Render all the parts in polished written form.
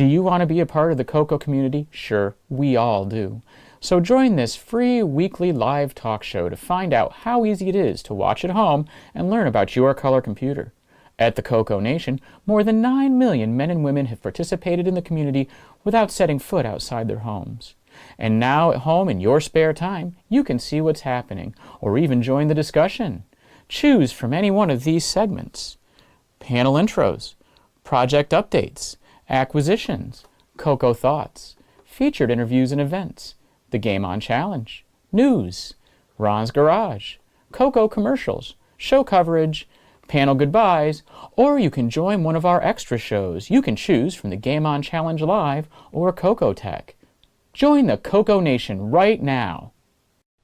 Do you want to be a part of the Coco community? Sure, we all do. So join this free weekly live talk show to find out how easy it is to watch at home and learn about your color computer. At the CoCoNation, more than 9 million men and women have participated in the community without setting foot outside their homes. And now at home in your spare time, you can see what's happening, or even join the discussion. Choose from any one of these segments: panel intros, project updates, acquisitions, Coco Thoughts, featured interviews and events, the Game On Challenge, news, Ron's Garage, Coco commercials, show coverage, panel goodbyes, or you can join one of our extra shows. You can choose from the Game On Challenge Live or Coco Tech. Join the CoCoNation right now.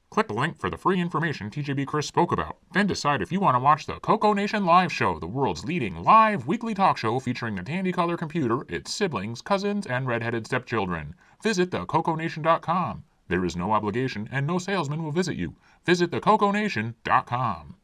Click the link for the free information TJB Chris spoke about. Then decide if you want to watch the CoCoNation Live Show, the world's leading live weekly talk show featuring the Tandy Color computer, its siblings, cousins, and redheaded stepchildren. Visit thecoconation.com. There is no obligation and no salesman will visit you. Visit thecoconation.com.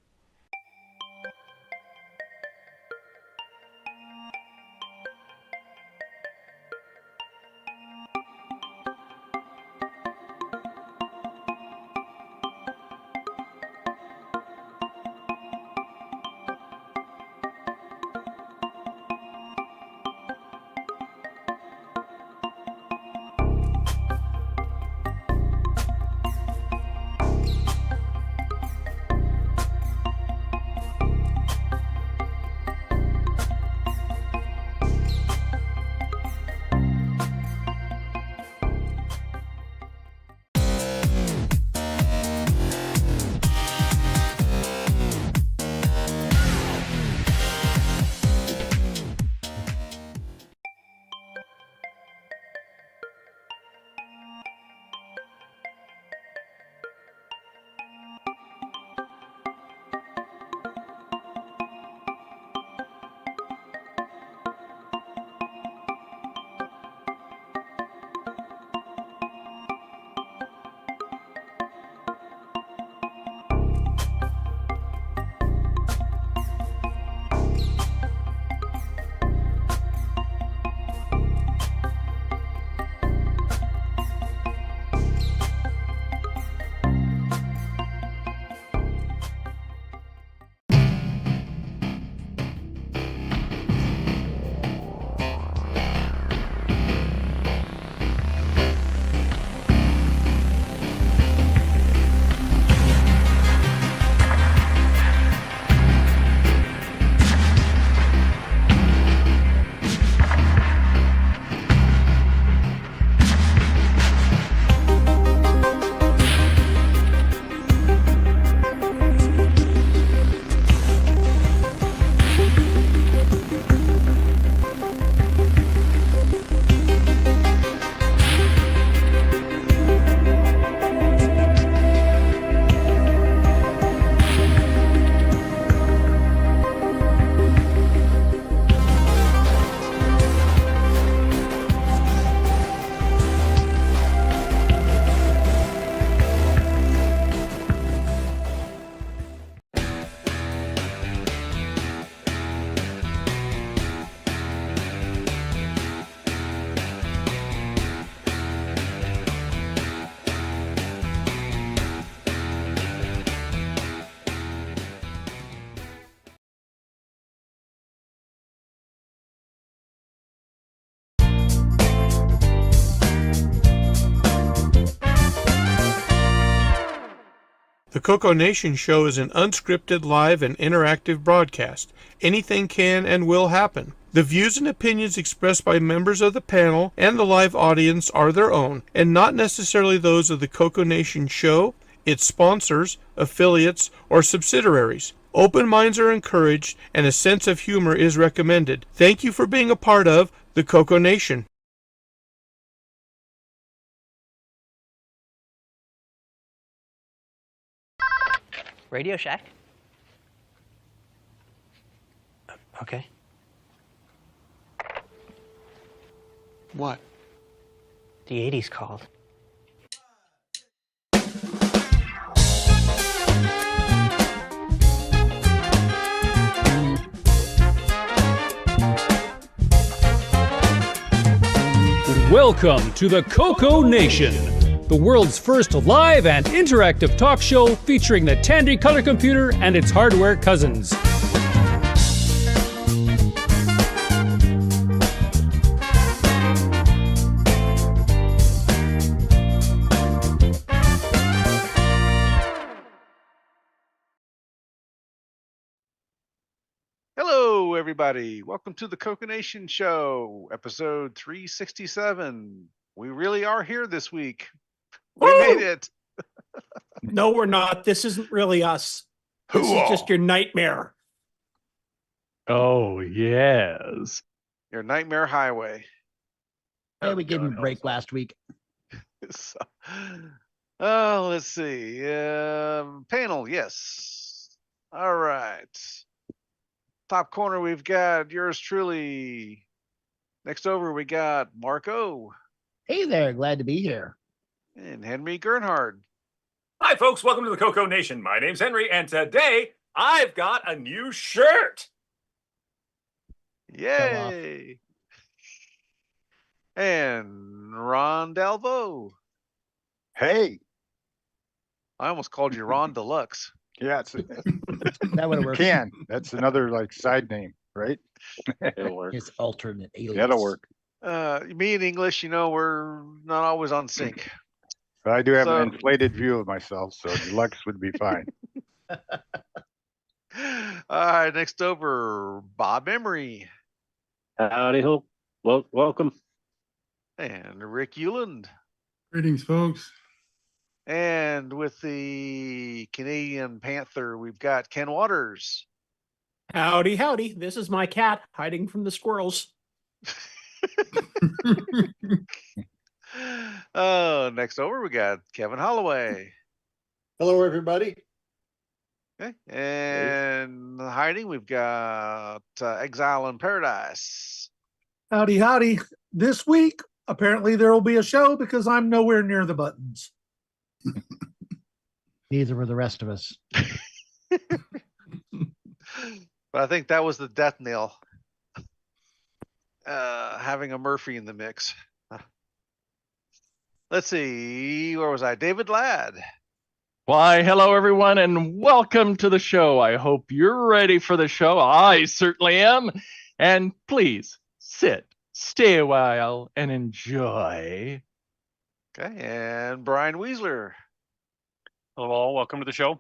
The CoCoNation show is an unscripted, live, and interactive broadcast. Anything can and will happen. The views and opinions expressed by members of the panel and the live audience are their own, and not necessarily those of the CoCoNation show, its sponsors, affiliates, or subsidiaries. Open minds are encouraged, and a sense of humor is recommended. Thank you for being a part of the CoCoNation. Radio Shack? Okay. What? The 80s called. Welcome to the CoCoNation, the world's first live and interactive talk show featuring the Tandy color computer and its hardware cousins. Hello, everybody. Welcome to the CoCoNation Show, episode 367. We really are here this week. We made it. No, we're not. This isn't really us. This is just your nightmare. Oh, yes. Your nightmare highway. Hey, we gave him a break last week. So, let's see. Panel, yes. All right. Top corner, we've got yours truly. Next over, we got Marco. Hey there, glad to be here. And Henry Gernhard. Hi, folks. Welcome to the CoCoNation. My name's Henry, and today I've got a new shirt. Yay. And Ron Dalvo. Hey. I almost called you Ron Deluxe. Yeah, that would have worked. That's another like side name, right? It'll work. It's alternate alias. That'll work. Me and English, we're not always on sync. But I do have an inflated view of myself, so deluxe would be fine. All right, next over, Bob Emery. Howdy ho. Well, welcome. And Rick Euland. Greetings, folks. And with the Canadian Panther, we've got Ken Waters. Howdy, howdy. This is my cat hiding from the squirrels. Next over, we got Kevin Holloway. Hello, everybody. Okay. And hiding, we've got Exile in Paradise. Howdy, howdy. This week, apparently there will be a show because I'm nowhere near the buttons. Neither were the rest of us. But I think that was the death knell. Having a Murphy in the mix. Let's see, where was I? David Ladd. Why, hello, everyone, and welcome to the show. I hope you're ready for the show. I certainly am. And please sit, stay a while, and enjoy. Okay, and Brian Weasler. Hello, welcome to the show.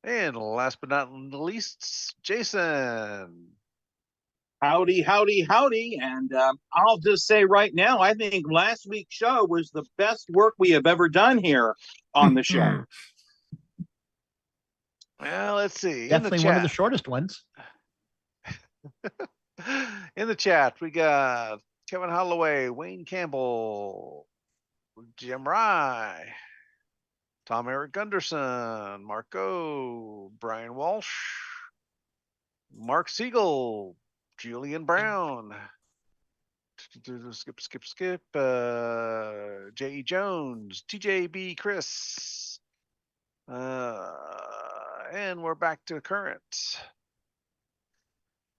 And last but not least, Jason. Howdy, howdy, howdy. And I'll just say right now, I think last week's show was the best work we have ever done here on the show. Well, let's see. Definitely one of the shortest ones. In the chat, we got Kevin Holloway, Wayne Campbell, Jim Rye, Tom Eric Gunderson, Marco, Brian Walsh, Mark Siegel, Julian Brown, skip, J.E. Jones, TJB Chris, and we're back to current.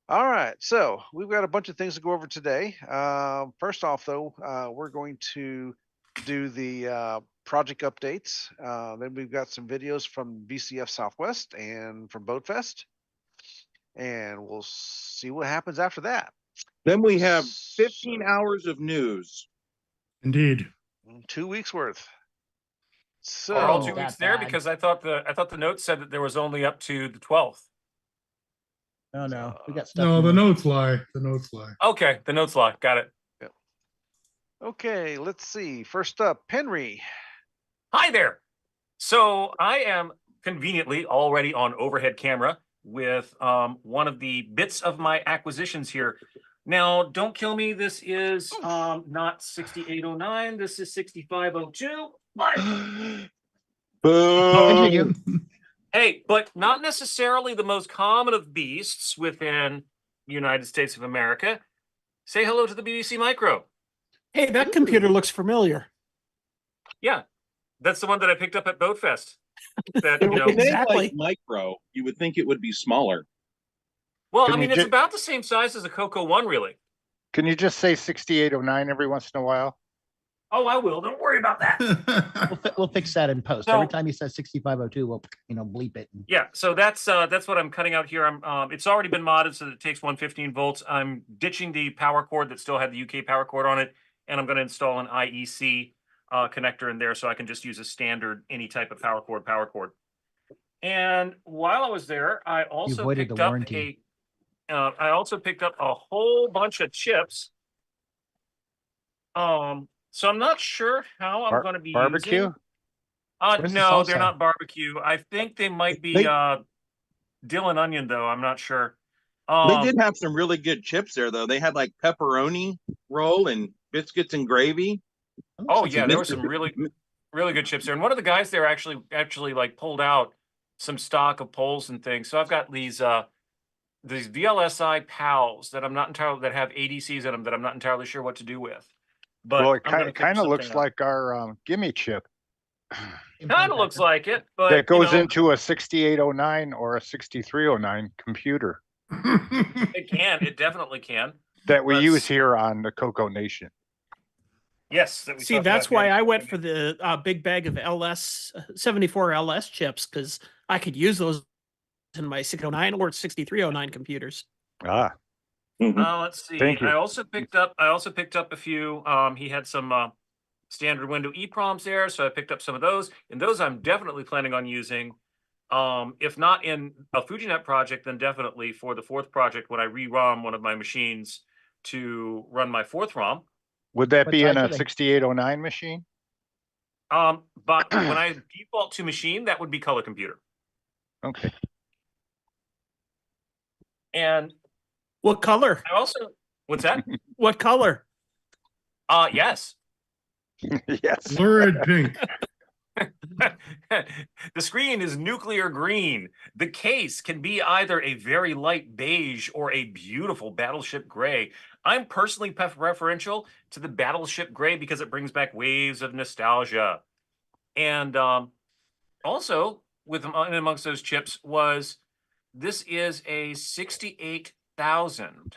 All right, so we've got a bunch of things to go over today. First off, though, we're going to do the project updates. Then we've got some videos from VCF Southwest and from BoatFest. And we'll see what happens after that. Then we have 15 hours of news. Indeed. 2 weeks worth. So Are all 2 weeks there? Because I thought the note said that there was only up to the 12th. No, we got stuff. No, the notes lie. The notes lie. Okay, the notes lie. Got it. Yep. Okay, let's see. First up, Henry. Hi there. So I am conveniently already on overhead camera with one of the bits of my acquisitions here. Now, don't kill me. This is not 6809. This is 6502. Boom. Hey, but not necessarily the most common of beasts within the United States of America. Say hello to the BBC Micro. Hey, that computer looks familiar. Yeah, that's the one that I picked up at BoatFest. That, Exactly. Like micro, you would think it would be smaller. Well, Can I mean, you it's about the same size as a Coco One, really. Can you just say 6809 every once in a while? Oh, I will. Don't worry about that. We'll fix that in post. So- Every time he says 6502, we'll bleep it. Yeah, so that's what I'm cutting out here. It's already been modded so that it takes 115 volts. I'm ditching the power cord that still had the UK power cord on it, and I'm going to install an IEC connector in there so I can just use a standard any type of power cord. And while I was there, I also picked up a whole bunch of chips. So I'm not sure how I'm going to be barbecue? using. No, they're not barbecue. I think they might be dill and onion, though. I'm not sure. They did have some really good chips there, though. They had like pepperoni roll and biscuits and gravy. Oh yeah, there were some really good chips there. And one of the guys there actually like pulled out some stock of poles and things. So I've got these VLSI pals that that have ADCs in them that I'm not entirely sure what to do with. But well, it kind of looks like our gimme chip. Kind of looks like it, but that goes into a 6809 or a 6309 computer. It definitely can. That we use here on the CoCoNation. Yes. See, that's why I went for the big bag of 74 LS chips, because I could use those in my 609 or 6309 computers. Ah. Let's see. Thank you. I also picked up a few. He had some standard window EEPROMs there, so I picked up some of those. And those I'm definitely planning on using. If not in a FUJInet project, then definitely for the fourth project when I re-ROM one of my machines to run my fourth ROM. Would that be in a 6809 machine? But when I default to machine, that would be color computer. Okay. And what color? What's that? What color? Yes. Yes. Lurid pink. The screen is nuclear green. The case can be either a very light beige or a beautiful battleship gray. I'm personally preferential to the battleship gray because it brings back waves of nostalgia. And also, amongst those chips this is a 68,000,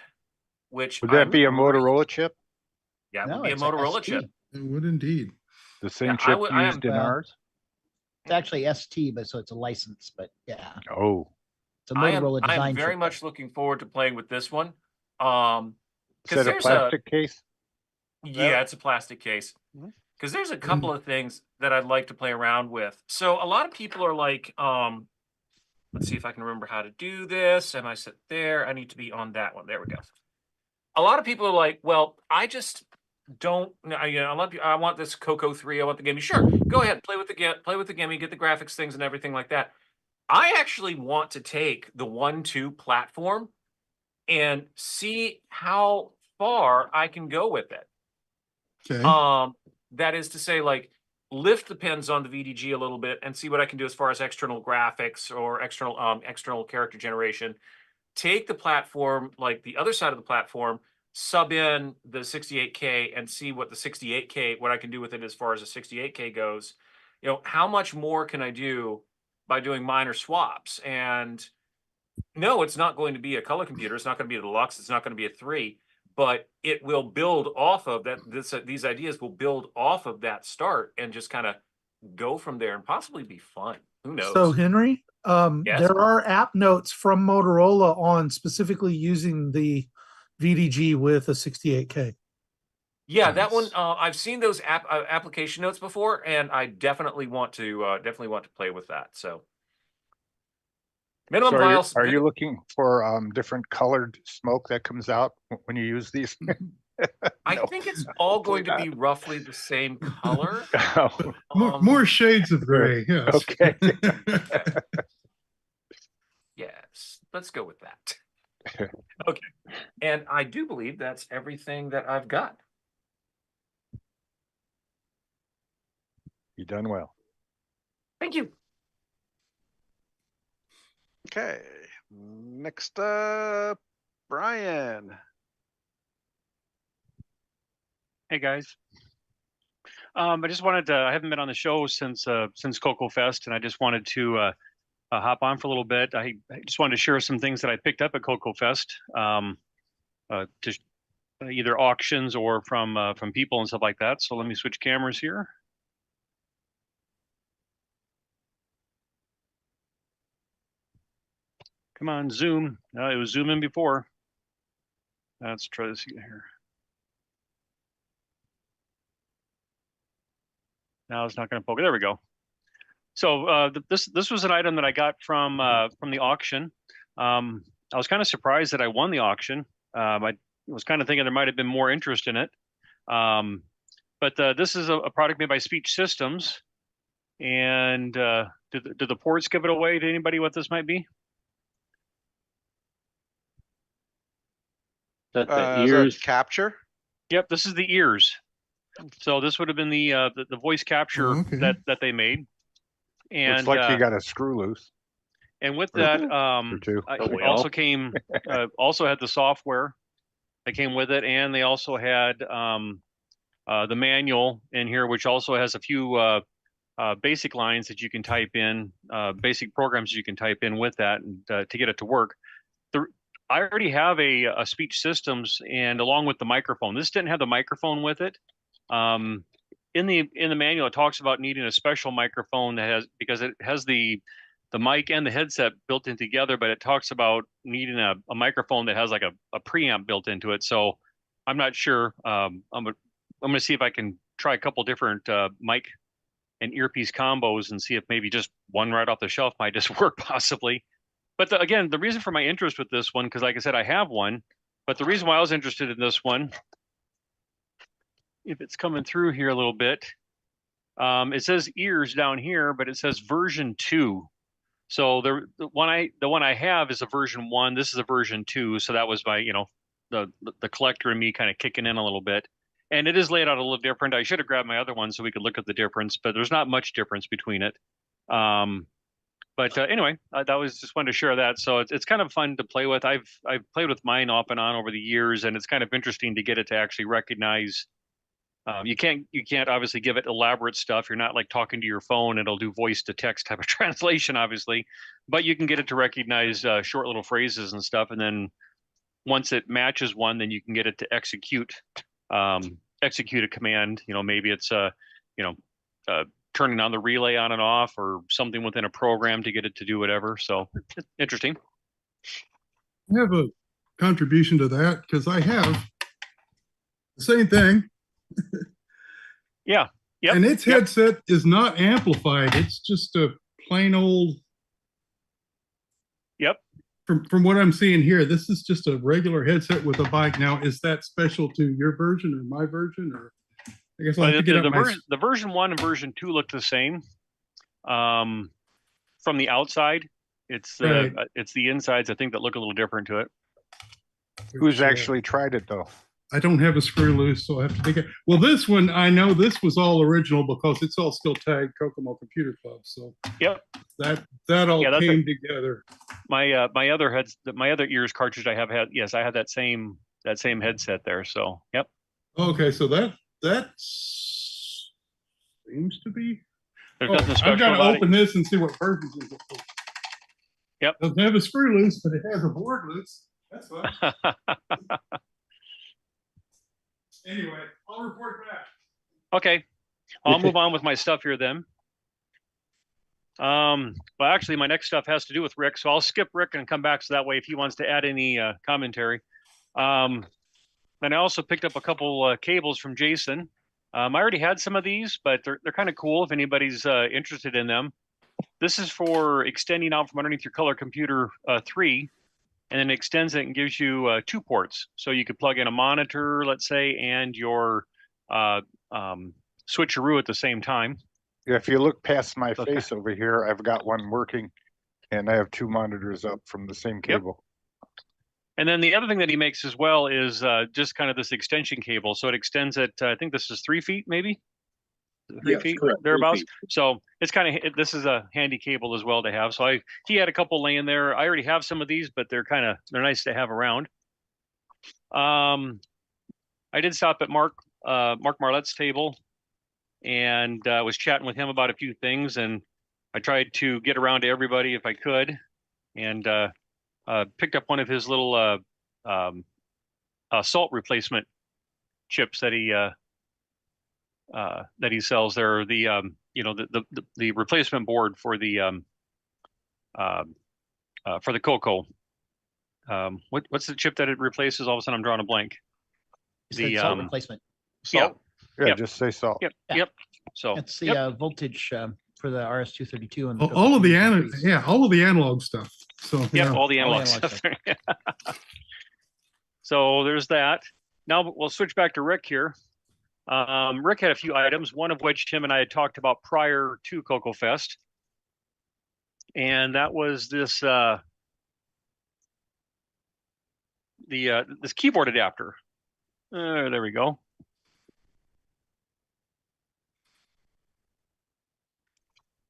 which would that be a Motorola chip? Yeah, it would be a Motorola chip. It would indeed. The same chip used in ours? It's actually ST, but so it's a license, but yeah. Oh. It's a Motorola design I am very chip. much looking forward to playing with this one. Is that a plastic case? Yeah, it's a plastic case. Because there's a couple of things that I'd like to play around with. So a lot of people are like, let's see if I can remember how to do this. Am I set there? I need to be on that one. There we go. A lot of people are like, well, I just don't, I want this Coco 3. I want the gimme. Sure, go ahead, play with the gimme, get the graphics things and everything like that. I actually want to take the 1-2 platform and see how far I can go with it. Okay. That is to say, like, lift the pins on the VDG a little bit and see what I can do as far as external graphics or external character generation. Take the platform, like the other side of the platform, sub in the 68K and see what the 68K, what I can do with it as far as the 68K goes. How much more can I do by doing minor swaps? And no, it's not going to be a color computer. It's not going to be a deluxe. It's not going to be a 3, but it will build off of that. These ideas will build off of that start and just kind of go from there and possibly be fun. Who knows? So Henry, Yes? there are app notes from Motorola on specifically using the VDG with a 68K. Yeah, that one. I've seen those application notes before, and I definitely want to play with that. So, minimum files. Are you looking for different colored smoke that comes out when you use these? I think it's all going to be roughly the same color. More shades of gray. Yes. Okay. Yes, let's go with that. Okay, and I do believe that's everything that I've got. You done well. Thank you. Okay, next up, Brian. Hey guys. I just wanted to, I haven't been on the show since Coco Fest, and I just wanted to hop on for a little bit. I just wanted to share some things that I picked up at Coco Fest. either auctions or from people and stuff like that. So let me switch cameras here. Come on, zoom. No, it was zooming before. Let's try this again here. Now it's not going to poke. There we go. So this was an item that I got from the auction. I was kind of surprised that I won the auction. I was kind of thinking there might have been more interest in it. But this is a product made by Speech Systems. And did the ports give it away to anybody what this might be? That the Is that ears. capture? Yep, this is the ears. So this would have been the voice capture that they made. And Looks like you got a screw loose. And with that, also came also had the software that came with it, and they also had the manual in here, which also has a few basic lines that you can type in, basic programs you can type in with that and, to get it to work. I already have a Speech Systems, and along with the microphone. This didn't have the microphone with it. In the manual, it talks about needing a special microphone that has, because it has the mic and the headset built in together, but it talks about needing a microphone that has like a preamp built into it. So I'm not sure. I'm gonna see if I can try a couple different mic and earpiece combos and see if maybe just one right off the shelf might just work possibly. But again, the reason for my interest with this one, because like I said, I have one, but the reason why I was interested in this one, if it's coming through here a little bit, it says ears down here, but it says version 2. So the one I have is a version 1. This is a version 2. So that was my, the collector and me kind of kicking in a little bit. And it is laid out a little different. I should have grabbed my other one so we could look at the difference, but there's not much difference between it. But anyway, that was just wanted to share that. So it's kind of fun to play with. I've played with mine off and on over the years, and it's kind of interesting to get it to actually recognize. You can't obviously give it elaborate stuff. You're not like talking to your phone. It'll do voice to text type of translation, obviously, but you can get it to recognize short little phrases and stuff. And then once it matches one, then you can get it to execute a command. Maybe it's turning on the relay on and off, or something within a program to get it to do whatever. So interesting. I have a contribution to that because I have the same thing. Yeah. Yep. And its headset is not amplified. It's just a plain old. Yep. From what I'm seeing here, this is just a regular headset with a mic. Now, is that special to your version or my version, or? I guess the version 1 and version 2 look the same. From the outside, it's the insides, I think, that look a little different to it. Who's actually tried it though? I don't have a screw loose, so I have to take it. Well, this one, I know this was all original because it's all still tagged Kokomo Computer Club. So yep, that all came together. My other ears cartridge I have had, yes, I had that same headset there. So yep. Okay, so that seems to be. There's nothing special. I've got to open this and see what purpose is it for. Yep. Doesn't have a screw loose, but it has a board loose. That's fine. Anyway, I'll report back. Okay, I'll move on with my stuff here then. Well, actually, my next stuff has to do with Rick, so I'll skip Rick and come back so that way if he wants to add any commentary. Then I also picked up a couple cables from Jason. I already had some of these, but they're kind of cool if anybody's interested in them. This is for extending out from underneath your color computer 3, and then extends it and gives you 2 ports. So you could plug in a monitor, let's say, and your switcheroo at the same time. Yeah, if you look past my face over here, I've got one working, and I have 2 monitors up from the same cable. Yep. And then the other thing that he makes as well is just kind of this extension cable. So it extends it, I think this is 3 feet, maybe? 3 feet, correct, thereabouts. 3 feet. So it's kind of, this is a handy cable as well to have. So he had a couple laying there. I already have some of these, but they're nice to have around. I did stop at Mark Marlette's table and was chatting with him about a few things. And I tried to get around to everybody if I could, and picked up one of his little salt replacement chips that he sells there. The the replacement board for the Coco. What's the chip that it replaces? All of a sudden, I'm drawing a blank. The salt replacement. Salt. Yeah, Yep. just say salt. Yep. Yeah. Yep. So It's the voltage for the RS-232 and the All of the Coco all of the analog stuff. So yeah, yeah. all the analog stuff. So there's that. Now we'll switch back to Rick here. Rick had a few items, one of which Tim and I had talked about prior to Coco Fest, and that was this this keyboard adapter. There we go.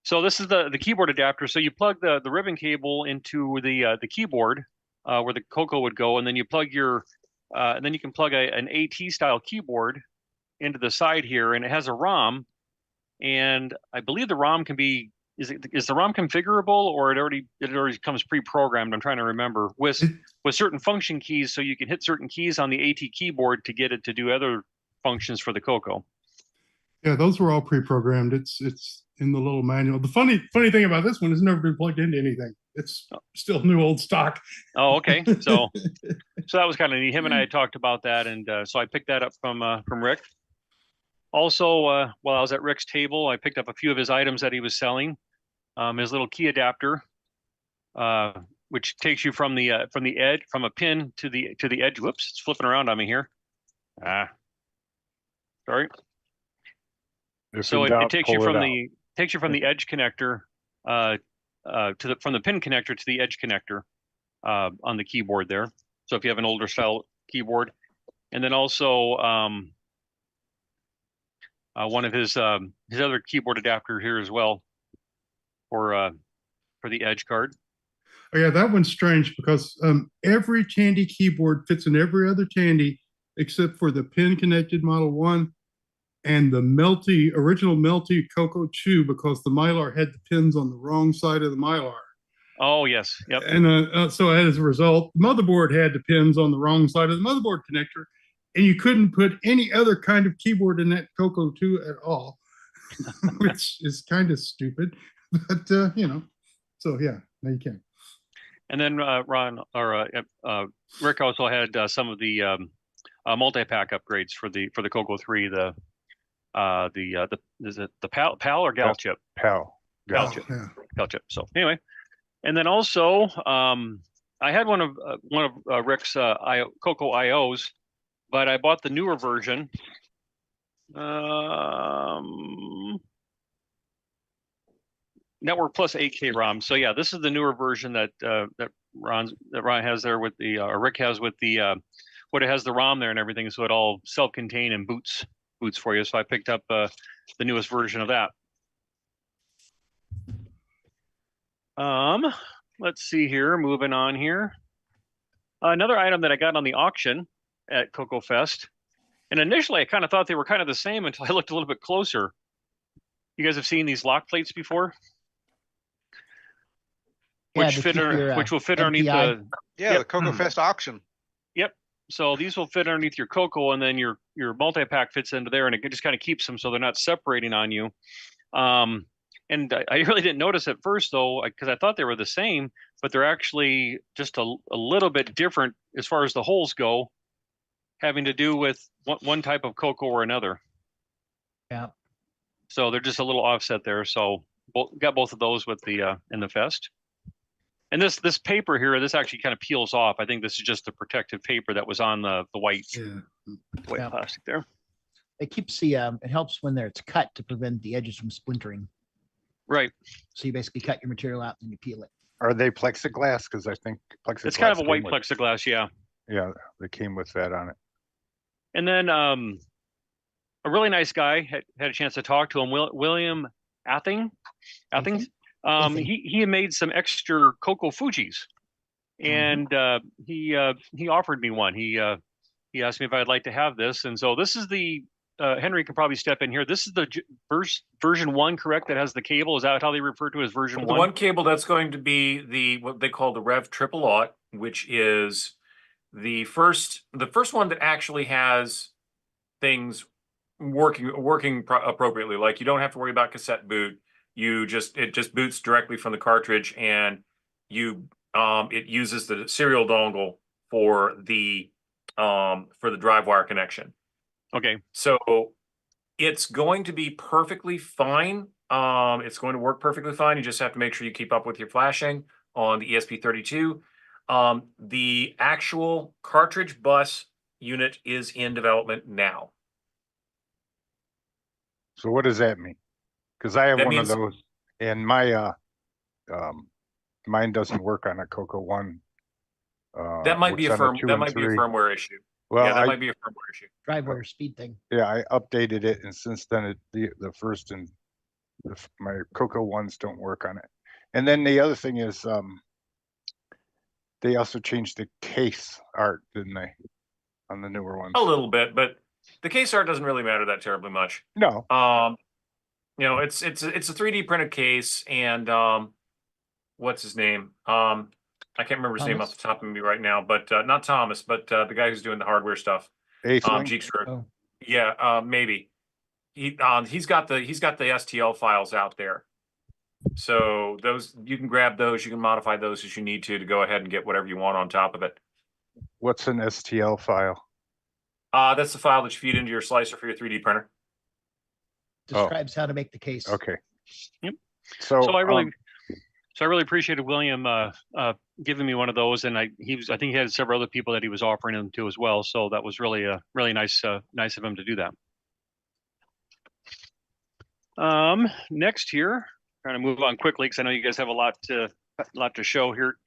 So this is the keyboard adapter. So you plug the ribbon cable into the keyboard where the Coco would go, and then you plug your and then you can plug an AT style keyboard into the side here, and it has a ROM. And I believe the ROM can be is the ROM configurable, or it already comes pre-programmed? I'm trying to remember with certain function keys, so you can hit certain keys on the AT keyboard to get it to do other functions for the Coco. Yeah, those were all pre-programmed. It's in the little manual. The funny thing about this one is never been plugged into anything. It's still new old stock. Oh, okay. So that was kind of neat. Him and I had talked about that, and so I picked that up from Rick. Also, while I was at Rick's table, I picked up a few of his items that he was selling. His little key adapter, which takes you from the edge, from a pin to the edge. Whoops, it's flipping around on me here. Sorry. So it takes you from the edge connector from the pin connector to the edge connector on the keyboard there. So if you have an older style keyboard, and then also one of his other keyboard adapter here as well for the edge card. Oh yeah, that one's strange because every Tandy keyboard fits in every other Tandy except for the pin connected Model 1 and the original Melty Coco 2, because the Mylar had the pins on the wrong side of the Mylar. Oh yes, yep. And so as a result, the motherboard had the pins on the wrong side of the motherboard connector, and you couldn't put any other kind of keyboard in that Coco 2 at all, which is kind of stupid, but so yeah, now you can. And then Rick also had some of the multi-pack upgrades for the Coco 3. Is it the PAL or GAL chip? PAL chip. Yeah. GAL chip. So anyway, and then also I had one of Rick's CoCoIOs, but I bought the newer version. Network plus 8K ROM. So yeah, this is the newer version that Ron has there with the Rick has with the what it has the ROM there and everything, so it all self-contained and boots for you. So I picked up the newest version of that. Let's see here, moving on here. Another item that I got on the auction at Coco Fest, and initially I kind of thought they were kind of the same until I looked a little bit closer. You guys have seen these lock plates before? Which will fit underneath the the Coco Fest auction. Yep. So these will fit underneath your Coco, and then your multi-pack fits into there, and it just kind of keeps them so they're not separating on you. And I really didn't notice at first though, because I thought they were the same, but they're actually just a little bit different as far as the holes go, having to do with one type of Coco or another. Yeah. So they're just a little offset there. So got both of those with the in the Fest. And this paper here, this actually kind of peels off. I think this is just the protective paper that was on the white plastic there. It keeps the it helps when it's cut to prevent the edges from splintering. Right. So you basically cut your material out and you peel it. Are they plexiglass? Because I think plexiglass. It's kind of a white plexiglass, yeah. Yeah, they came with that on it. And then a really nice guy had a chance to talk to him, William Athing. He made some extra Coco Fujis, and he offered me one. He asked me if I'd like to have this, and so this is the Henry can probably step in here. This is the version 1, correct? That has the cable. Is that how they refer to it as version 1? The one cable that's going to be what they call the Rev Triple Aught, which is the first one that actually has things working appropriately. Like you don't have to worry about cassette boot. It just boots directly from the cartridge, and it uses the serial dongle for the drive wire connection. Okay. So it's going to be perfectly fine. It's going to work perfectly fine. You just have to make sure you keep up with your flashing on the ESP32. The actual cartridge bus unit is in development now. So what does that mean? Because I have one of those, and my mine doesn't work on a Coco One. That might be a firmware issue. Well, yeah, that might be a firmware issue. Drive wire speed thing. Yeah, I updated it, and since then the first and my Coco Ones don't work on it. And then the other thing is, they also changed the case art, didn't they, on the newer ones? A little bit, but the case art doesn't really matter that terribly much. No. You know, it's a 3D printed case, and what's his name? I can't remember his name off the top of me right now, but not Thomas, but the guy who's doing the hardware stuff. Jeeksford. Oh. Yeah, maybe. He's got the STL files out there. So those, you can grab those, you can modify those as you need to go ahead and get whatever you want on top of it. What's an STL file? That's the file that you feed into your slicer for your 3D printer. Describes how to make the case. Okay. Yep. So I really appreciated William giving me one of those, and I think he had several other people that he was offering them to as well. So that was really nice of him to do that. Next here, trying to move on quickly because I know you guys have a lot to show here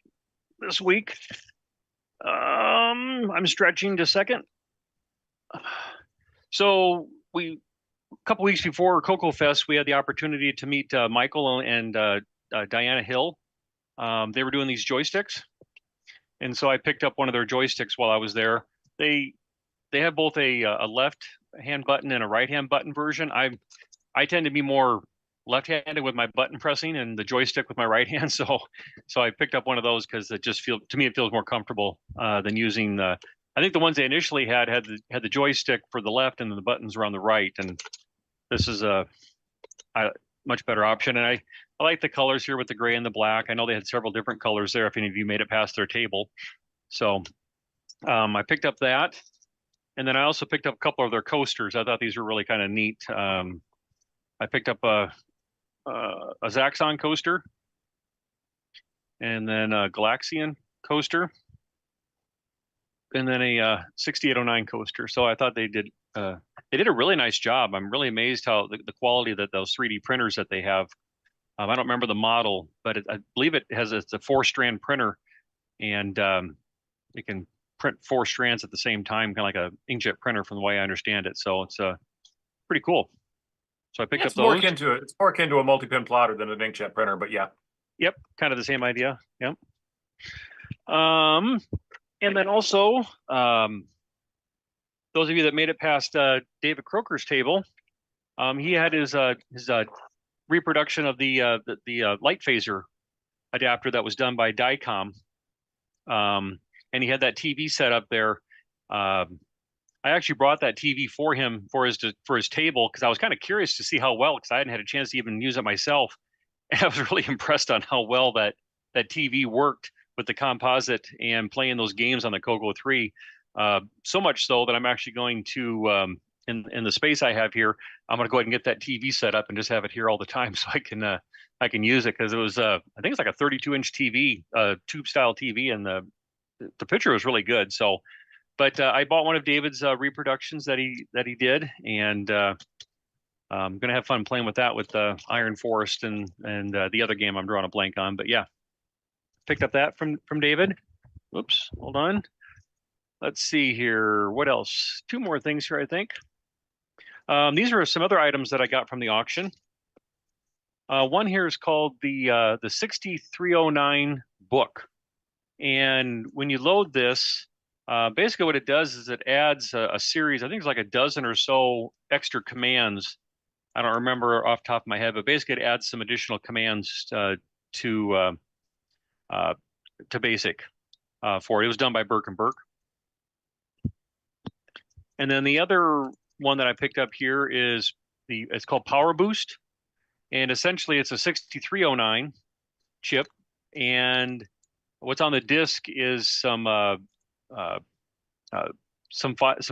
this week. I'm stretching just a second. So a couple weeks before Coco Fest, we had the opportunity to meet Michael and Diana Hill. They were doing these joysticks, and so I picked up one of their joysticks while I was there. They have both a left hand button and a right hand button version. I tend to be more left-handed with my button pressing and the joystick with my right hand. So I picked up one of those because it just feels more comfortable than using the. I think the ones they initially had the joystick for the left and then the buttons were on the right. And this is a much better option. And I like the colors here with the gray and the black. I know they had several different colors there if any of you made it past their table. So I picked up that. And then I also picked up a couple of their coasters. I thought these were really kind of neat. I picked up a Zaxxon coaster, and then a Galaxian coaster, and then a 6809 coaster. So I thought they did a really nice job. I'm really amazed how the quality that those 3D printers that they have. I don't remember the model, but I believe it's a 4-strand printer, and it can print 4 strands at the same time, kind of like a inkjet printer from the way I understand it. So it's pretty cool. So I picked up those. It's more akin to a multi-pin plotter than an inkjet printer, but yeah. Yep, kind of the same idea. Yep. And then also, those of you that made it past David Croker's table, he had his reproduction of the light phaser adapter that was done by Dicom, and he had that TV set up there. I actually brought that TV for him for his table because I was kind of curious to see how well, because I hadn't had a chance to even use it myself. And I was really impressed on how well that TV worked with the composite and playing those games on the Coco 3. So much so that I'm actually going to, in the space I have here, I'm going to go ahead and get that TV set up and just have it here all the time so I can use it, because it was I think it's like a 32-inch TV, tube style TV, and the picture was really good. So. But I bought one of David's reproductions that he did, and I'm gonna have fun playing with that with Iron Forest and the other game I'm drawing a blank on. But yeah, picked up that from David. Oops, hold on. Let's see here. What else? 2 more things here, I think. These are some other items that I got from the auction. One here is called the 6309 book, and when you load this. Basically what it does is it adds a series, I think it's like a dozen or so extra commands. I don't remember off the top of my head, but basically it adds some additional commands to BASIC for it. It was done by Burke and Burke. And then the other one that I picked up here is it's called Power Boost, and essentially it's a 6309 chip, and what's on the disk is some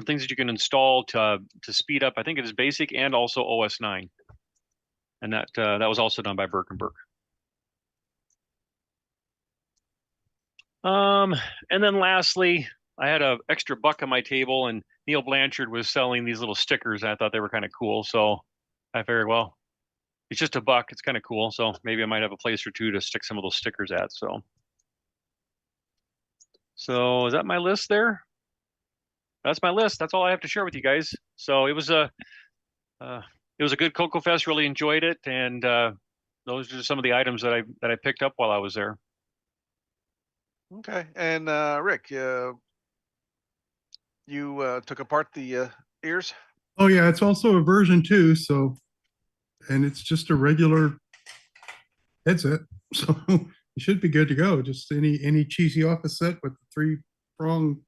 things that you can install to speed up. I think it is basic and also OS 9, and that was also done by Birkenberg. And then lastly, I had an extra buck on my table, and Neil Blanchard was selling these little stickers, and I thought they were kind of cool. So I figured, well, it's just a buck. It's kind of cool. So maybe I might have a place or two to stick some of those stickers at. So is that my list there? That's my list. That's all I have to share with you guys. So it was a good Coco Fest. Really enjoyed it, and those are some of the items that I picked up while I was there. Okay, and Rick, you took apart the ears. Oh yeah, it's also a version 2, so, and it's just a regular headset, so you should be good to go. Just any cheesy office set with the 3-prong.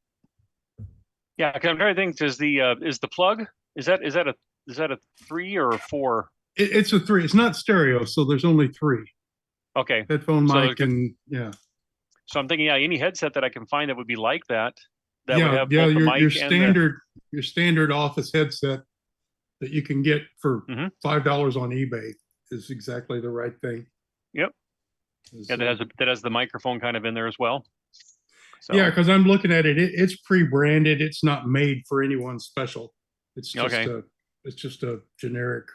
Yeah, because I'm trying to think. Is the plug? Is that a 3 or a 4? It's a 3. It's not stereo, so there's only 3. Okay. Headphone mic and yeah. So I'm thinking, yeah, any headset that I can find that would be like that. That yeah, would have yeah. both the Your mic your standard office headset that you can get for $5 on eBay is exactly the right thing. Yep. Yeah, that has the microphone kind of in there as well. So. Yeah, because I'm looking at it. It's pre-branded. It's not made for anyone special. It's just a generic.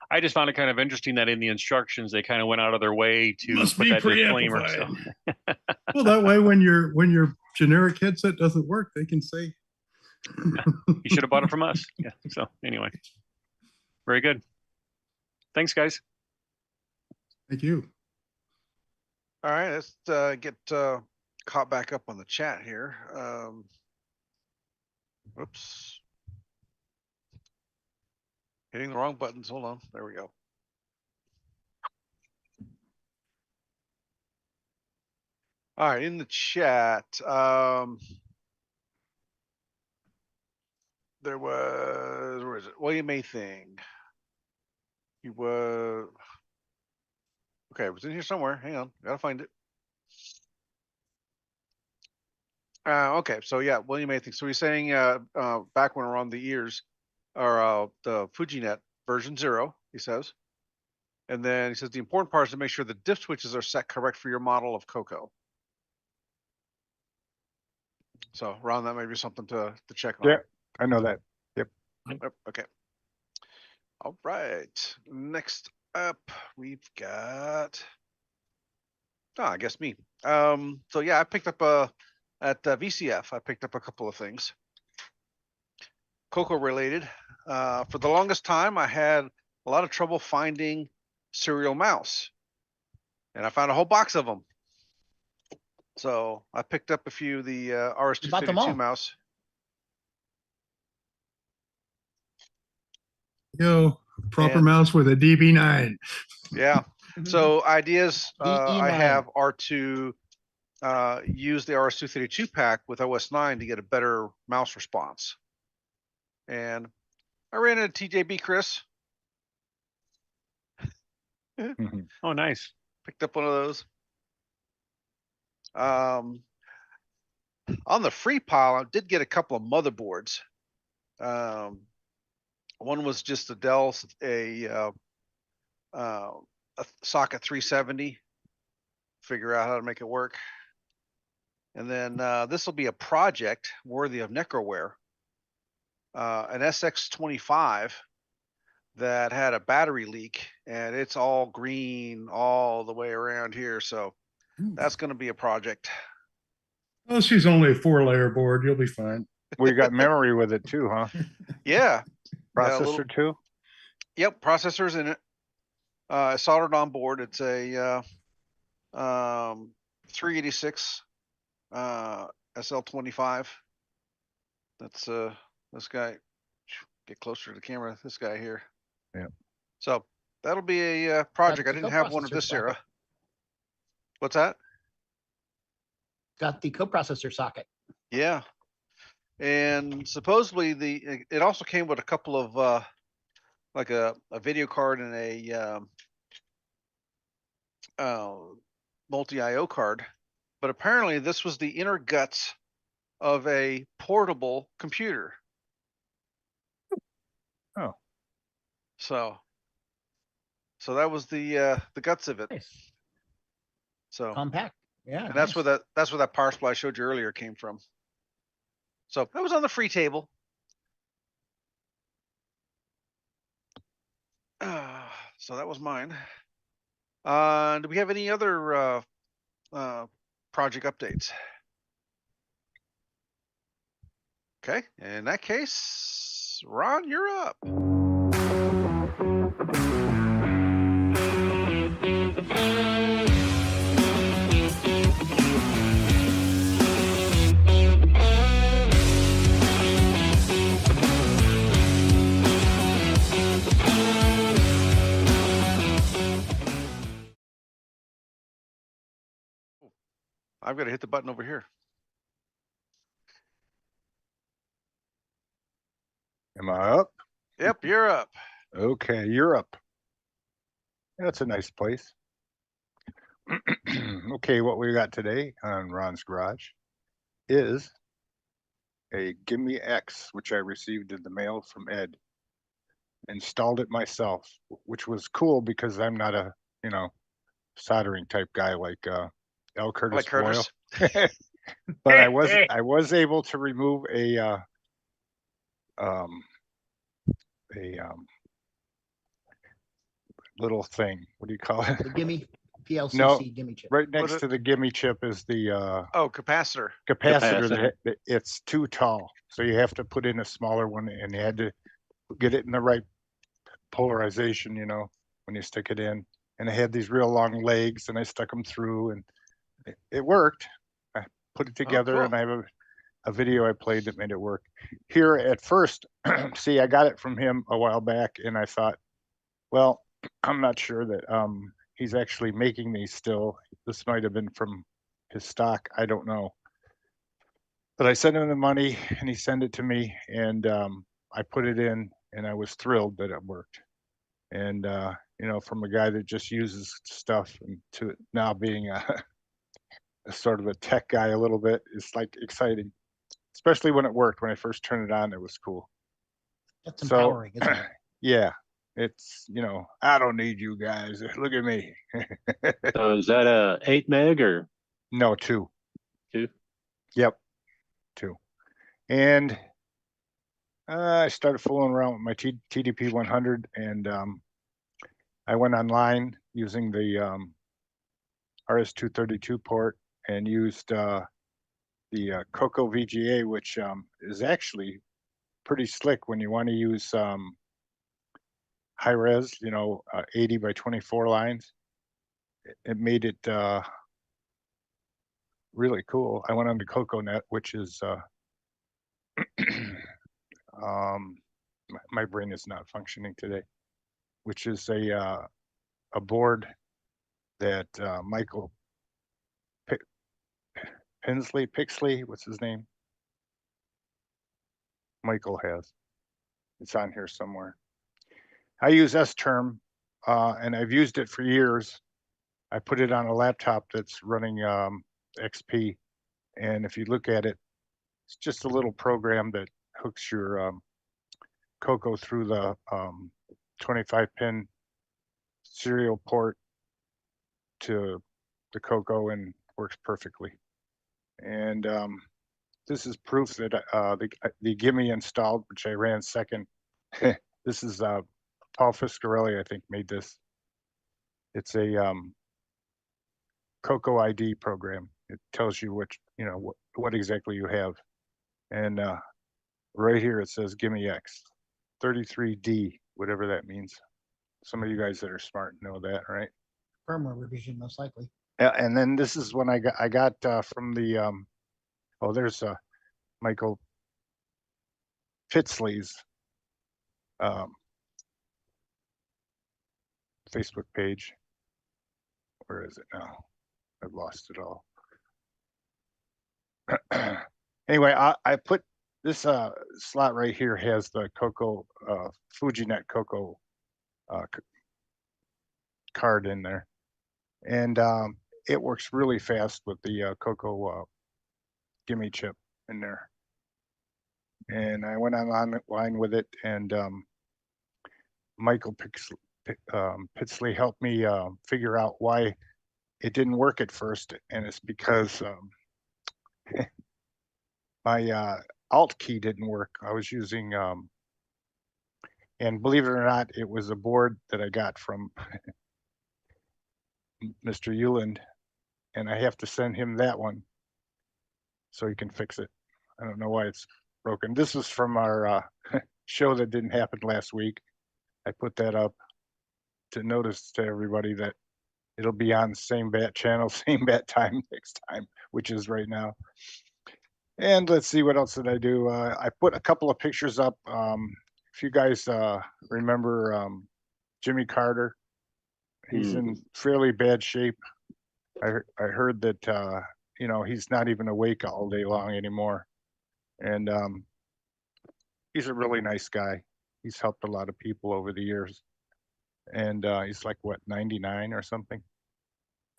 I just found it kind of interesting that in the instructions they kind of went out of their way to Must put be that disclaimer. preamplified. Well, that way when your generic headset doesn't work, they can say you should have bought it from us. Yeah. So anyway, very good. Thanks, guys. Thank you. All right, let's get caught back up on the chat here. Whoops. Hitting the wrong buttons. Hold on. There we go. All right, in the chat, there was, where is it? William A. Thing. He was, okay, it was in here somewhere. Hang on, gotta find it. Okay, so yeah, William A. Thing. So he's saying back when we're on the ears, or the FUJInet version 0, he says. And then he says the important part is to make sure the diff switches are set correct for your model of Coco. So Ron, that may be something to check on. Yeah, I know that. Yep. Okay. All right. Next up, we've got, I guess me. So yeah, I picked up at VCF, I picked up a couple of things. Coco related. For the longest time, I had a lot of trouble finding serial mouse, and I found a whole box of them. So I picked up a few of the RS-232 mouse. Yo, proper mouse with a DB9. Yeah. So ideas I have are to use the RS-232 pack with OS 9 to get a better mouse response. And I ran into TJB Chris. Oh, nice. Picked up one of those. On the free pile, I did get a couple of motherboards. One was just a Dell, a socket 370. Figure out how to make it work. And then this will be a project worthy of Necroware. An SX25 that had a battery leak, and it's all green all the way around here. So that's going to be a project. Well, she's only a 4-layer board. You'll be fine. Well, you got memory with it too, huh? Yeah. Processor too? Yep, processor's in it. Soldered on board. It's a 386 SL25. That's this guy. Get closer to the camera. This guy here. Yeah. So that'll be a project. I didn't have one of this era. What's that? Got the coprocessor socket. Yeah. And supposedly it also came with a couple of like a video card and a multi IO card, but apparently this was the inner guts of a portable computer. Oh, so that was the guts of it. Nice. So Compact. Yeah. and that's nice. where that power supply I showed you earlier came from. So that was on the free table. So that was mine. Do we have any other project updates? Okay, in that case, Ron, you're up. I've got to hit the button over here. am I up? Yep, you're up. Okay, Europe. That's a nice place. Okay, what we got today on Ron's Garage is a GIMEX, which I received in the mail from Ed. Installed it myself, which was cool because I'm not a, soldering type guy like L. Curtis Like Curtis. Boyle. But I was able to remove a little thing. What do you call it? The gimme PLCC No, gimme chip. right next to the gimme chip is the capacitor. capacitor. It's too tall, so you have to put in a smaller one, and you had to get it in the right polarization, when you stick it in. And it had these real long legs, and I stuck them through, and it worked. I put it together, cool. and I have a video I played that made it work. Here at first, see, I got it from him a while back, and I thought, well, I'm not sure that he's actually making these still. This might have been from his stock. I don't know. But I sent him the money, and he sent it to me, and I put it in, and I was thrilled that it worked. And from a guy that just uses stuff and to now being a sort of a tech guy a little bit, it's like exciting, especially when it worked. When I first turned it on, it was cool. That's empowering, isn't it? Yeah, it's I don't need you guys. Look at me. So is that a 8 meg or No, 2? 2? Yep, 2. And I started fooling around with my TDP 100, and I went online using the RS-232 port and used the Coco VGA, which is actually pretty slick when you want to use high res, 80 by 24 lines. It made it really cool. I went on to CoCoNet, which is my brain is not functioning today, which is a board that Michael Pixley, what's his name? Michael has. It's on here somewhere. I use S-Term, and I've used it for years. I put it on a laptop that's running XP, and if you look at it, it's just a little program that hooks your Coco through the 25-pin serial port to the Coco and works perfectly. And this is proof that the Gimme installed, which I ran second. This is Paul Fiscarelli, I think, made this. It's a Coco ID program. It tells you what exactly you have. And right here it says GIMEX 33D, whatever that means. Some of you guys that are smart know that, right? Firmware revision, most likely. And then this is when I got from the there's Michael Pitsley's Facebook page. Where is it now? I've lost it all. Anyway, I put This slot right here has the Coco FUJInet Coco card in there, and it works really fast with the Coco gimme chip in there. And I went online with it, and Michael Pitsley helped me figure out why it didn't work at first, and it's because my Alt key didn't work. I was using, and believe it or not, it was a board that I got from Mr. Euland, and I have to send him that one so he can fix it. I don't know why it's broken. This was from our show that didn't happen last week. I put that up to notice to everybody that it'll be on the same bat channel, same bat time next time, which is right now. And let's see, what else did I do? I put a couple of pictures up. If you guys remember Jimmy Carter, he's in fairly bad shape. I heard that you know, he's not even awake all day long anymore, and he's a really nice guy. He's helped a lot of people over the years, and he's like, what, 99 or something.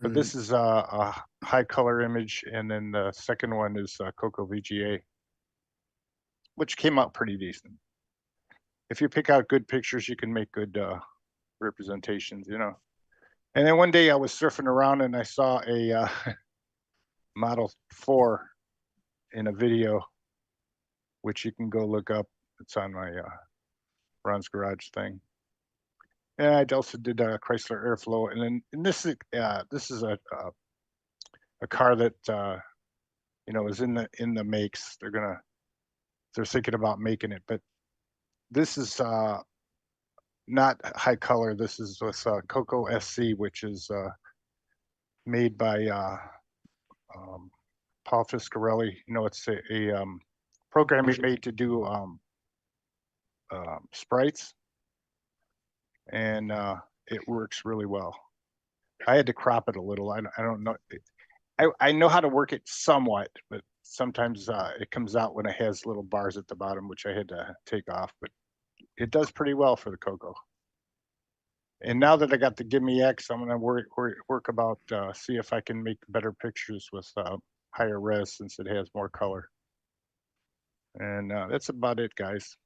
But this is a high color image, and then the second one is Coco VGA, which came out pretty decent. If you pick out good pictures, you can make good representations, you know. And then one day I was surfing around and I saw a Model 4 in a video, which you can go look up. It's on my Ron's Garage thing. And I also did Chrysler Airflow, and then this is a car that you know, is in the makes. They're thinking about making it, but this is not high color. This is with Coco SC, which is made by Paul Fiscarelli. You know, it's a program he made to do sprites, and it works really well. I had to crop it a little. I don't know. I know how to work it somewhat, but sometimes it comes out when it has little bars at the bottom, which I had to take off. But it does pretty well for the Coco. And now that I got the GIMEX, I'm going to work about see if I can make better pictures with higher res, since it has more color. And that's about it, guys.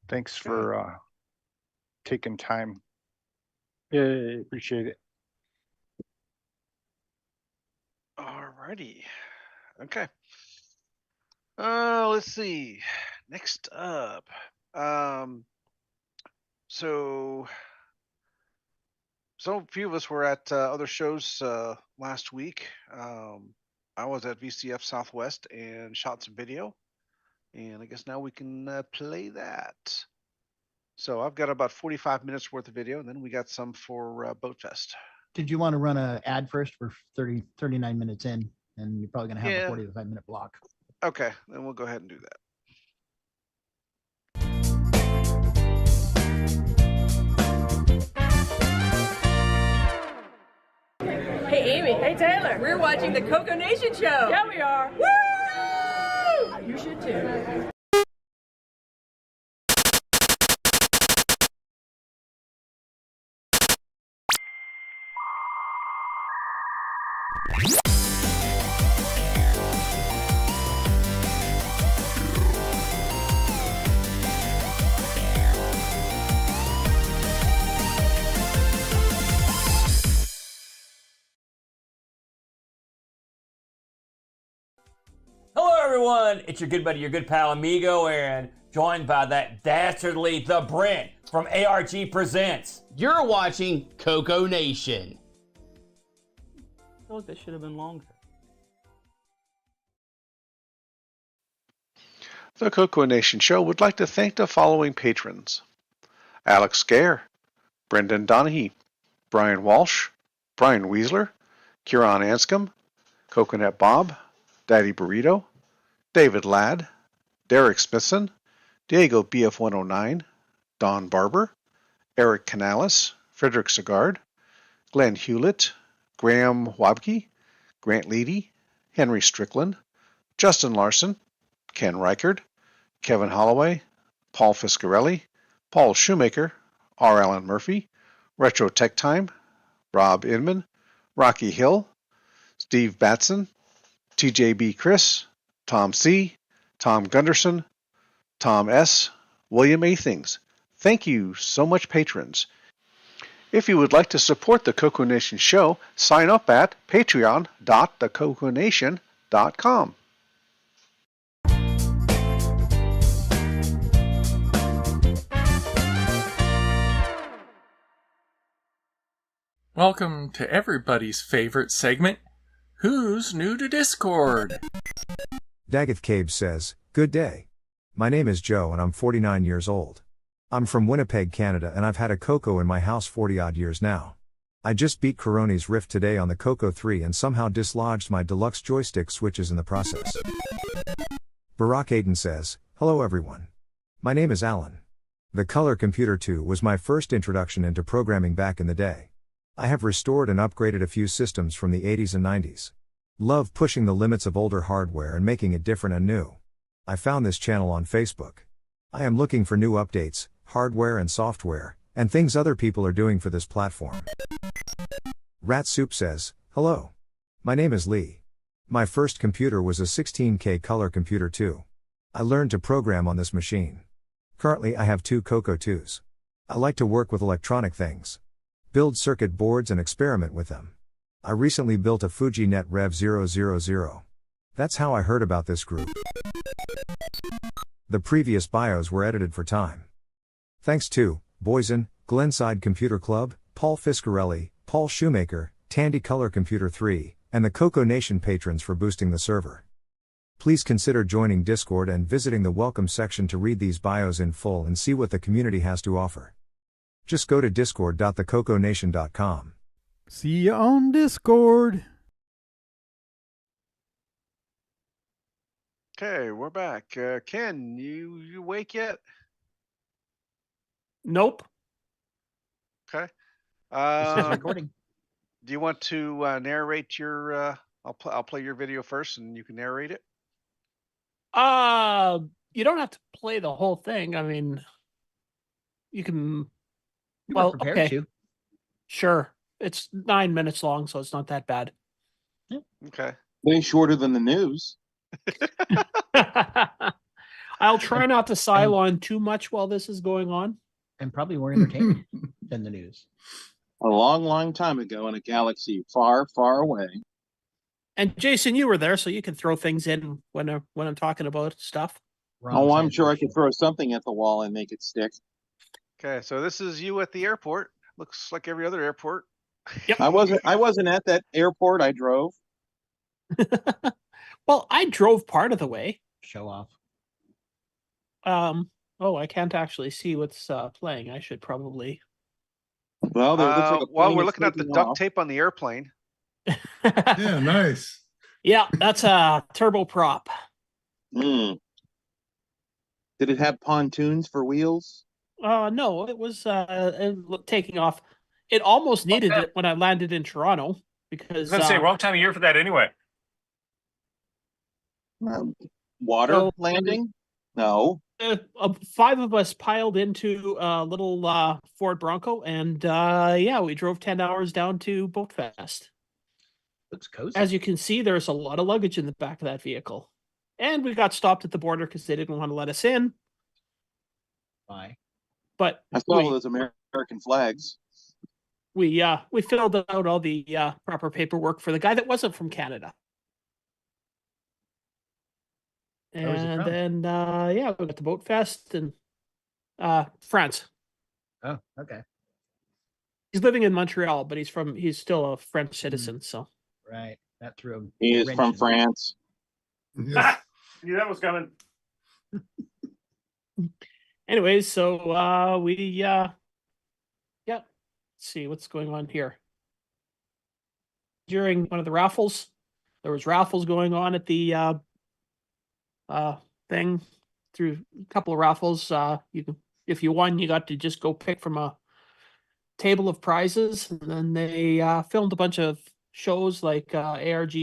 Thanks for taking time. Yay. Appreciate it. Alrighty. Okay. Let's see. Next up. So a few of us were at other shows last week. I was at VCF Southwest and shot some video, and I guess now we can play that. So I've got about 45 minutes worth of video, and then we got some for BoatFest. Did you want to run an ad first? For 39 minutes in, and you're probably going to have a 45-minute block. Okay, then we'll go ahead and do that. Hey, Amy. Hey, Taylor. We're watching the CoCoNation show. Yeah, we are. Woo! You should too. Hello everyone, it's your good buddy, your good pal Amigo, and joined by that dastardly The Brent from ARG Presents. You're watching CoCoNation. I feel like that should have been longer. The CoCoNation show would like to thank the following patrons: Alex Gare, Brendan Donahue, Brian Walsh, Brian Weasler, Kieran Anscombe, Coconut Bob, Daddy Burrito, David Ladd, Derek Smithson, Diego BF109, Don Barber, Eric Canales, Frederick Segard, Glenn Hewlett, Graham Wabke, Grant Leedy, Henry Strickland, Justin Larson, Ken Reichard, Kevin Holloway, Paul Fiscarelli, Paul Shoemaker, R. Allen Murphy, Retro Tech Time, Rob Inman, Rocky Hill, Steve Batson, TJB Chris, Tom C., Tom Gunderson, Tom S., William A. Things. Thank you so much, patrons. If you would like to support the CoCoNation show, sign up at patreon.thecoconation.com. Welcome to everybody's favorite segment, Who's New to Discord? Daggeth Cabe says, "Good day. My name is Joe and I'm 49 years old. I'm from Winnipeg, Canada, and I've had a Coco in my house 40-odd years now. I just beat Coroni's Rift today on the Coco 3 and somehow dislodged my deluxe joystick switches in the process." Barack Aiden says, "Hello everyone. My name is Alan. The Color Computer 2 was my first introduction into programming back in the day. I have restored and upgraded a few systems from the 80s and 90s. Love pushing the limits of older hardware and making it different and new. I found this channel on Facebook. I am looking for new updates, hardware and software, and things other people are doing for this platform." Rat Soup says, "Hello. My name is Lee. My first computer was a 16K Color Computer 2. I learned to program on this machine. Currently I have 2 Coco 2s. I like to work with electronic things. Build circuit boards and experiment with them. I recently built a FUJInet Rev 000. That's how I heard about this group. The previous bios were edited for time. Thanks to Boysen, Glenside Computer Club, Paul Fiscarelli, Paul Shoemaker, Tandy Color Computer 3, and the CoCoNation patrons for boosting the server. Please consider joining Discord and visiting the welcome section to read these bios in full and see what the community has to offer. Just go to discord.thecoconation.com. See you on Discord." Okay, we're back. Ken, you awake yet? Nope. Okay. This is recording. Do you want to narrate your? I'll play your video first, and you can narrate it. You don't have to play the whole thing. I mean, you can. You were prepared okay. to. Sure. It's 9 minutes long, so it's not that bad. Okay. Way shorter than the news. I'll try not to Cylon too much while this is going on. And probably more entertaining than the news. A long, long time ago in a galaxy far, far away. And Jason, you were there, so you can throw things in when I'm talking about stuff. Oh, I'm sure I could throw something at the wall and make it stick. Okay, so this is you at the airport. Looks like every other airport. Yep. I wasn't at that airport. I drove. Well, I drove part of the way. Show off. Oh, I can't actually see what's playing. I should probably. Well, there looks like a while plane we're is looking at the taking duct off. tape on the airplane. Yeah, nice. Yeah, that's a turboprop. Did it have pontoons for wheels? No, it was taking off. It almost needed it when I landed in Toronto I because was gonna say wrong time of year for that anyway. Water landing? No. 5 of us piled into a little Ford Bronco, and yeah, we drove 10 hours down to BoatFest. Looks cozy. As you can see, there's a lot of luggage in the back of that vehicle, and we got stopped at the border because they didn't want to let us in. Why? But I saw those American flags. we filled out all the proper paperwork for the guy that wasn't from Canada. Where was he And from? then yeah, we got to BoatFest and France. Oh, okay. He's living in Montreal, but he's still a French citizen. So Right. That threw him. He is wrench from in. France. Ah, knew that was coming. anyways, so yeah. Let's see what's going on here. During one of the raffles, there was raffles going on at the thing. Through a couple of raffles, if you won, you got to just go pick from a table of prizes, and then they filmed a bunch of shows like ARG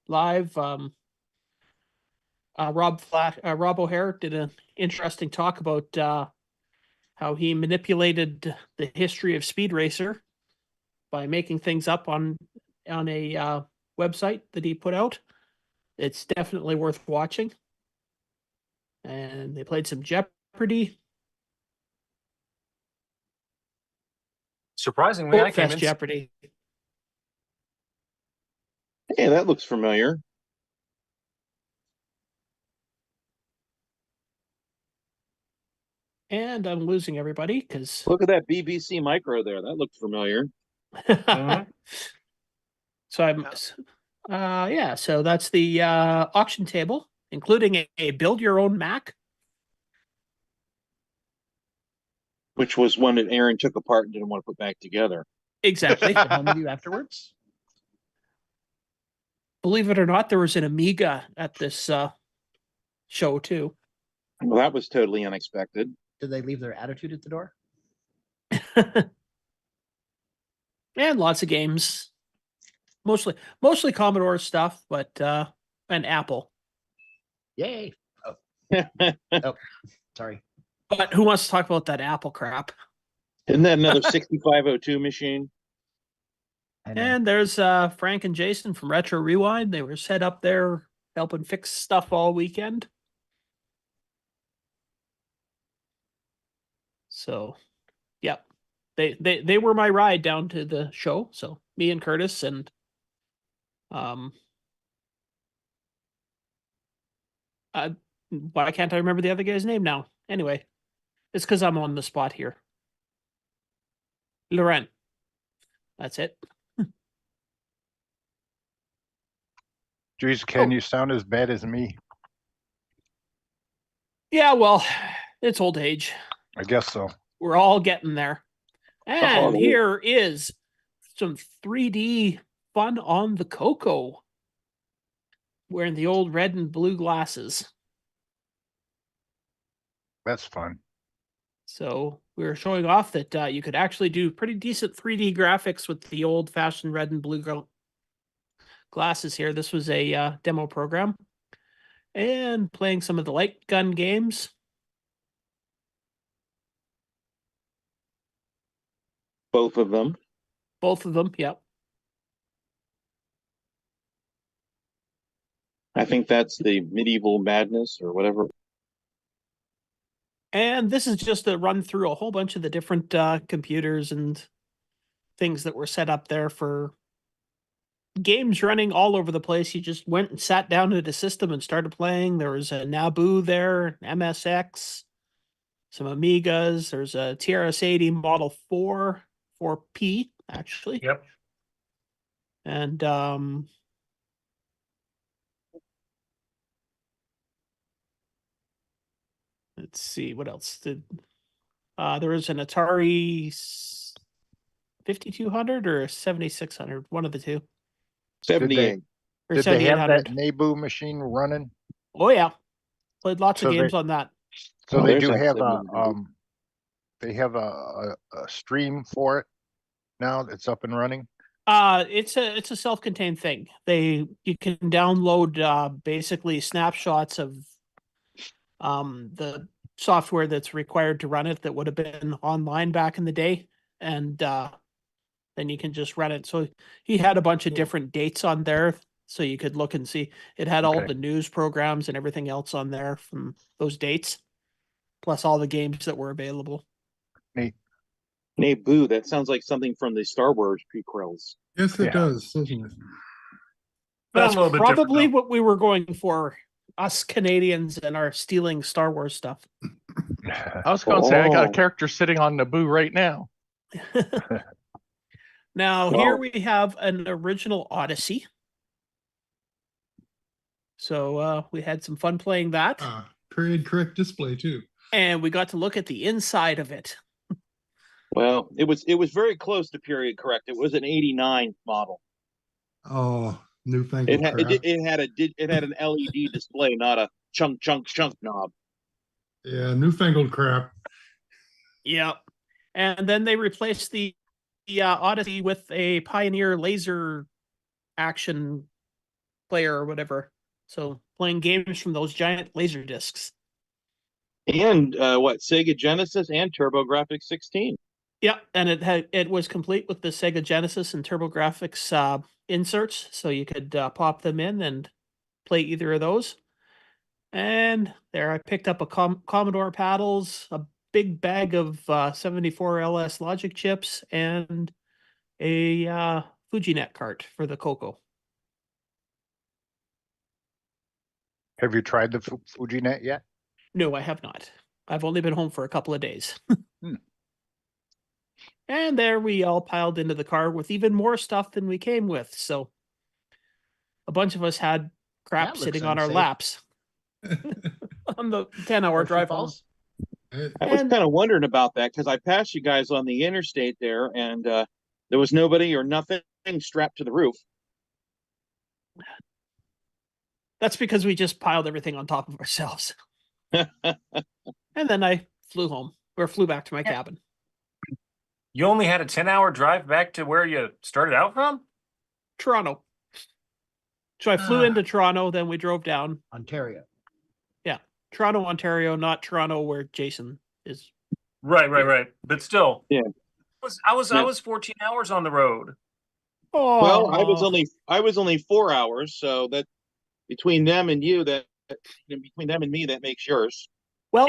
Live, Rob O'Hare did an interesting talk about how he manipulated the history of Speed Racer by making things up on a website that he put out. It's definitely worth watching. And they played some Jeopardy. Surprisingly, I came BoatFest in. Jeopardy. Hey, that looks familiar. And I'm losing everybody because Look at that BBC Micro there. That looks familiar. So I'm yeah, so that's the auction table, including a build your own Mac. Which was one that Aaron took apart and didn't want to put back together. Exactly. Home with you afterwards. Believe it or not, there was an Amiga at this show too. Well, that was totally unexpected. Did they leave their attitude at the door? And lots of games. Mostly Commodore stuff, but and Apple. Yay. Oh. Oh, sorry. But who wants to talk about that Apple crap? Isn't that another 6502 machine? And there's Frank and Jason from Retro Rewind. They were set up there helping fix stuff all weekend. So, yeah, they were my ride down to the show. So me and Curtis and why can't I remember the other guy's name now? Anyway, it's because I'm on the spot here. Laurent. That's it. Jeez, can you sound as bad as me? Yeah, well, it's old age. I guess so. We're all getting there. And here is some 3D fun on the Coco. Wearing the old red and blue glasses. That's fun. So we were showing off that you could actually do pretty decent 3D graphics with the old-fashioned red and blue glasses here. This was a demo program. And playing some of the light gun games. Both of them. Both of them, yep. I think that's the Medieval Madness or whatever. And this is just a run through a whole bunch of the different computers and things that were set up there for games running all over the place. You just went and sat down at a system and started playing. There was a Nabu there, MSX, some Amigas. There's a TRS-80 Model 4P, actually. Yep. And let's see, what else did there was an Atari 5200 or 7600, one of the two. 78. Or Did they have 7800. that Nabu machine running? Oh yeah, played lots So of games they- on that. So Oh, they there's do that have a 7800. they have a stream for it now. It's up and running. It's a self-contained thing. You can download basically snapshots of the software that's required to run it that would have been online back in the day, and then you can just run it. So he had a bunch of different dates on there, so you could look and see. It had all Okay. the news programs and everything else on there from those dates, plus all the games that were available. Neat. Nabu, that sounds like something from the Star Wars prequels. Yes, it Yeah. does, doesn't it? That's a little bit different, probably though. what we were going for, us Canadians and our stealing Star Wars stuff. I was going to say I got a Oh. character sitting on Nabu right now. Now, Wow. here we have an original Odyssey. So we had some fun playing that. Period correct display too. And we got to look at the inside of it. Well, it was very close to period correct. It was an 89 model. Oh, newfangled It had crap. it had an LED display, not a chunk knob. Yeah, newfangled crap. Yep. And then they replaced the Odyssey with a Pioneer laser action player or whatever. So playing games from those giant laser discs. And Sega Genesis and TurboGrafx 16. Yeah, and it was complete with the Sega Genesis and TurboGrafx inserts, so you could pop them in and play either of those. And there, I picked up a Commodore paddles, a big bag of 74 LS logic chips, and a FUJInet cart for the Coco. Have you tried the FUJInet yet? No, I have not. I've only been home for a couple of days. And there we all piled into the car with even more stuff than we came with. So a bunch of us had crap sitting on our laps on the 10-hour drive home. I was kind of wondering about that because I passed you guys on the interstate there, and there was nobody or nothing strapped to the roof. That's because we just piled everything on top of ourselves. And then I flew back to my cabin. You only had a 10-hour drive back to where you started out from? Toronto. So I flew into Toronto, then we drove down. Ontario. Yeah. Toronto, Ontario, not Toronto where Jason is. Right. But still. Yeah. I was 14 hours on the road. Oh. Well, I was only 4 hours, so that between them and you, between them and me, that makes yours. Well,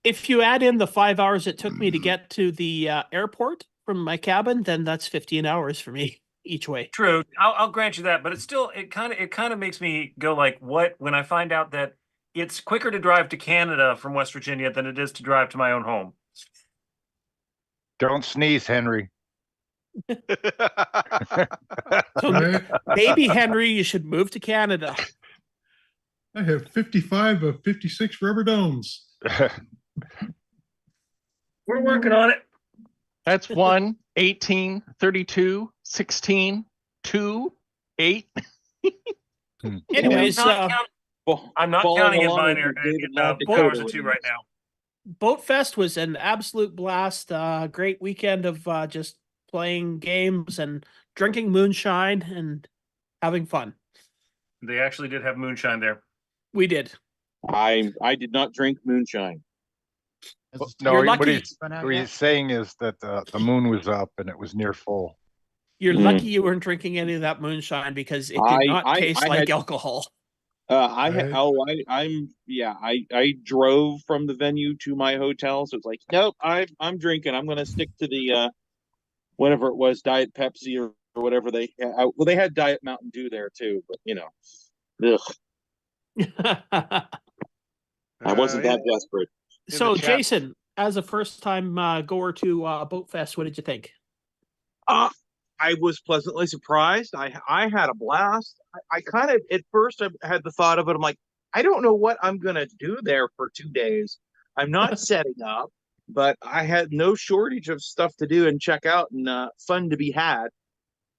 if you add in the 5 hours it took me to get to the airport from my cabin, then that's 15 hours for me each way. True, I'll grant you that, but it's still it kind of makes me go like, what when I find out that it's quicker to drive to Canada from West Virginia than it is to drive to my own home. Don't sneeze, Henry. So maybe, Henry, you should move to Canada. I have 55 of 56 rubber domes. We're working on it. That's 1, 18, 32, 16, 2, 8. Anyways, I'm not counting in binary powers of 2 right now. BoatFest was an absolute blast. Great weekend of just playing games and drinking moonshine and having fun. They actually did have moonshine there. We did. I did not drink moonshine. No, what he's saying is that the moon was up and it was near full. You're lucky you weren't drinking any of that moonshine because it did not taste like alcohol. I drove from the venue to my hotel, so it's like, nope, I'm drinking. I'm going to stick to the whatever it was, Diet Pepsi or whatever they had. Well, they had Diet Mountain Dew there too, but I wasn't that desperate. So, Jason, as a first-time goer to BoatFest, what did you think? I was pleasantly surprised. I had a blast. I kind of, at first, I had the thought of it. I'm like, I don't know what I'm going to do there for 2 days. I'm not setting up, but I had no shortage of stuff to do and check out and fun to be had.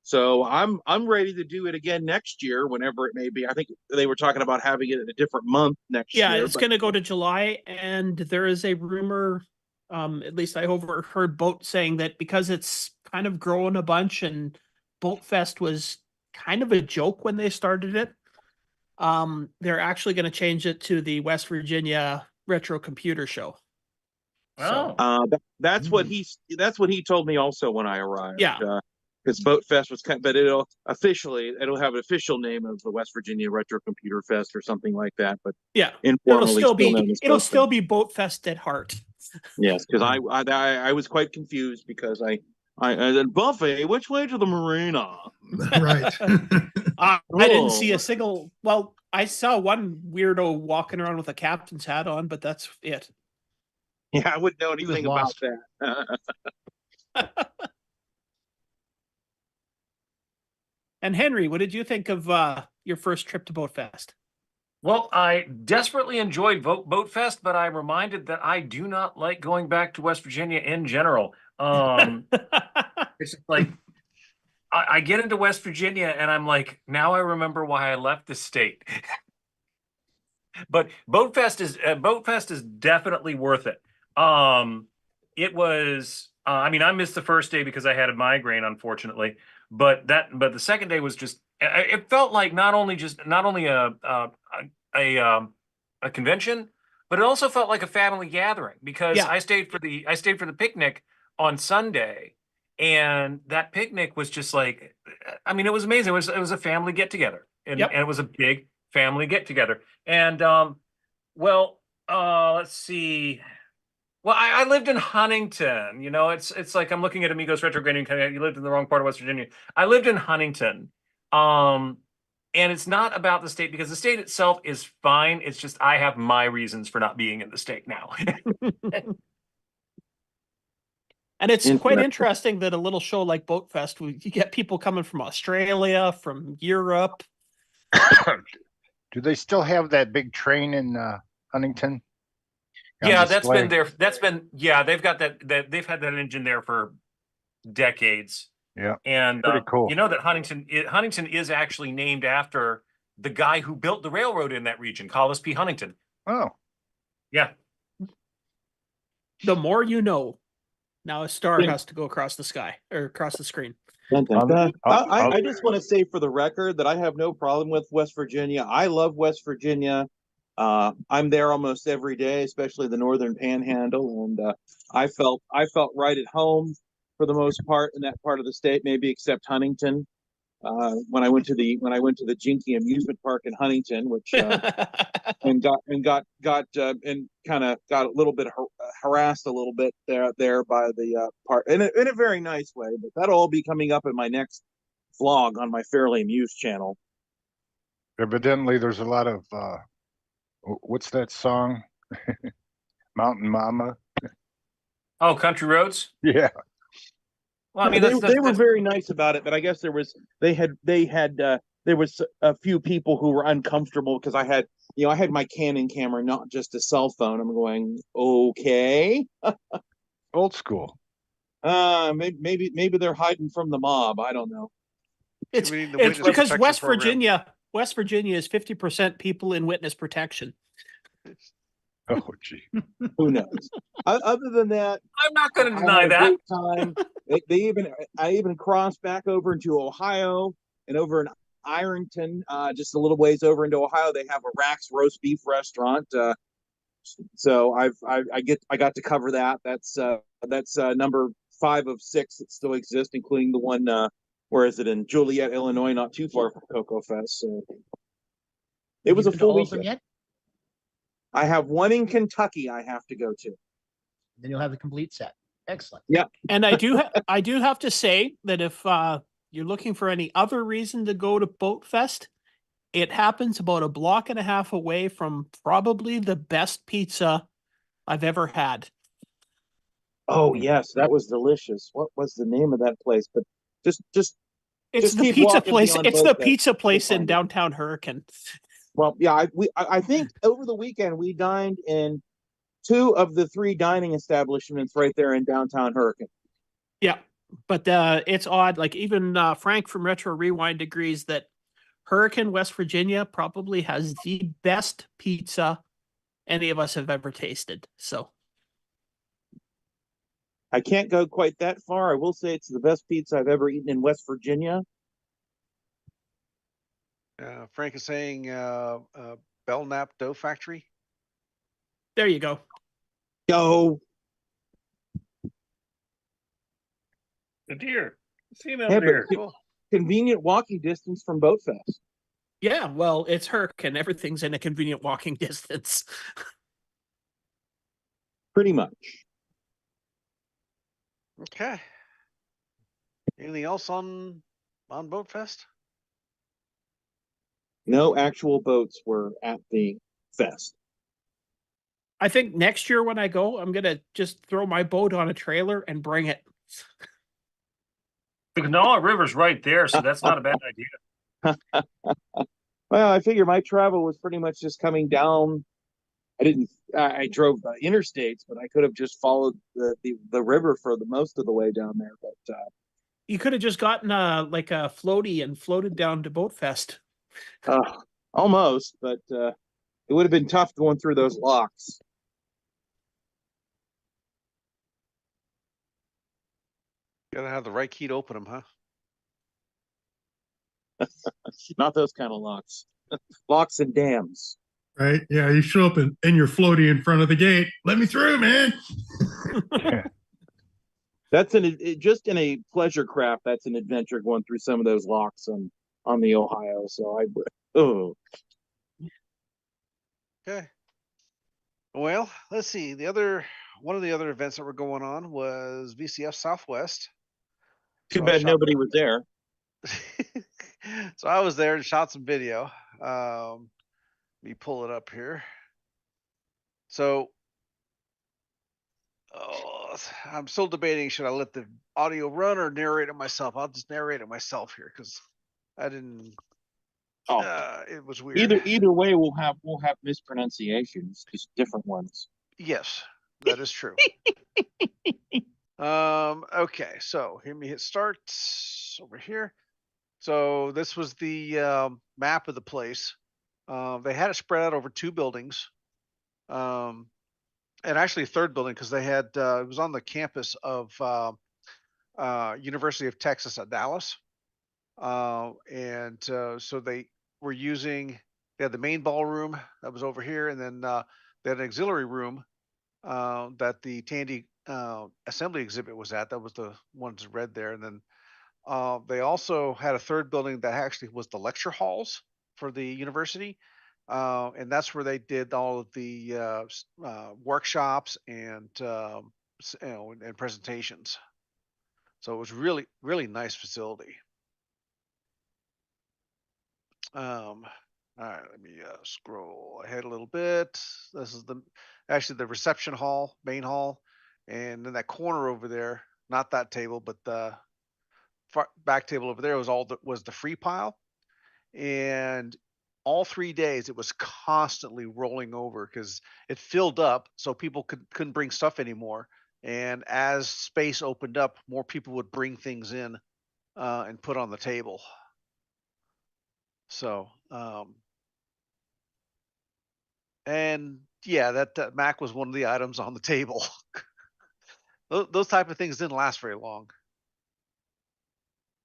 So I'm ready to do it again next year, whenever it may be. I think they were talking about having it in a different month next year. Yeah, it's going to go to July, and there is a rumor, at least I overheard Boat saying that because it's kind of growing a bunch and BoatFest was kind of a joke when they started it, they're actually going to change it to the West Virginia Retro Computer Show. Oh, that's what he told me also when I arrived. Yeah. Because BoatFest was but it'll have an official name of the West Virginia Retro Computer Fest or something like that. But yeah, informally it'll still be BoatFest at heart. Yes, because I was quite confused because I said, Buffy, which way to the marina? Right. I didn't see a single. Well, I saw one weirdo walking around with a captain's hat on, but that's it. Yeah, I wouldn't know anything about that. And Henry, what did you think of your first trip to BoatFest? Well, I desperately enjoyed BoatFest, but I'm reminded that I do not like going back to West Virginia in general. It's just like I get into West Virginia and I'm like, now I remember why I left the state. But BoatFest is definitely worth it. It was I mean, I missed the first day because I had a migraine, unfortunately. But the second day was just. It felt like not only a convention, but it also felt like a family gathering because Yeah. I stayed for the picnic on Sunday, and that picnic was just like, I mean, it was amazing. It was a family get together, and it was a big family get together. And let's see. Well, I lived in Huntington. You know, it's like I'm looking at Amigos Retro Gaming. You lived in the wrong part of West Virginia. I lived in Huntington. And it's not about the state because the state itself is fine. It's just I have my reasons for not being in the state now. And it's quite interesting that a little show like BoatFest, you get people coming from Australia, from Europe. Do they still have that big train in Huntington? Yeah, that's been there. They've got that. They've had that engine there for decades. Yeah, and pretty cool. You know that Huntington is actually named after the guy who built the railroad in that region, Collis P. Huntington. Oh, yeah. The more you know. Now a star has to go across the sky or across the screen. I just want to say for the record that I have no problem with West Virginia. I love West Virginia. I'm there almost every day, especially the Northern Panhandle, and I felt right at home for the most part in that part of the state, maybe except Huntington. When I went to the Jinky amusement park in Huntington, which and kind of got a little bit harassed a little bit there by the park in a very nice way. But that'll all be coming up in my next vlog on my Fairly Amused channel. Evidently, there's a lot of what's that song? Mountain Mama. Oh, Country Roads. Yeah. Well, I mean, they were very nice about it, but I guess there was a few people who were uncomfortable because I had my Canon camera, not just a cell phone. I'm going, okay. Old school. Maybe they're hiding from the mob. I don't know. It's because West Virginia is 50% people in witness protection. Oh, gee. Who knows? Other than that, I'm not going to deny that. Time. I even crossed back over into Ohio, and over in Ironton, just a little ways over into Ohio, they have a Rack's roast beef restaurant. So I got to cover that. That's number 5 of 6 that still exist, including the one where is it in Joliet, Illinois, not too far from Coco Fest. So it was a full weekend. Yet? I have one in Kentucky I have to go to. Then you'll have the complete set. Excellent. Yeah. And I do have to say that if you're looking for any other reason to go to BoatFest, it happens about a block and a half away from probably the best pizza I've ever had. Oh yes, that was delicious. What was the name of that place? But just it's the pizza place. It's the pizza place in downtown Hurricane. Well, yeah, I think over the weekend we dined in 2 of the 3 dining establishments right there in downtown Hurricane. Yeah, but it's odd. Like even Frank from Retro Rewind agrees that Hurricane, West Virginia, probably has the best pizza any of us have ever tasted. So I can't go quite that far. I will say it's the best pizza I've ever eaten in West Virginia. Frank is saying Belnap Dough Factory. There you go. Go. The deer. See him Yeah, there. cool. Convenient walking distance from BoatFest. Yeah, well, it's Hurricane. Everything's in a convenient walking distance. Pretty much. Okay. Anything else on BoatFest? No actual boats were at the fest. I think next year when I go, I'm going to just throw my boat on a trailer and bring it. The Kanawha River's right there, so that's not a bad idea. Well, I figure my travel was pretty much just coming down. I drove the interstates, but I could have just followed the river for the most of the way down there. But you could have just gotten like a floaty and floated down to BoatFest. Almost, but it would have been tough going through those locks. Gotta have the right key to open them, huh? Not those kind of locks. Locks and dams. Right? Yeah, you show up and you're floating in front of the gate. Let me through, man. That's just in a pleasure craft. That's an adventure going through some of those locks on the Ohio. So Okay. Well, let's see. One of the other events that were going on was VCF Southwest. Too bad nobody was there. So I was there and shot some video. Let me pull it up here. So I'm still debating, should I let the audio run or narrate it myself? I'll just narrate it myself here because I didn't. It was weird. Either way, we'll have mispronunciations, just different ones. Yes, that is true. Okay, so let me hit start over here. So this was the map of the place. They had it spread out over 2 buildings, and actually a 3rd building because they had it was on the campus of University of Texas at Dallas, and so they were using. They had the main ballroom that was over here, and then they had an auxiliary room that the Tandy assembly exhibit was at. That was the ones read there, and then they also had a 3rd building that actually was the lecture halls for the university, and that's where they did all of the workshops and and presentations. So it was really nice facility. All right, let me scroll ahead a little bit. This is actually the reception hall, main hall, and in that corner over there, not that table, but the back table over there was the free pile, and all 3 days it was constantly rolling over because it filled up, so people couldn't bring stuff anymore. And as space opened up, more people would bring things in and put on the table. So, and yeah, that Mac was one of the items on the table. Those type of things didn't last very long.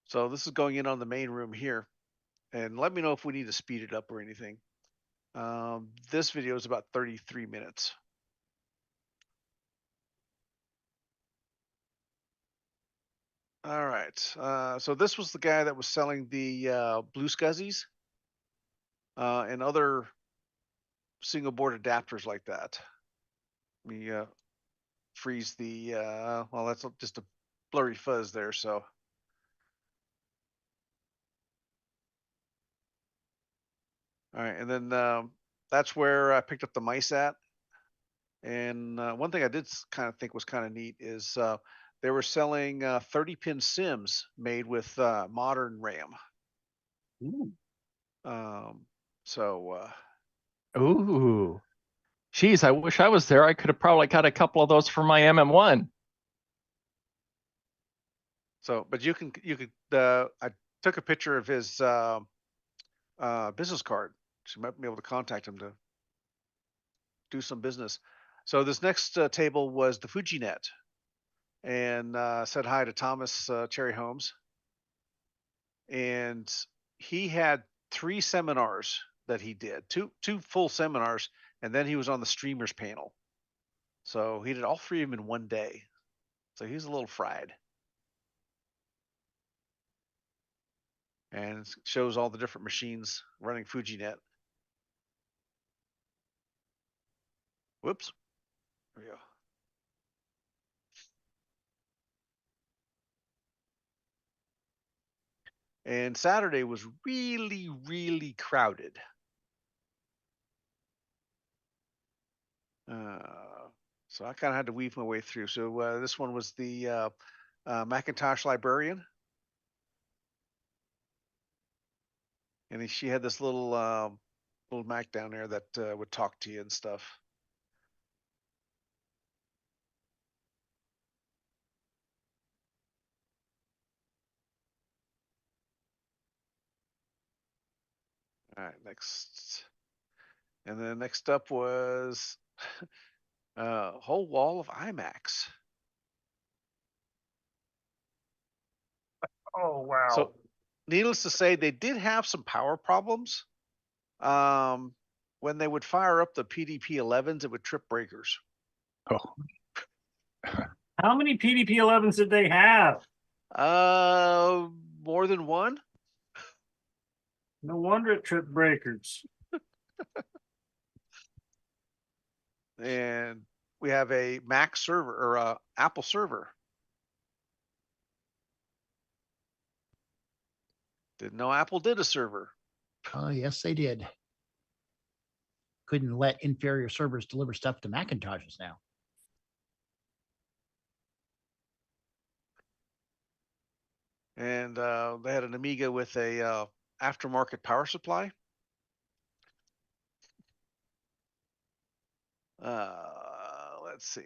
So this is going in on the main room here, and let me know if we need to speed it up or anything. This video is about 33 minutes. All right. So this was the guy that was selling the Blue Scuzzies and other single board adapters like that. Let me freeze the, well, that's just a blurry fuzz there. So. All right. And then that's where I picked up the mice at. And one thing I did kind of think was kind of neat is they were selling 30-pin Sims made with modern RAM. Ooh. Ooh. Geez, I wish I was there. I could have probably got a couple of those for my MM1. So, but you could, I took a picture of his business card. So you might be able to contact him to do some business. So this next table was the FUJInet, and said hi to Thomas Cherry Holmes. And he had 3 seminars that he did, two full seminars, and then he was on the streamers panel. So he did all 3 of them in one day. So he's a little fried. And it shows all the different machines running FUJInet. Whoops. There we go. And Saturday was really crowded. So I kind of had to weave my way through. So this one was the Macintosh librarian. And she had this little Mac down there that would talk to you and stuff. All right, next. And then next up was a whole wall of iMacs. Oh, wow. So, needless to say, they did have some power problems. When they would fire up the PDP-11s, it would trip breakers. Oh. How many PDP-11s did they have? More than one. No wonder it tripped breakers. And we have a Mac server or a Apple server. Didn't know Apple did a server. Oh, yes, they did. Couldn't let inferior servers deliver stuff to Macintoshes now. And they had an Amiga with a aftermarket power supply. Let's see.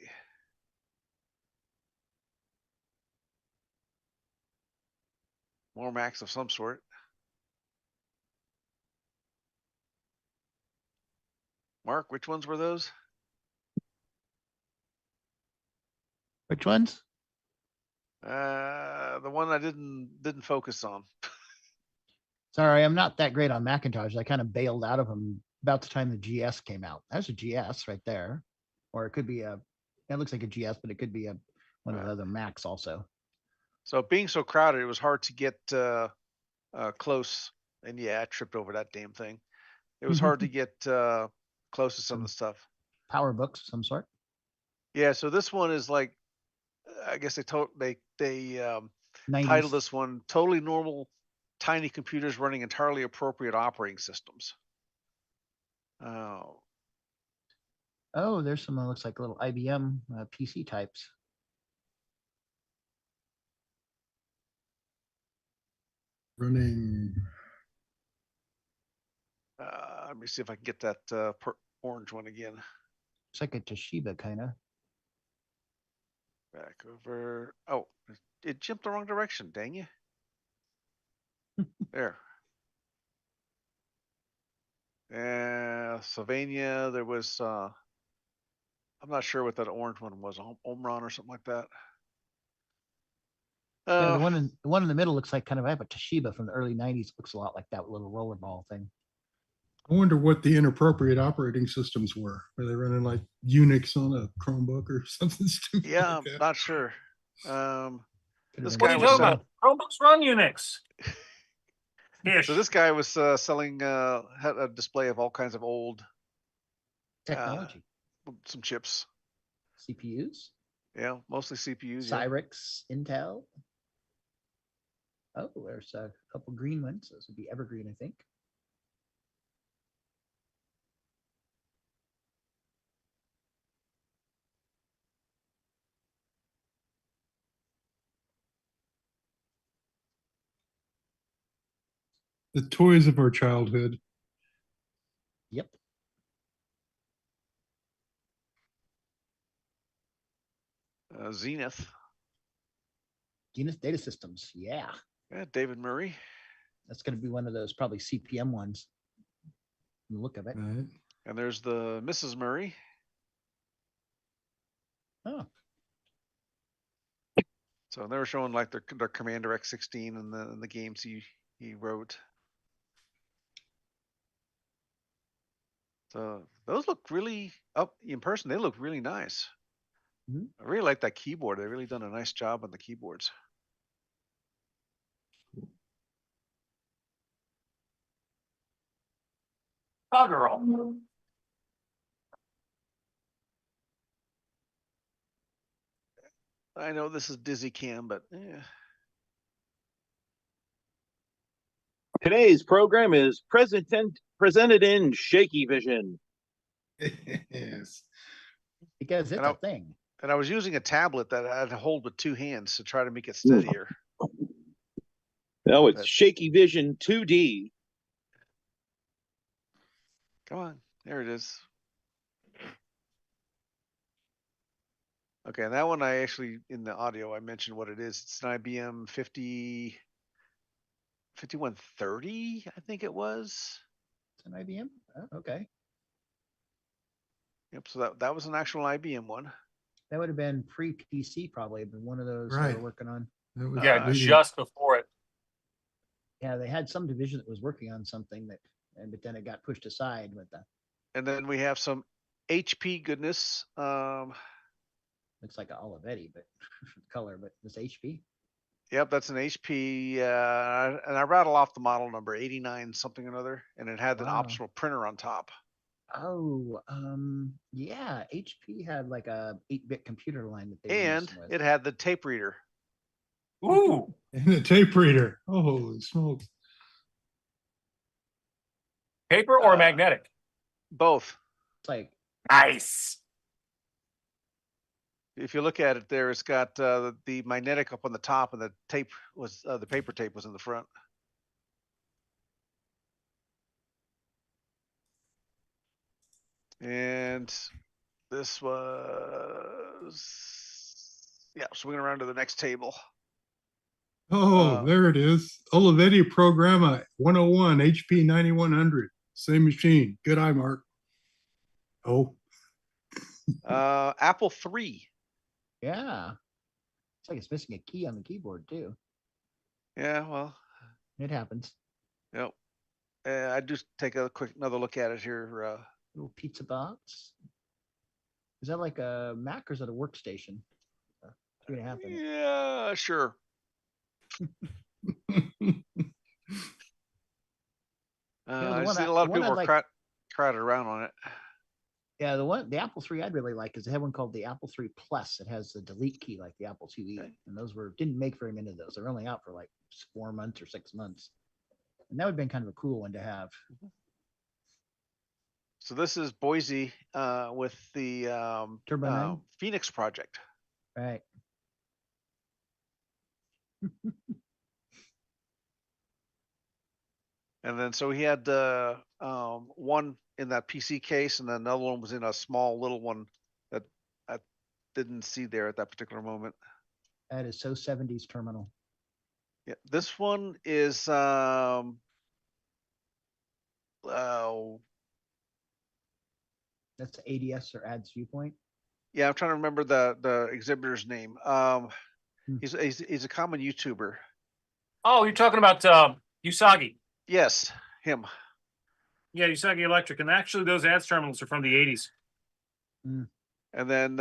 More Macs of some sort. Mark, which ones were those? Which ones? The one I didn't focus on. Sorry, I'm not that great on Macintosh. I kind of bailed out of them about the time the GS came out. That's a GS right there. Or it could be it looks like a GS, but it could be one of the other Macs also. So being so crowded, it was hard to get close. And yeah, I tripped over that damn thing. It was hard to get close to some of the stuff. Power books of some sort. Yeah, so this one is like, I guess they titled this one "Totally Normal Tiny Computers Running Entirely Appropriate Operating Systems." Oh, there's some looks like little IBM PC types. Running. Let me see if I can get that orange one again. It's like a Toshiba kind of. Back over. Oh, it jumped the wrong direction. Dang you. There. Sylvania, there was, I'm not sure what that orange one was, Omron or something like that. Yeah, the one in the middle looks like kind of, I have a Toshiba from the early 90s. Looks a lot like that little rollerball thing. I wonder what the inappropriate operating systems were. Were they running like Unix on a Chromebook or something stupid? Yeah, like I'm not sure. This What guy are you was talking about? Chromebooks run Unix. So this guy was selling had a display of all kinds of old technology, some chips, CPUs. Yeah, mostly CPUs. Cyrix, Intel. Oh, there's a couple green ones. Those would be Evergreen, I think. The toys of our childhood. Yep. Zenith. Zenith Data Systems. Yeah. Yeah, David Murray. That's going to be one of those probably CPM ones. From the look of it. Right. And there's the Mrs. Murray. Oh. So they were showing like their Commander X16 and the games he wrote. So those look really up in person. They look really nice. Mm-hmm. I really like that keyboard. They've really done a nice job on the keyboards. Girl. I know this is Dizzy Cam, but yeah. Today's program is presented in shaky vision. Yes. Because it's a thing. And I was using a tablet that I had to hold with two hands to try to make it steadier. No, it's shaky vision 2D. Come on, there it is. Okay, and that one I actually, in the audio, I mentioned what it is. It's an IBM 5130, I think it was. It's an IBM? Oh, okay. Yep, so that was an actual IBM one. That would have been pre-PC probably, but one of those they Right. were working on. That was Yeah, just before it. Yeah, they had some division that was working on something but then it got pushed aside with the. And then we have some HP goodness. Looks like an Olivetti, but color, but it's HP. Yep, that's an HP, and I rattle off the model number 89 something or another, and it had an Wow. optional printer on top. Oh, yeah, HP had like a 8-bit computer line that they were And messing with. it had the tape reader. Ooh, And a tape reader. Oh, holy smokes. paper or magnetic? Both. It's like Nice. If you look at it there, it's got the magnetic up on the top, and the tape was the paper tape was in the front. And this was, yeah, swinging around to the next table. Oh, there it is. Olivetti Programma 101 HP 9100. Same machine. Good eye, Mark. Oh, Apple III. yeah. It's like it's missing a key on the keyboard too. Yeah, well, It happens. yep. I just take another look at it here. Little pizza box. Is that like a Mac or is that a workstation? 3.5 inch. Yeah, sure. I see a lot of people are crowded around on it. Yeah, the Apple III I'd really like is they have one called the Apple III Plus. It has the delete key like the Apple IIe, and those didn't make very many of those. They're only out for like 4 months or 6 months, and that would have been kind of a cool one to have. So this is Boise with the Turbo 9? Phoenix project. Right. And then so he had one in that PC case, and then another one was in a small little one that I didn't see there at that particular moment. That is so 70s terminal. Yeah, this one is that's the ADS or ads viewpoint. Yeah, I'm trying to remember the exhibitor's name. He's a common YouTuber. Oh, you're talking about Usagi. Yes, him. Yeah, Usagi Electric, and actually those ads terminals are from the 80s. And then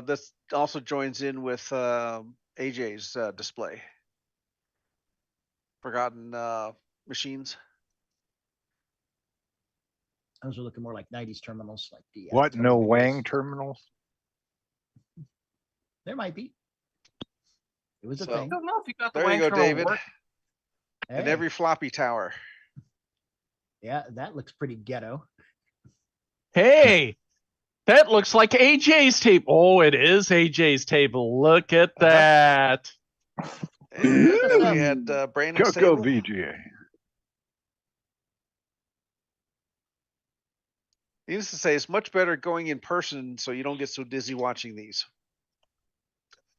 this also joins in with AJ's display. Forgotten Machines. Those are looking more like 90s terminals, like the What? No Wang terminals? There might be. It was a So, thing. I don't know if you got the There you Wang go, terminal David. work. And Hey. every floppy tower. Yeah, that looks pretty ghetto. Hey, that looks like AJ's table. Oh, it is AJ's table. Look at that. And then we had Brandon's Coco table. VGA. Needless to say, it's much better going in person so you don't get so dizzy watching these.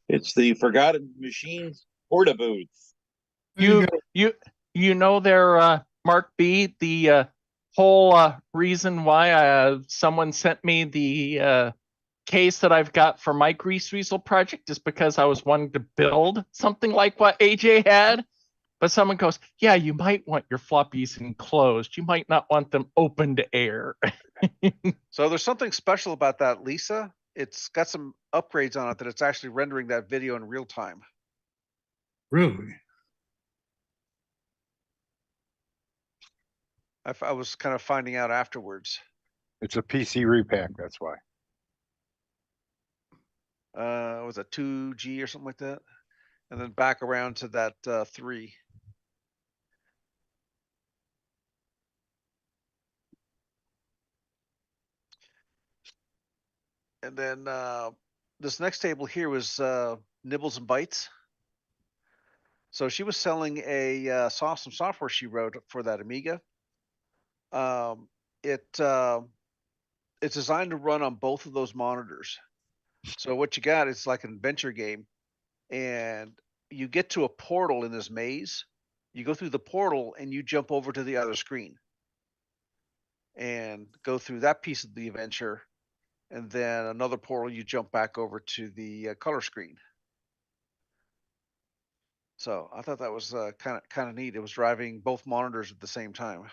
It's the Forgotten Machines porta booth. You know their MarcB, the whole reason why someone sent me the case that I've got for my grease weasel project is because I was wanting to build something like what AJ had. But someone goes, yeah, you might want your floppies enclosed. You might not want them open to air. So there's something special about that, Lisa. It's got some upgrades on it that it's actually rendering that video in real time. really? I was kind of finding out afterwards. It's a PC repack, that's why. It was a 2G or something like that. And then back around to that 3. And then this next table here was Nibbles and Bites. So she was selling some software she wrote for that Amiga. It's designed to run on both of those monitors. So what you got is like an adventure game, and you get to a portal in this maze. You go through the portal and you jump over to the other screen and go through that piece of the adventure. And then another portal, you jump back over to the color screen. So I thought that was kind of neat. It was driving both monitors at the same time.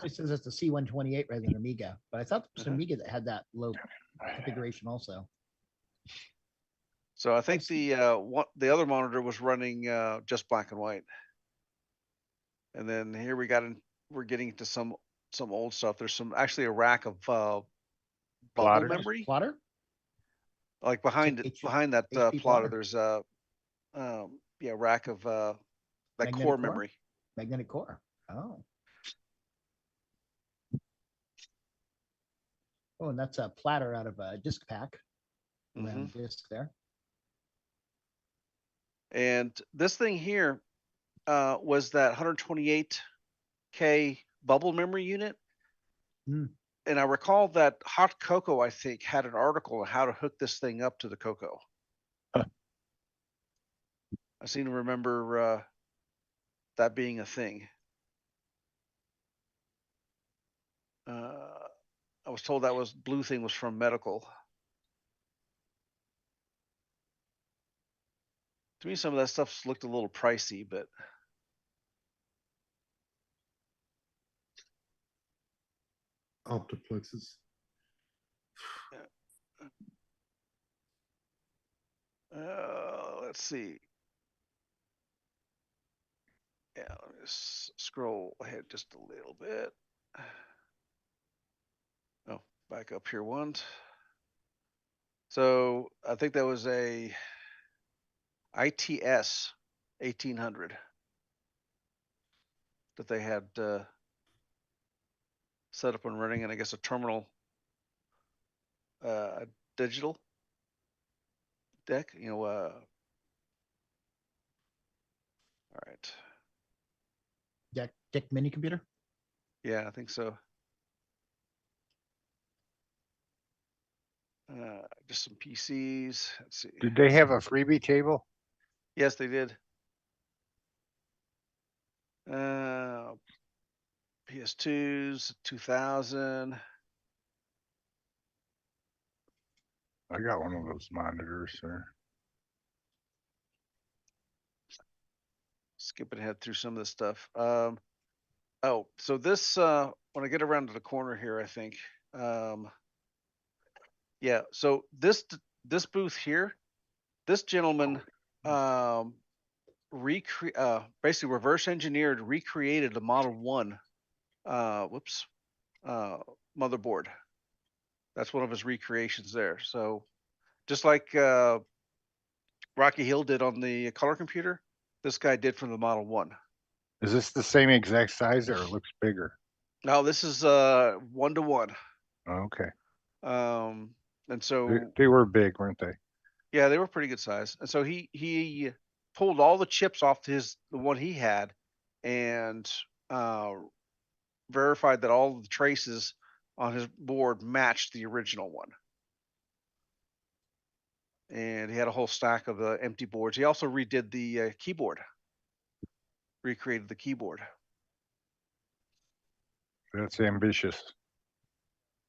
It says it's a C128 rather than Amiga, but I thought it was Amiga that had that low configuration also. So I think the other monitor was running just black and white. And then here we're getting to some old stuff. There's actually a rack of bubble memory. Plotter? Like behind that plotter, plotter. there's a rack of that core memory. Magnetic core. Oh. Oh, and that's a platter out of a disc pack. Round disc there. And this thing here was that 128K bubble memory unit. And I recall that Hot Coco, I think, had an article on how to hook this thing up to the Coco. I seem to remember that being a thing. I was told that blue thing was from medical. To me, some of that stuff looked a little pricey, but Optiplexes. Let's see. Yeah, let me just scroll ahead just a little bit. Oh, back up here once. So I think that was a ITS 1800 that they had set up and running, and I guess a terminal digital deck, all right. Dick mini computer? Yeah, I think so. Just some PCs. Let's see. Did they have a freebie table? Yes, they did. PS2s, 2000. I got one of those monitors, sir. Skipping ahead through some of this stuff. Oh, so this when I get around to the corner here, I think. Yeah, so this booth here, this gentleman basically reverse engineered, recreated the Model 1 motherboard. That's one of his recreations there. So just like Rocky Hill did on the color computer, this guy did from the Model 1. Is this the same exact size or it looks bigger? No, this is 1-to-1. Okay. And so they were big, weren't they? Yeah, they were pretty good size. And so he pulled all the chips off the one he had and verified that all of the traces on his board matched the original one. And he had a whole stack of empty boards. He also redid the keyboard, recreated the keyboard. That's ambitious.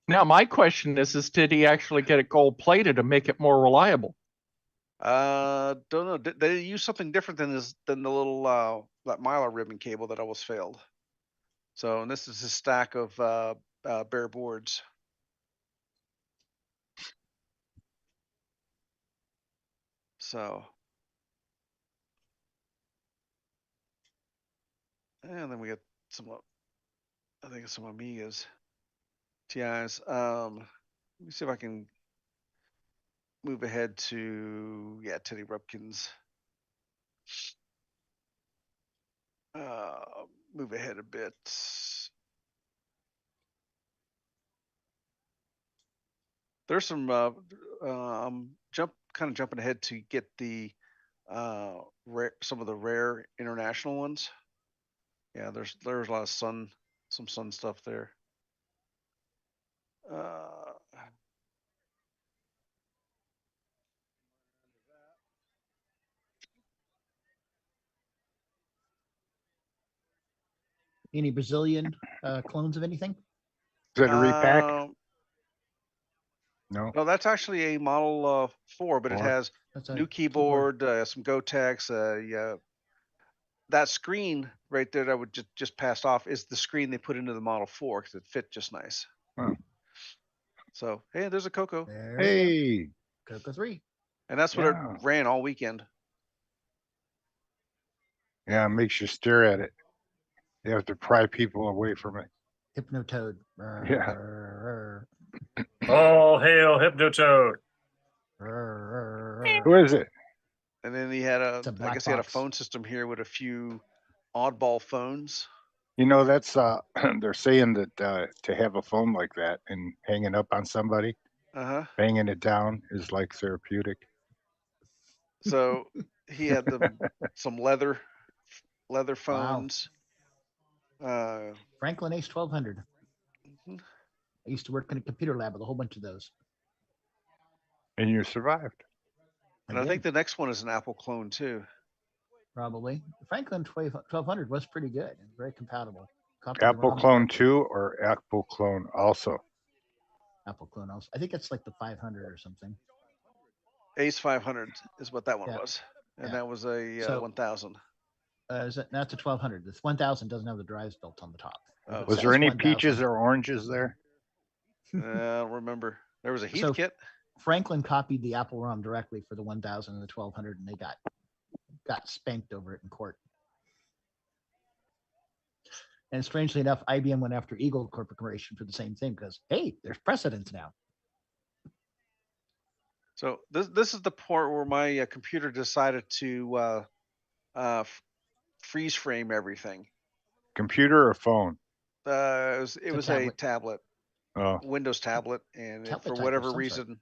Now, my question is did he actually get it gold plated to make it more reliable? Don't know. They used something different than the little that Mylar ribbon cable that always failed. So, and this is a stack of bare boards. So, and then we got some, I think it's some Amigas, TIs. Let me see if I can move ahead to Teddy Rupkins. Move ahead a bit. There's some jumping ahead to get the some of the rare international ones. Yeah, there's a lot of some sun stuff there. Any Brazilian clones of anything? Is that a repack? No. No, that's actually a Model 4, but it 4? has That's a new keyboard, some Gotex. Yeah, that screen right there that I would just passed off is the screen they put into the Model 4 because it fit just nice. Oh. So hey, there's a Coco. Hey, Coco 3. And that's what Yeah. it ran all weekend. Yeah, it makes you stare at it. You have to pry people away from it. Hypnotoad. Yeah. All hail Hypnotoad. Who is it? And then he had a I black guess he had a box. phone system here with a few oddball phones. You know, that's they're saying that to have a phone like that and hanging up on somebody, banging it down is like therapeutic. So he had some leather phones. Franklin Ace 1200. Mhm. I used to work in a computer lab with a whole bunch of those. And you survived. And I think the next one is an Apple clone too. Probably. Franklin 1200 was pretty good and very compatible. Copied the Apple ROM Clone 2 or Apple Clone also? Apple clone also. I think it's like the 500 or something. Ace 500 is what that one Yeah. was. And Yeah. that was a So- 1000. Is it? That's a 1200. This 1000 doesn't have the drives built on the top. Oh. Was there any peaches or oranges there? I don't remember. There was a Heath So- kit. Franklin copied the Apple ROM directly for the 1000 and the 1200, and they got spanked over it in court. And strangely enough, IBM went after Eagle Corporation for the same thing because, hey, there's precedence now. So this is the part where my computer decided to freeze frame everything. Computer or phone? It was a tablet, Oh. Windows tablet, and Tablet for type of whatever some sort. reason,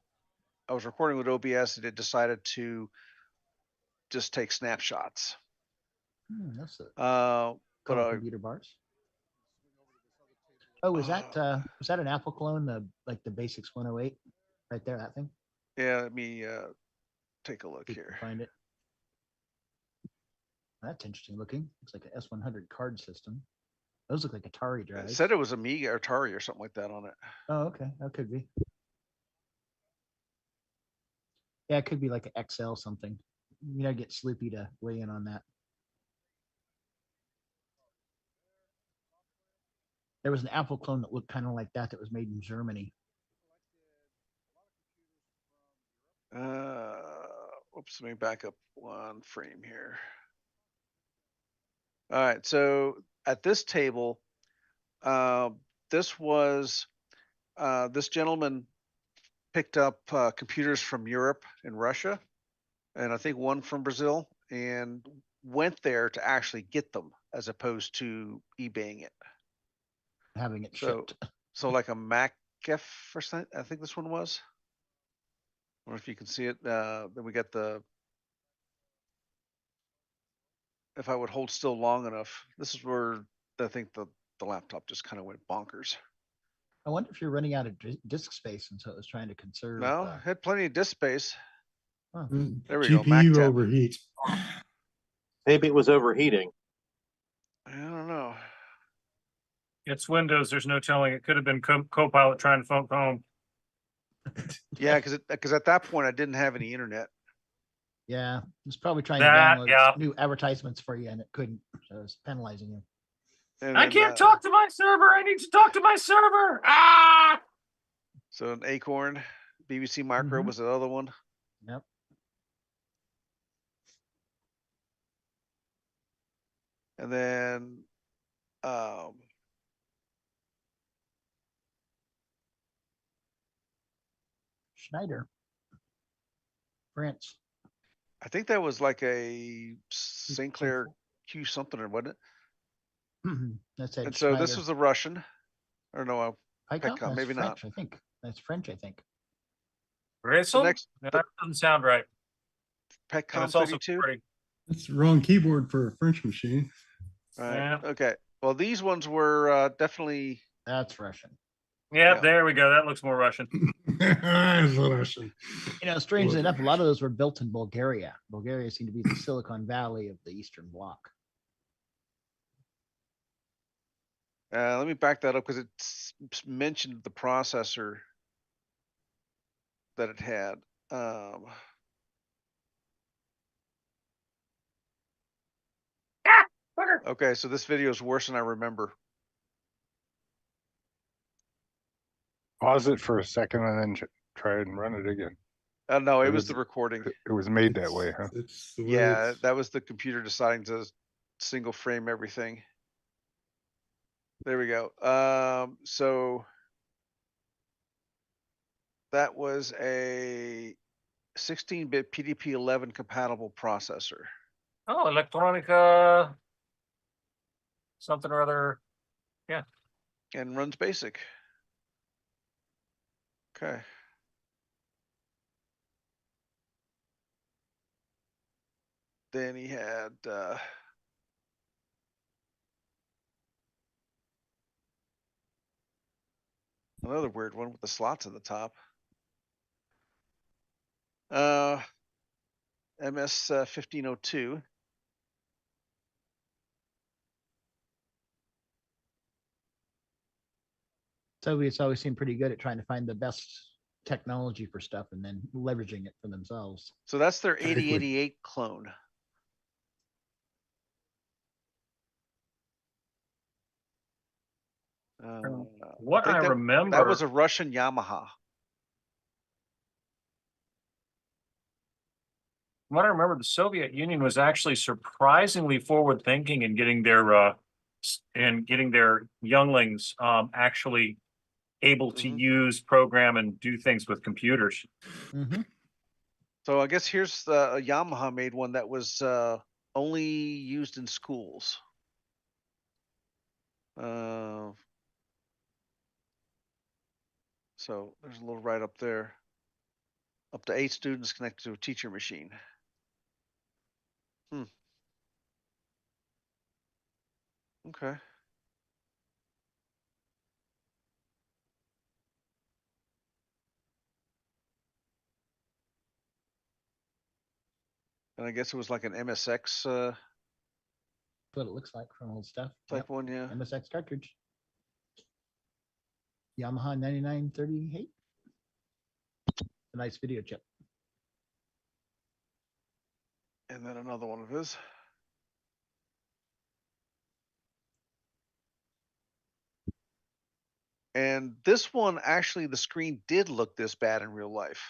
I was recording with OBS and it decided to just take snapshots. That's it. But computer bars. Oh, was that an Apple clone? Like the Basics 108, right there, that thing. yeah, let me take a look here. Find it. That's interesting looking. Looks like an S100 card system. Those look like Atari It drives. said it was Amiga or Atari or something like that on it. Oh, okay, that could be. Yeah, it could be like an XL something. You know, get Sloopy to weigh in on that. There was an Apple clone that looked kind of like that was made in Germany. Oops, let me back up one frame here. All right, so at this table, this was this gentleman picked up computers from Europe and Russia, and I think one from Brazil, and went there to actually get them as opposed to eBaying it. Having it shipped. So like a MacF or something, I think this one was. I don't know if you can see it. Then we got if I would hold still long enough, this is where I think the laptop just kind of went bonkers. I wonder if you're running out of disk space, and so it was trying to conserve. No, had plenty of disk space. Oh. There we go. GPU MacTab. overheat. Maybe it was overheating. I don't know. It's Windows. There's no telling. It could have been Copilot trying to phone home. Yeah, because at that point I didn't have any internet. Yeah, it was probably trying That, to download yeah. new advertisements for you, and it couldn't. So it was penalizing you. And I then, can't talk to my server. I need to talk to my server. Ah! So an Acorn, BBC Micro Mhm. was the other one. Yep. And then Schneider. France. I think that was like a Sinclair Q something, or wasn't it? That's it. And so this was a Russian, or no, Picom? Petcom, maybe not. French, I think that's French. I think. Gristle? next- No, that doesn't sound right. And Petcom it's also 32. pretty. That's the wrong keyboard for a French machine. Right. Yeah. Okay. Well, these ones were definitely. That's Russian. Yeah, Yeah. there we go. That looks more Russian. That's Russian. You know, strangely enough, a lot of those were built in Bulgaria. Bulgaria seemed to be the Silicon Valley of the Eastern Bloc. Let me back that up because it's mentioned the processor that it had. Okay, so this video is worse than I remember. Pause it for a second and then try and run it again. No, it was the recording. It was made that way, huh? Yeah, that was the computer deciding to single frame everything. There we go. So that was a 16-bit PDP-11 compatible processor. Oh, electronica, something or other. Yeah. And runs BASIC. Okay. Then he had another weird one with the slots in the top. MS 1502. Soviets always seem pretty good at trying to find the best technology for stuff and then leveraging it for themselves. So that's their 8088 clone. What I remember, that was a Russian Yamaha. What I remember, the Soviet Union was actually surprisingly forward thinking in getting their younglings actually able to use, program, and do things with computers. So I guess here's the Yamaha made one that was only used in schools. So there's a little right up there. Up to 8 students connected to a teacher machine. Okay. And I guess it was like an MSX what it looks like from old stuff. Type one, yeah. MSX cartridge. Yamaha 9938. A nice video chip. And then another one of his. And this one, actually, the screen did look this bad in real life.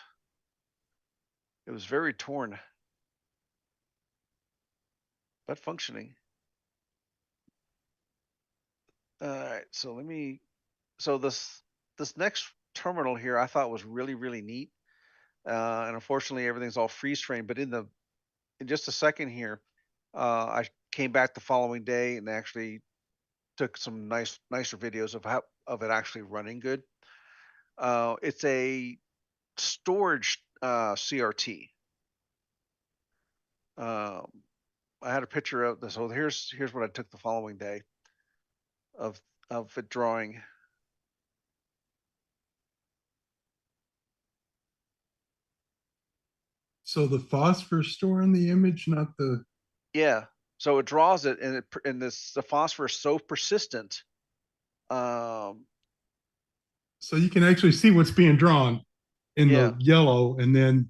It was very torn, but functioning. All right, so this next terminal here I thought was really neat. And unfortunately everything's all freeze frame, but in just a second here, I came back the following day and actually took some nicer videos of it actually running good. It's a storage CRT. I had a picture of this. So here's what I took the following day of it drawing. So the phosphorus store in the image, not the. Yeah. So it draws it, and the phosphorus is so persistent. So you can actually see what's being drawn in the yellow, and then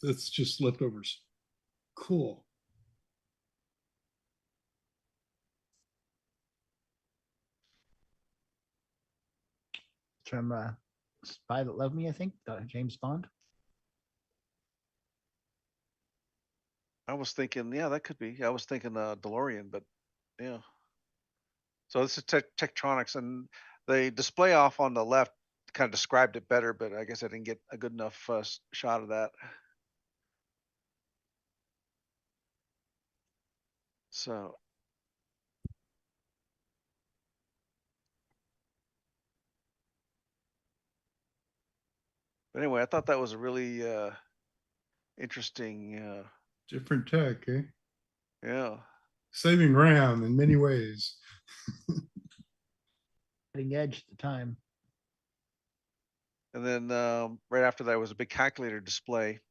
that's just leftovers. Cool. From Spy That Loved Me, I think, James Bond. I was thinking, yeah, that could be. I was thinking DeLorean, but yeah. So this is Tektronix, and the display off on the left kind of described it better, but I guess I didn't get a good enough shot of that. So. But anyway, I thought that was a really interesting. Different tech, eh? Yeah. Saving RAM in many ways. Cutting edge at the time. And then right after that was a big calculator display.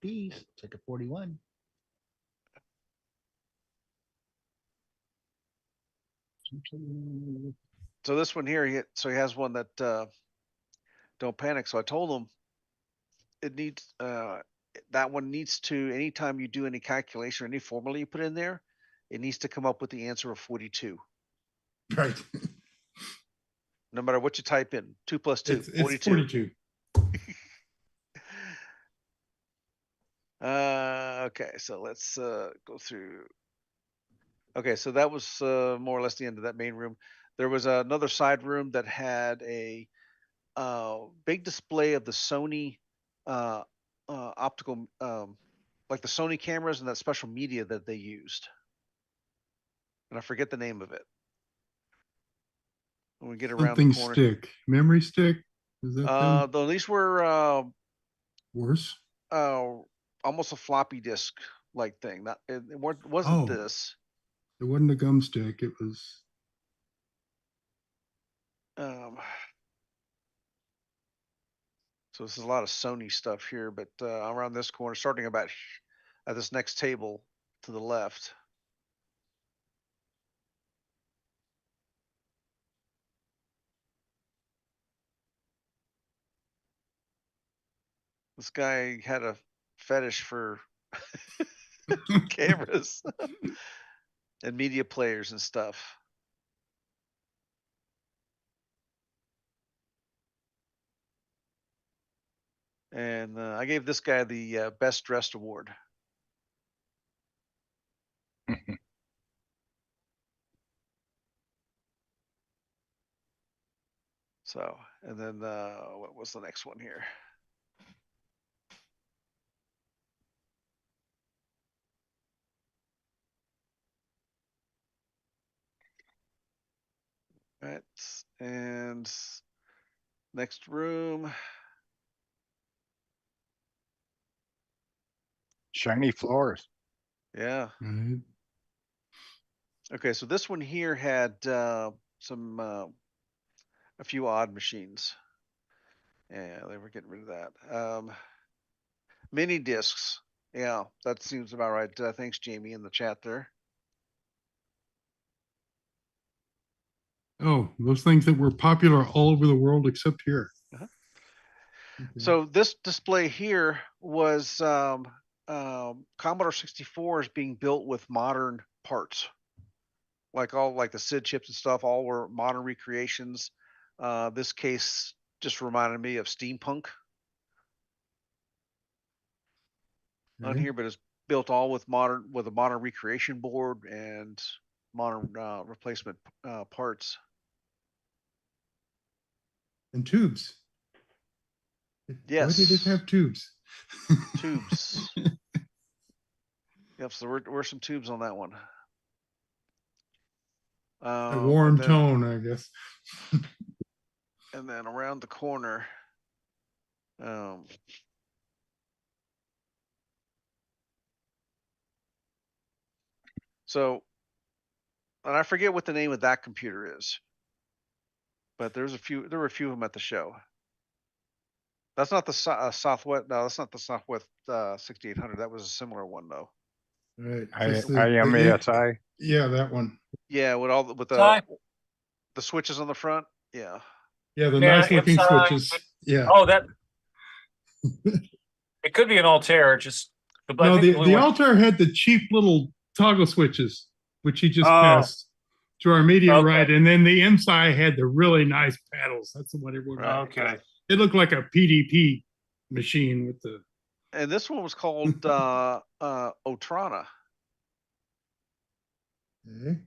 Piece, it's like a 41. So this one here, he has one that don't panic. So I told him it needs that one needs to, anytime you do any calculation or any formula you put in there, it needs to come up with the answer of 42. Right. No matter what you type in, 2 plus 2, It's 42. 42. Okay, so let's go through. Okay, so that was more or less the end of that main room. There was another side room that had a big display of the Sony optical, like the Sony cameras and that special media that they used. And I forget the name of it. When we get around Something the corner. stick. Memory stick? Is that them? Though these were Worse? almost a floppy disk like thing. Not it wasn't this. It wasn't a gum stick. It was. So this is a lot of Sony stuff here, but around this corner, starting about at this next table to the left. This guy had a fetish for cameras and media players and stuff. And I gave this guy the best dressed award. So, and then what was the next one here? Right, and next room. Shiny floors. Yeah. Right. Okay, so this one here had some a few odd machines. Yeah, they were getting rid of that. Mini discs. Yeah, that seems about right. Thanks, Jamie, in the chat there. Oh, those things that were popular all over the world except here. Okay. So this display here was Commodore 64 is being built with modern parts. Like the SID chips and stuff, all were modern recreations. This case just reminded me of steampunk on here, but it's built all with a modern recreation board and modern replacement parts. And tubes. Yes. Why did it have tubes? Tubes. Yep, so there were some tubes on that one. A warm tone, I guess. And then around the corner, so, and I forget what the name of that computer is, but there were a few of them at the show. That's not the Southwest. No, that's not the Southwest 6800. That was a similar one though. Right. IMASI. Yeah, that one. Yeah, with the switches on the front. Yeah. Yeah, the nice looking switches. Yeah. Oh, that. It could be an Altair. Just no, the Altair had the cheap little toggle switches, which he just passed to our media right, and then the MSI had the really nice paddles. That's the one everyone. Okay. It looked like a PDP machine with the. And this one was called Otrana. Okay.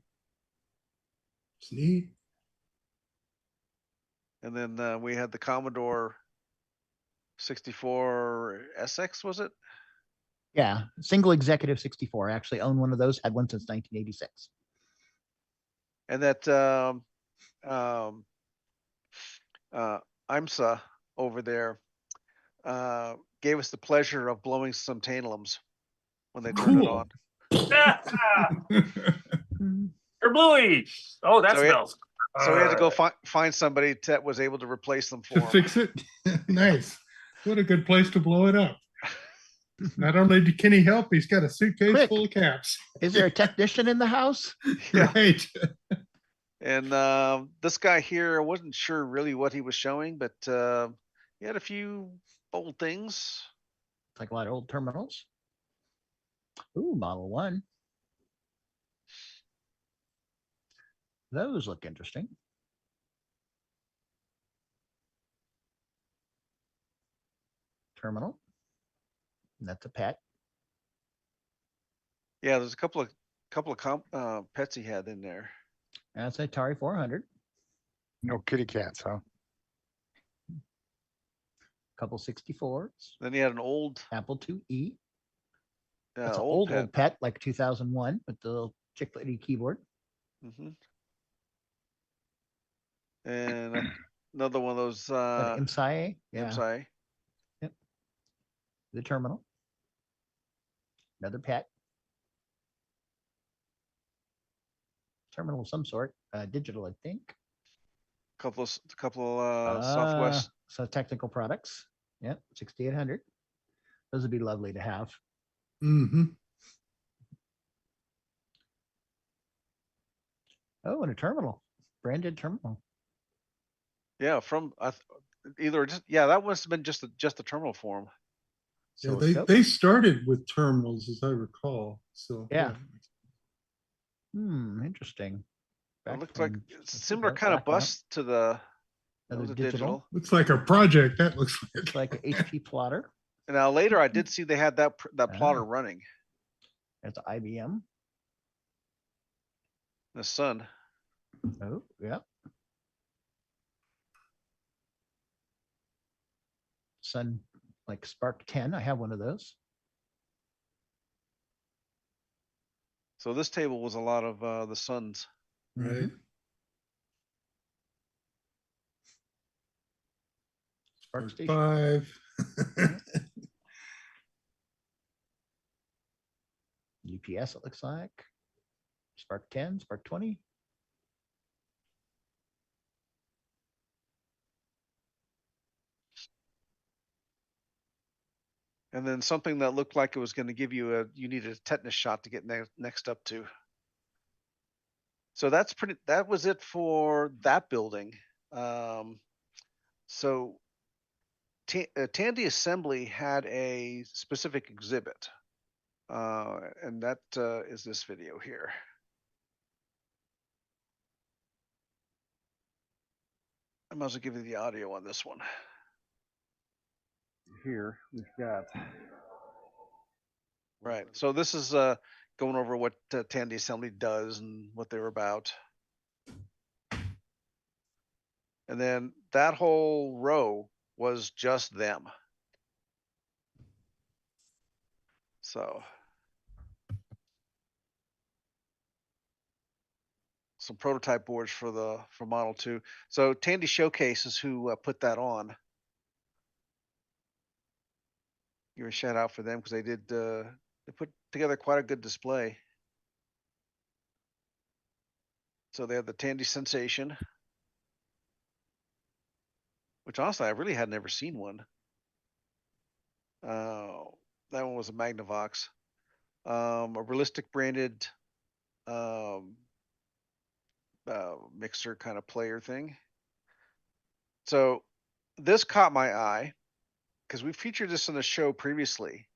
It's neat. And then we had the Commodore 64 SX, was it? Yeah, single executive 64. I actually own one of those. Had one since 1986. And that IMSA over there gave us the pleasure of blowing some tantalums when they turned it on. They're bluey. Oh, that smells. So we had to go find somebody that was able to replace them for to fix it. Nice. What a good place to blow it up. Not only can he help, he's got a suitcase full of caps. Is there a technician in the house? Right. And this guy here, I wasn't sure really what he was showing, but he had a few old things. Like a lot of old terminals. Ooh, Model 1. Those look interesting. Terminal. And that's a pet. Yeah, there's a couple of pets he had in there. That's Atari 400. No kitty cats, huh? Couple 64s. Then he had an old Apple IIe. That's an old old pet, like 2001 with the little chiclety keyboard. Mm-hmm. And another one of those MSI. Yeah. MSI. Yep. The terminal. Another pet. Terminal of some sort. Digital, I think. Couple of Southwest. So technical products. Yep. 6800. Those would be lovely to have. Mm-hmm. Oh, and a terminal. Branded terminal. Yeah, from either just that must have been just the terminal form. Yeah, they started with terminals, as I recall. So yeah. Interesting. It looks like similar kind of bus to the digital. Looks like a project. That looks like an HP plotter. And now later, I did see they had that plotter running. That's an IBM. The Sun. Oh, yeah. Sun, like Spark 10. I have one of those. So this table was a lot of the Suns. Right. Spark Station. 5. UPS, it looks like. Spark 10, Spark 20. And then something that looked like it was going to give you you needed a tetanus shot to get next up to. So that was it for that building. So Tandy Assembly had a specific exhibit. And that is this video here. I might as well give you the audio on this one. Here we've got. Right. So this is going over what Tandy Assembly does and what they're about. And then that whole row was just them. So some prototype boards for Model 2. So Tandy Showcase is who put that on. Give a shout out for them because they put together quite a good display. So they have the Tandy Sensation, which honestly I really had never seen one. That one was a Magnavox, a Realistic branded mixer kind of player thing. So this caught my eye because we featured this in the show previously.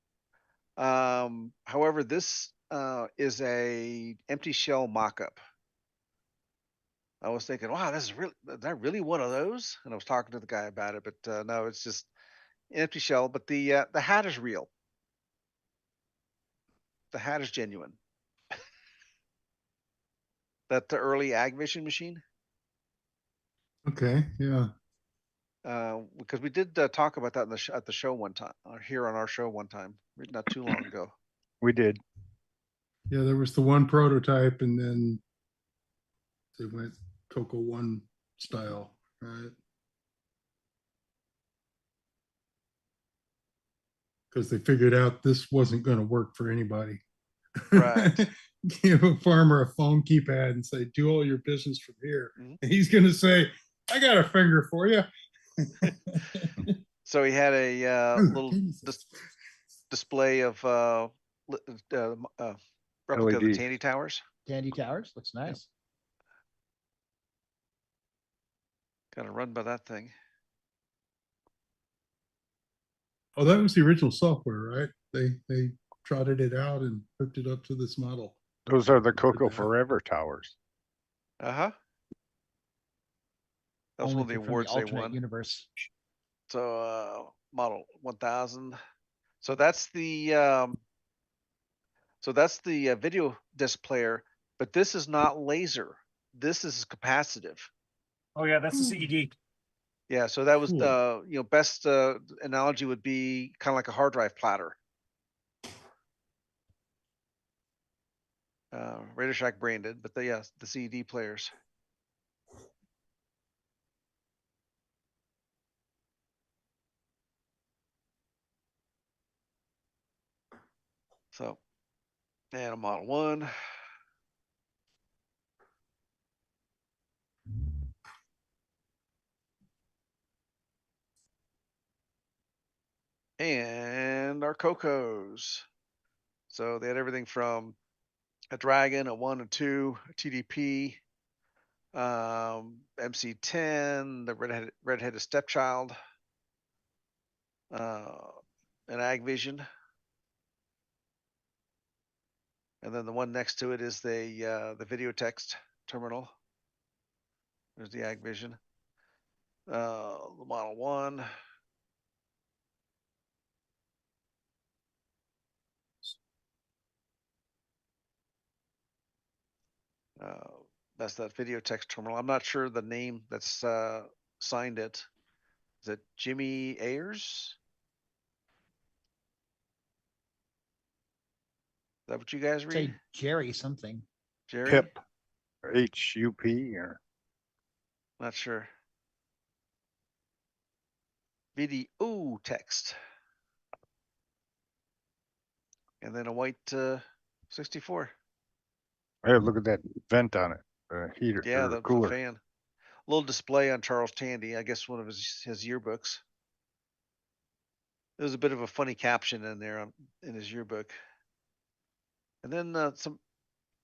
However, this is a empty shell mock-up. I was thinking, wow, is that really one of those? And I was talking to the guy about it, but no, it's just empty shell. But the hat is real. The hat is genuine. That the early Agvision machine. Okay, yeah. Because we did talk about that at the show one time, or here on our show one time, not too long ago. We did. Yeah, there was the one prototype, and then they went Coco 1 style, right? Because they figured out this wasn't going to work for anybody. Right. Give a farmer a phone keypad and say, do all your business from here. Mm-hmm. And he's going to say, I got a finger for you. So he had a little display of replica of the Tandy Towers. Tandy Towers looks nice. Got to run by that thing. Oh, that was the original software, right? They trotted it out and hooked it up to this model. Those are the Coco Forever towers. Uh-huh. That was Only one of the from awards they alternate won. universe. So model 1000. So that's the video disc player, but this is not laser. This is capacitive. Oh yeah, that's the CED. Yeah, so that was Cool. best analogy would be kind of like a hard drive platter. Radio Shack branded, but the CED players. So, and a Model 1. And our Cocos. So they had everything from a Dragon, a 1, a 2, a TDP, MC10, the redheaded stepchild, an Ag Vision. And then the one next to it is the video text terminal. There's the Ag Vision. The Model 1. That's that video text terminal. I'm not sure the name that's signed it. Is it Jimmy Ayers? Is that what you guys read? Say Jerry something. Jerry? Pip. Or HUP or Not sure. Video text. And then a white 64. hey, look at that vent on it. Heater. Yeah, or the cooler. fan. Little display on Charles Tandy, I guess one of his yearbooks. There was a bit of a funny caption in there in his yearbook. And then some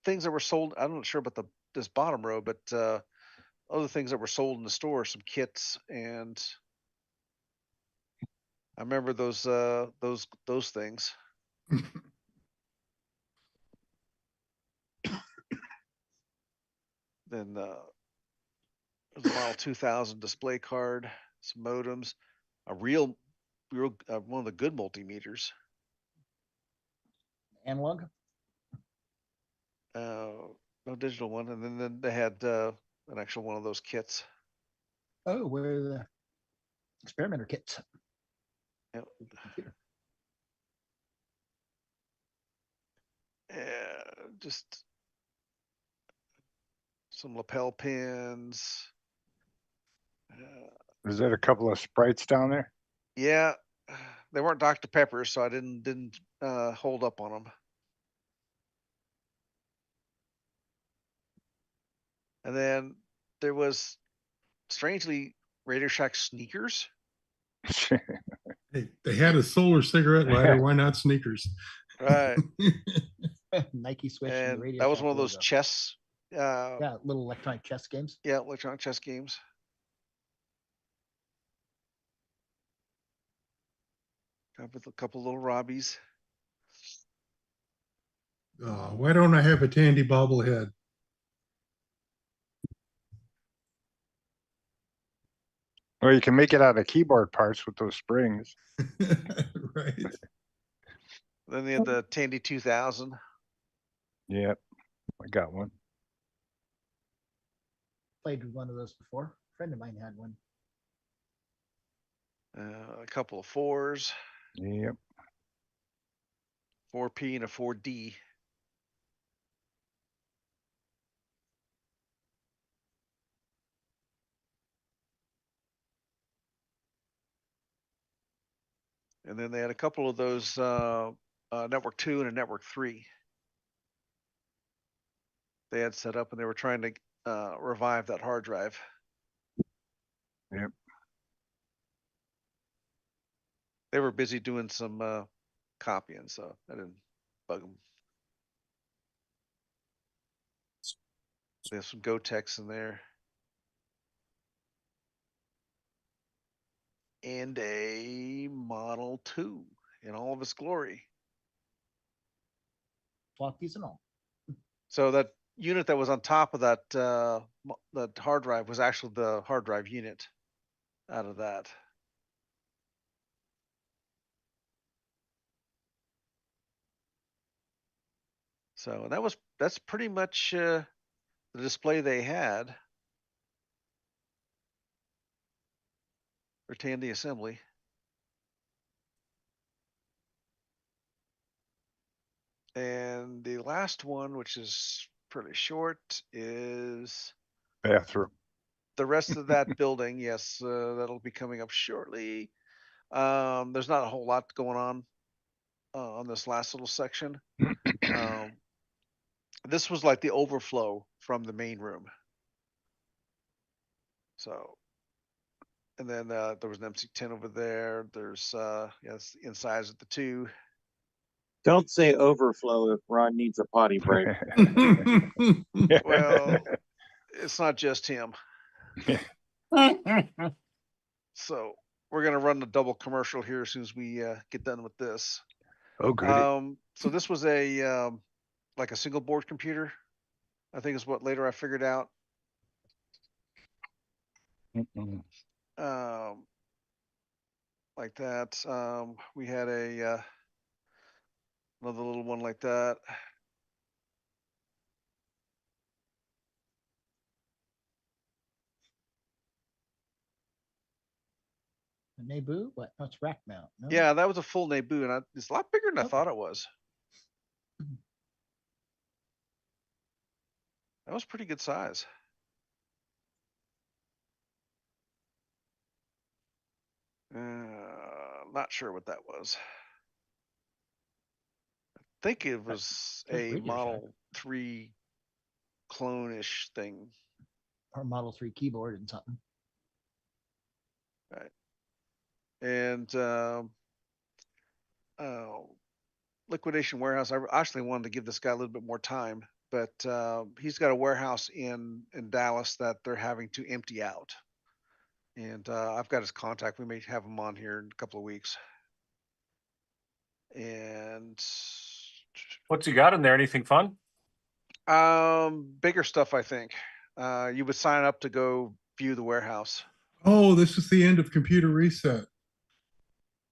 things that were sold. I'm not sure about this bottom row, but other things that were sold in the store, some kits, and I remember those things. Then there's a Model 2000 display card, some modems, a real one of the good multimeters. Analog. No digital one, and then they had an actual one of those kits. Oh, where the experimenter kits. Yep. Just some lapel pins. Is that a couple of sprites down there? Yeah, they weren't Dr. Peppers, so I didn't hold up on them. And then there was strangely Radio Shack sneakers. They had a solar cigarette lighter. Why not sneakers? Right. Nike switch. And the Radio that was Shack one of those logo. chess. Yeah, little electronic chess games. Yeah, electronic chess games. With a couple little Robbies. Why don't I have a Tandy bobblehead? Well, you can make it out of keyboard parts with those springs. Right. Then they had the Tandy 2000. Yep, I got one. Played with one of those before. A friend of mine had one. A couple of 4s. Yep. 4P and a 4D. And then they had a couple of those Network 2 and a Network 3. They had set up and they were trying to revive that hard drive. Yep. They were busy doing some copying, so I didn't bug them. They have some Gotex in there. and a Model 2 in all of its glory. Floppies and all. So that unit that was on top of that that hard drive was actually the hard drive unit out of that. So that's pretty much the display they had for Tandy Assembly. And the last one, which is pretty short, is bathroom. The rest of that building. Yes, that'll be coming up shortly. There's not a whole lot going on this last little section. This was like the overflow from the main room. So, and then there was an MC10 over there. There's yes, the insides of the two. Don't say overflow if Ron needs a potty break. Well, it's not just him. So we're gonna run the double commercial here as soon as we get done with this. Oh, good. So this was a like a single board computer, I think is what later I figured out. Like that. We had a another little one like that. The Nabu? What? No, it's rack mount. No? Yeah, that was a full Nabu, and it's a lot bigger than I thought it was. That was pretty good size. Not sure what that was. I think it was a Model 3 clone-ish thing. Or Model 3 keyboard and something. Right. And Liquidation Warehouse, I actually wanted to give this guy a little bit more time, but he's got a warehouse in Dallas that they're having to empty out. And I've got his contact. We may have him on here in a couple of weeks. And what's he got in there? Anything fun? Bigger stuff, I think. You would sign up to go view the warehouse. Oh, this is the end of Computer Reset. Is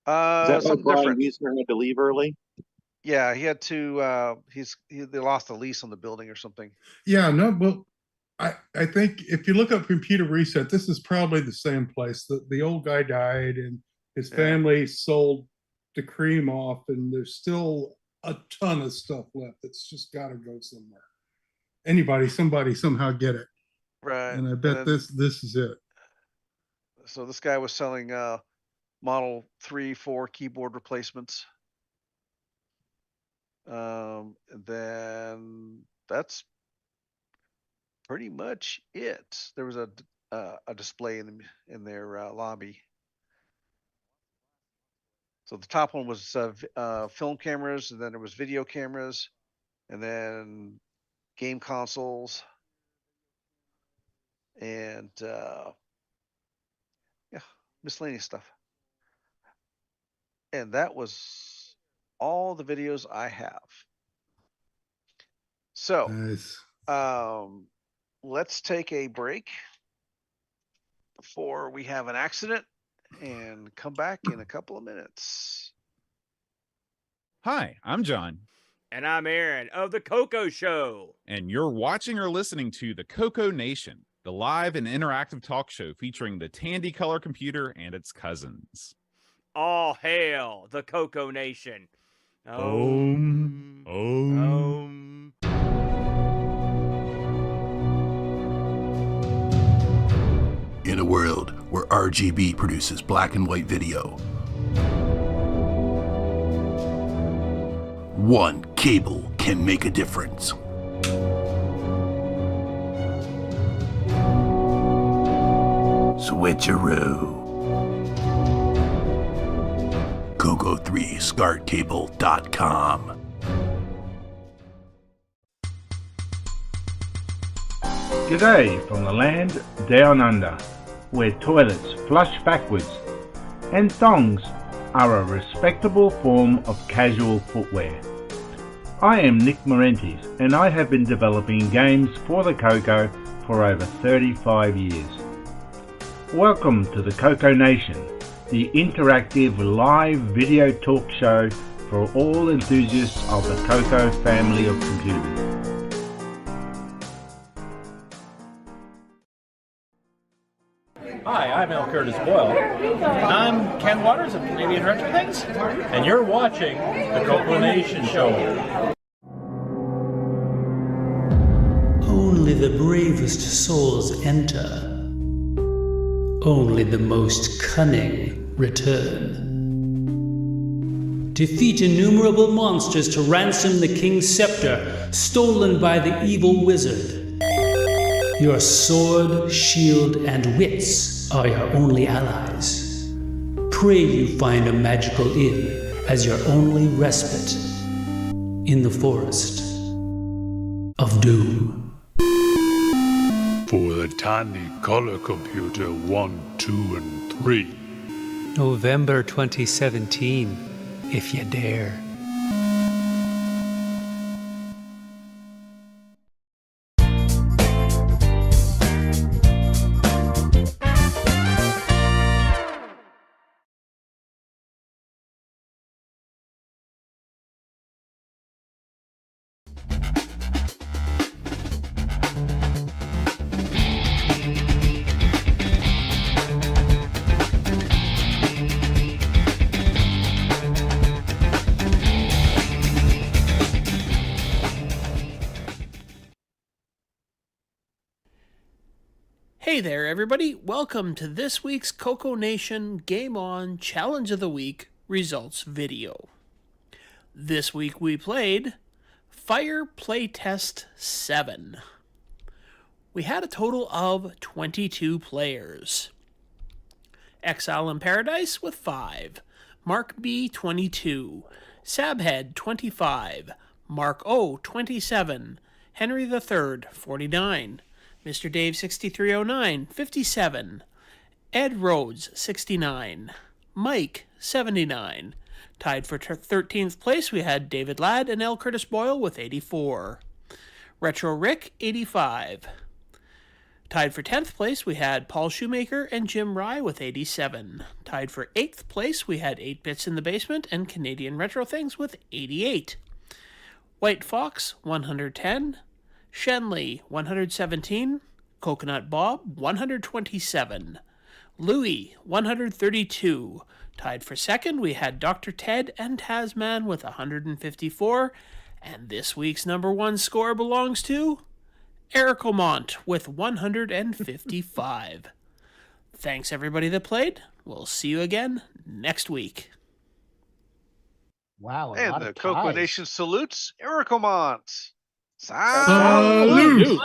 that why Brian Wiesner had to leave early? Yeah, he had to. They lost the lease on the building or something. Yeah, no, well, I think if you look up Computer Reset, this is probably the same place. The old guy died and his family sold the cream off, and there's still a ton of stuff left. It's just got to go somewhere. Somebody somehow get it. Right. And I bet this is it. So this guy was selling Model 3, 4 keyboard replacements. And then that's pretty much it. There was a display in their lobby. So the top one was film cameras, and then there was video cameras, and then game consoles, and miscellaneous stuff. And that was all the videos I have. So nice. Let's take a break before we have an accident and come back in a couple of minutes. Hi, I'm John. And I'm Aaron of the Coco Show. And you're watching or listening to the CoCoNation, the live and interactive talk show featuring the Tandy Color computer and its cousins. All hail the CoCoNation. In a world where RGB produces black and white video, one cable can make a difference. Switcheroo. Coco3ScartCable.com. G'day from the land down under, where toilets flush backwards and thongs are a respectable form of casual footwear. I am Nick Morentes, and I have been developing games for the Coco for over 35 years. Welcome to the CoCoNation, the interactive live video talk show for all enthusiasts of the Coco family of computers. Hi, I'm L. Curtis Boyle. I'm Ken Waters of Canadian Retro Things, and you're watching the CoCoNation Show. Only the bravest souls enter. Only the most cunning return. Defeat innumerable monsters to ransom the king's scepter, stolen by the evil wizard. Your sword, shield, and wits are your only allies. Pray you find a magical inn as your only respite in the forest of doom. For the Tandy Color Computer 1, 2, and 3. November 2017, if you dare. Hey there, everybody. Welcome to this week's CoCoNation Game On Challenge of the Week results video. This week we played Fire Playtest 7. We had a total of 22 players. Exile in Paradise with 5, MarcB 22, Sabhead 25, Mark-O 27, Henry III 49, Mr. Dave 6309, 57, Ed Rhodes 69, Mike 79. Tied for 13th place we had David Ladd and L. Curtis Boyle with 84. Retro Rick 85. Tied for 10th place we had Paul Shoemaker and Jim Rye with 87. Tied for 8th place we had 8-Bits in the Basement and Canadian Retro Things with 88. White Fox 110. Shenley 117, Coconut Bob 127, Louis 132. Tied for second we had Dr. Ted and Tasman with 154, and this week's number one score belongs to Eric Omont with 155. Thanks everybody that played. We'll see you again next week. Wow, And the CoCoNation salutes Eric Omont. Salute.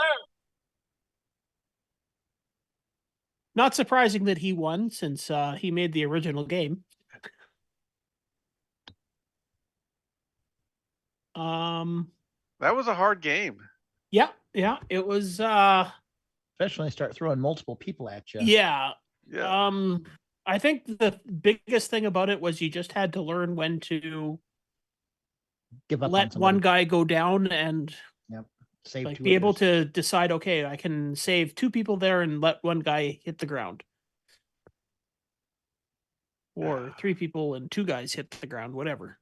Not surprising that he won, since he made the original game. That was a hard game. Yeah, it was. Especially when they start throwing multiple people at you. Yeah. I think the biggest thing about it was you just had to learn when to give up. Let one guy go down and save like two be able others. to decide, okay, I can save 2 people there and let one guy hit the ground. Or 3 people and 2 guys hit the ground, whatever.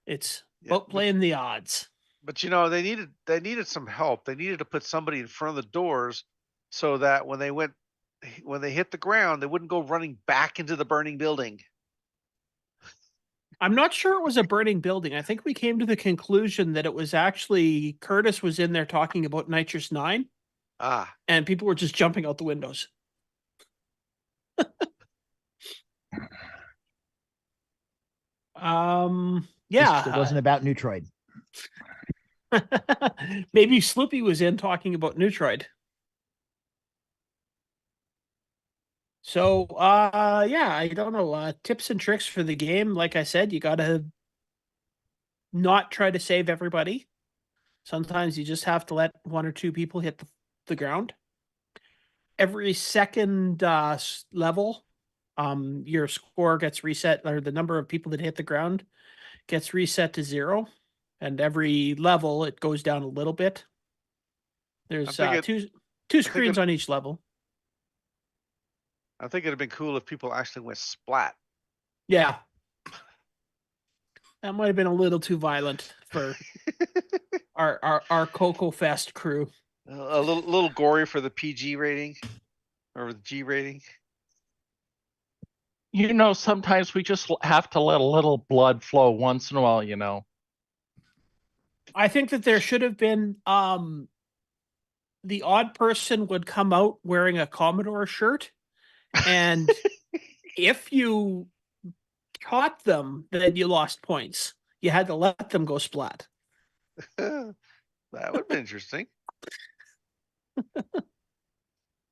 It's about playing the odds. But you know, they needed some help. They needed to put somebody in front of the doors so that when they hit the ground, they wouldn't go running back into the burning building. I'm not sure it was a burning building. I think we came to the conclusion that it was actually Curtis was in there talking about Nitrous 9. And people were just jumping out the windows. Yeah. It wasn't about Neutroid. Maybe Sloopy was in talking about Neutroid. So, yeah, I don't know. Tips and tricks for the game. Like I said, you got to not try to save everybody. Sometimes you just have to let 1 or 2 people hit the ground. Every second level, your score gets reset, or the number of people that hit the ground gets reset to 0, and every level it goes down a little bit. There's two screens on each level. I think it'd have been cool if people actually went splat. Yeah. That might have been a little too violent for our Coco Fest crew. A little gory for the PG rating or the G rating. You know, sometimes we just have to let a little blood flow once in a while, you know. I think that there should have been the odd person would come out wearing a Commodore shirt, and if you caught them, then you lost points. You had to let them go splat. That would be interesting.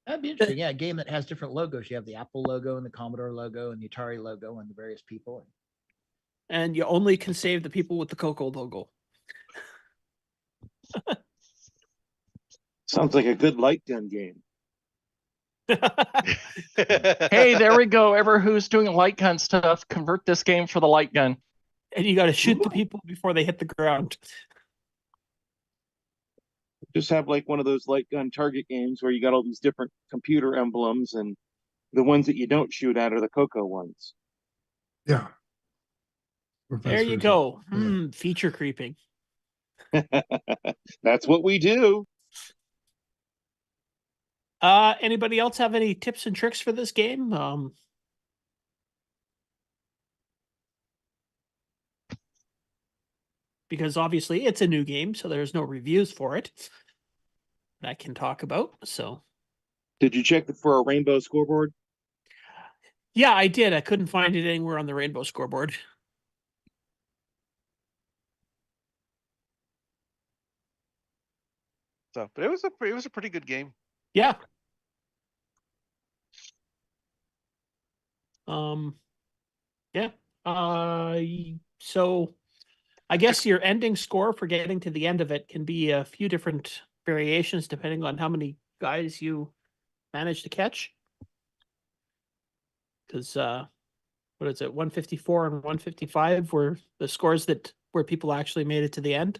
That'd be interesting. Yeah, a game that has different logos. You have the Apple logo and the Commodore logo and the Atari logo and the various people. And you only can save the people with the Coco logo. Sounds like a good light gun game. Hey, there we go. Ever who's doing light gun stuff, convert this game for the light gun. And you got to shoot the people before they hit the ground. Just have like one of those light gun target games where you got all these different computer emblems, and the ones that you don't shoot at are the Coco ones. Yeah. There you go. Feature creeping. That's what we do. Anybody else have any tips and tricks for this game? Because obviously it's a new game, so there's no reviews for it that I can talk about. So, did you check for a rainbow scoreboard? Yeah, I did. I couldn't find it anywhere on the rainbow scoreboard. So, but it was a pretty good game. Yeah. Yeah. So I guess your ending score for getting to the end of it can be a few different variations depending on how many guys you manage to catch. Because what is it, 154 and 155 were the scores where people actually made it to the end.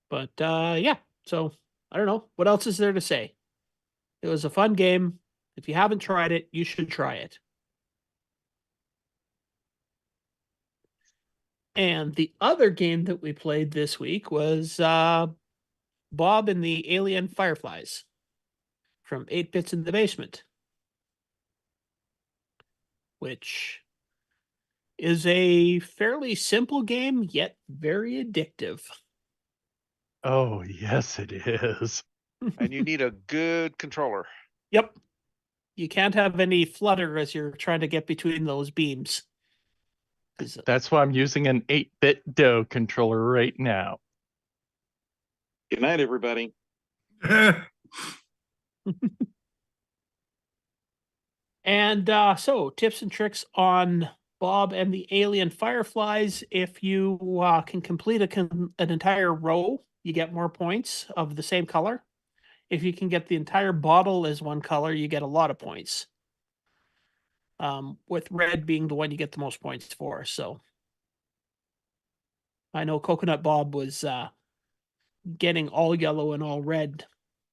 But yeah, so I don't know. What else is there to say? It was a fun game. If you haven't tried it, you should try it. And the other game that we played this week was Bob and the Alien Fireflies from 8-Bits in the Basement, which is a fairly simple game, yet very addictive. Oh, yes, it is. And you need a good controller. Yep. You can't have any flutter as you're trying to get between those beams. That's why I'm using an 8-bit DOE controller right now. Good night, everybody. And so tips and tricks on Bob and the Alien Fireflies. If you can complete an entire row, you get more points of the same color. If you can get the entire bottle as one color, you get a lot of points. With red being the one you get the most points for. So I know Coconut Bob was getting all yellow and all red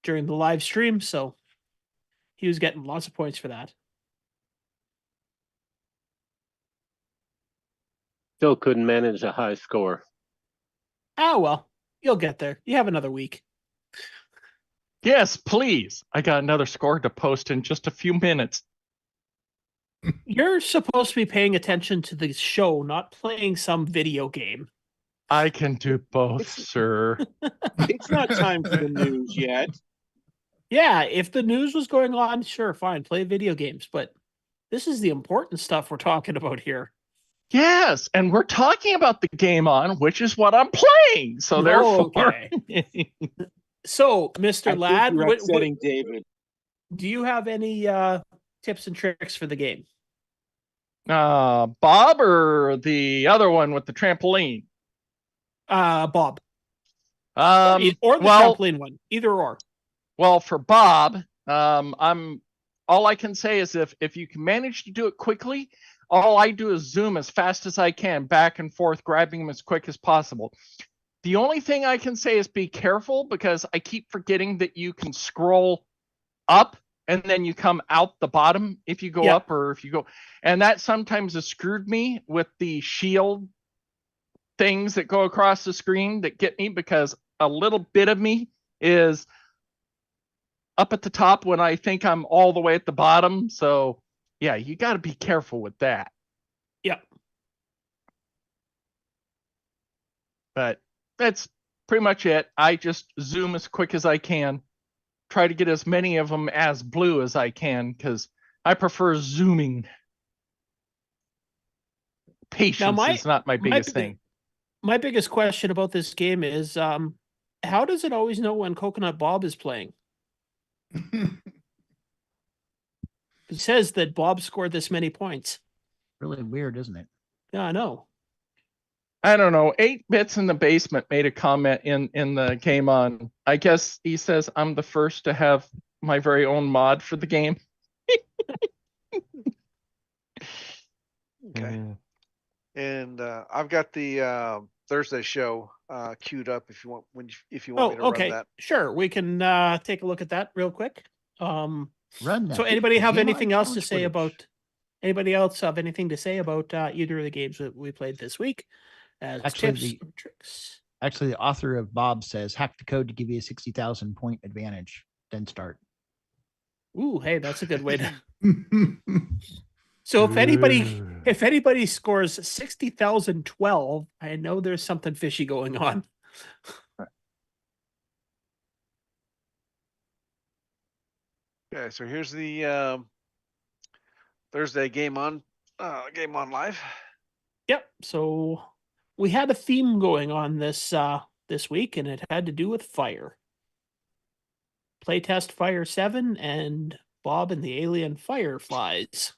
during the live stream, so he was getting lots of points for that. Still couldn't manage a high score. Ah, well, you'll get there. You have another week. Yes, please. I got another score to post in just a few minutes. You're supposed to be paying attention to the show, not playing some video game. I can do both, sir. It's not time for the news yet. Yeah, if the news was going on, sure, fine, play video games. But this is the important stuff we're talking about here. Yes, and we're talking about the game on, which is what I'm playing. So therefore, okay. So, Mr. Ladd, David, do you have any tips and tricks for the game? Bob or the other one with the trampoline? Bob. Or the trampoline one. Either or. Well, for Bob, all I can say is if you can manage to do it quickly, all I do is zoom as fast as I can, back and forth, grabbing them as quick as possible. The only thing I can say is be careful, because I keep forgetting that you can scroll up and then you come out the bottom if you go up, or if you go, and that sometimes has screwed me with the shield things that go across the screen that get me, because a little bit of me is up at the top when I think I'm all the way at the bottom. So yeah, you got to be careful with that. Yep. But that's pretty much it. I just zoom as quick as I can. Try to get as many of them as blue as I can, because I prefer zooming. Patience is not my biggest thing. My biggest question about this game is, how does it always know when Coconut Bob is playing? It says that Bob scored this many points. Really weird, isn't it? Yeah, I know. I don't know. 8 Bits in the Basement made a comment in the game on. I guess he says I'm the first to have my very own mod for the game. Okay. And I've got the Thursday show queued up if you want if you want me to run that. Sure. We can take a look at that real quick. Run that. So anybody have Game anything on else to challenge say footage. about anything to say about either of the games that we played this week as Actually, tips or tricks? Actually, the author of Bob says hack the code to give you a 60,000 point advantage, then start. Ooh, hey, that's a good way to. So if anybody scores 60,012, I know there's something fishy going on. Okay, so here's the Thursday game on live. Yep. So we had a theme going on this week, and it had to do with fire. Playtest Fire 7 and Bob and the Alien Fireflies.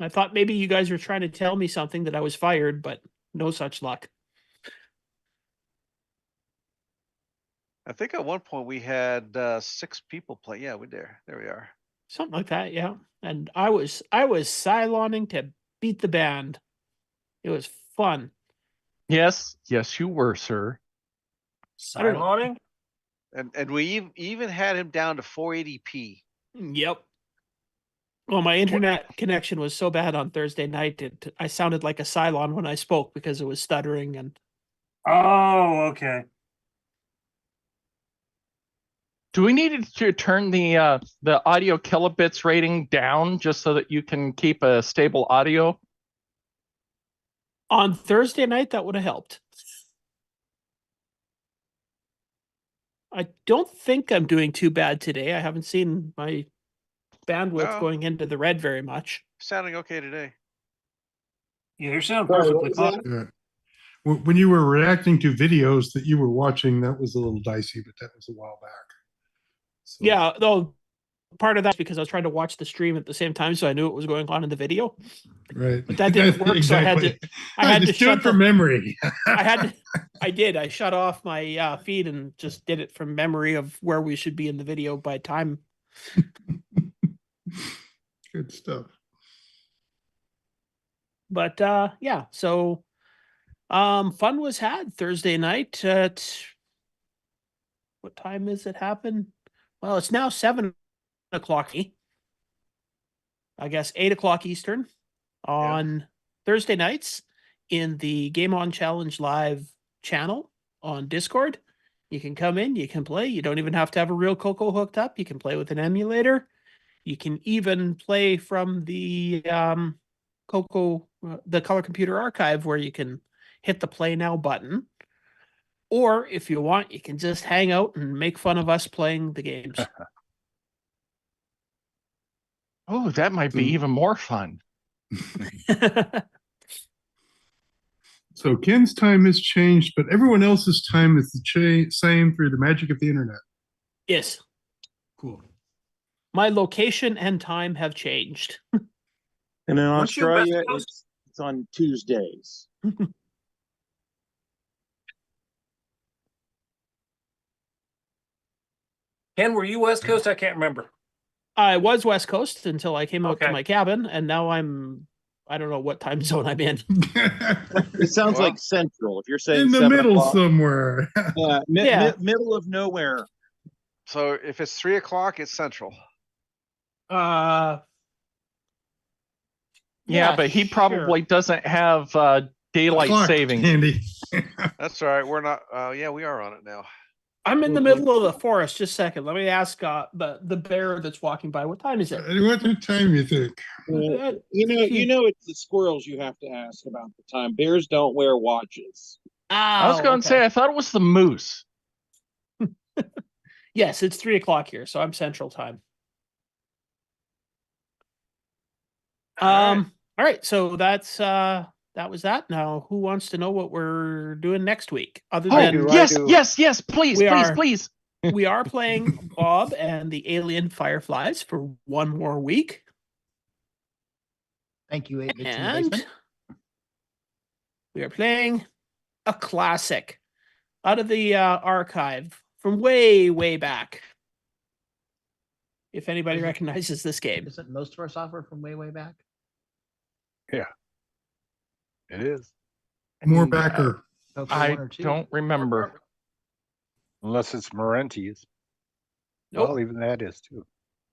I thought maybe you guys were trying to tell me something that I was fired, but no such luck. I think at one point we had 6 people play. Yeah, there we are. Something like that, yeah. And I was Cyloning to beat the band. It was fun. Yes, you were, sir. Cyloning? And we even had him down to 480p. Yep. Well, my internet connection was so bad on Thursday night, I sounded like a Cylon when I spoke because it was stuttering and. Oh, okay. Do we need to turn the audio kilobits rating down just so that you can keep a stable audio? On Thursday night, that would have helped. I don't think I'm doing too bad today. I haven't seen my bandwidth going into the red very much. Sounding okay today. Yeah, you sound perfectly fine. Yeah. When you were reacting to videos that you were watching, that was a little dicey, but that was a while back. So. Yeah, though part of that's because I was trying to watch the stream at the same time, so I knew what was going on in the video. Right. But that didn't work, Exactly. so I had to do it from memory. I shut off my feed and just did it from memory of where we should be in the video by time. Good stuff. But yeah, so fun was had Thursday night at what time is it happen? Well, it's now 7 o'clock. I guess 8 o'clock Eastern on Thursday nights in the Game On Challenge Live channel on Discord. You can come in, you can play. You don't even have to have a real Coco hooked up. You can play with an emulator. You can even play from the Coco, the Color Computer Archive, where you can hit the Play Now button. Or if you want, you can just hang out and make fun of us playing the games. Oh, that might be even more fun. So Ken's time has changed, but everyone else's time is the same through the magic of the internet. Yes. Cool. My location and time have changed. And in Weren't you West Australia, Coast? it's on Tuesdays. Ken, were you West Coast? I can't remember. I was West Coast until I came out to my cabin, and now I don't know what time zone I'm in. It sounds like Central. If you're saying in the 7 middle o'clock. somewhere. Yeah, middle of nowhere. So if it's 3 o'clock, it's Central. Yeah, Yeah, but he probably doesn't have daylight Clock savings. handy. That's all right. We're not. Yeah, we are on it now. I'm in the middle of the forest. Just a second. Let me ask the bear that's walking by. What time is it? What time you think? You know, it's the squirrels you have to ask about the time. Bears don't wear watches. I was going to say, I thought it was the moose. Yes, it's 3 o'clock here, so I'm Central Time. All right. So that's that was that. Now, who wants to know what we're doing next week? Other than yes, please. We are playing Bob and the Alien Fireflies for one more week. Thank you, 8 bits in the And basement. we are playing a classic out of the archive from way back. If anybody recognizes this game. Isn't most of our software from way back? Yeah, it is. More backer. I don't remember. Unless it's Marenti's. Nope. Well, even that is too.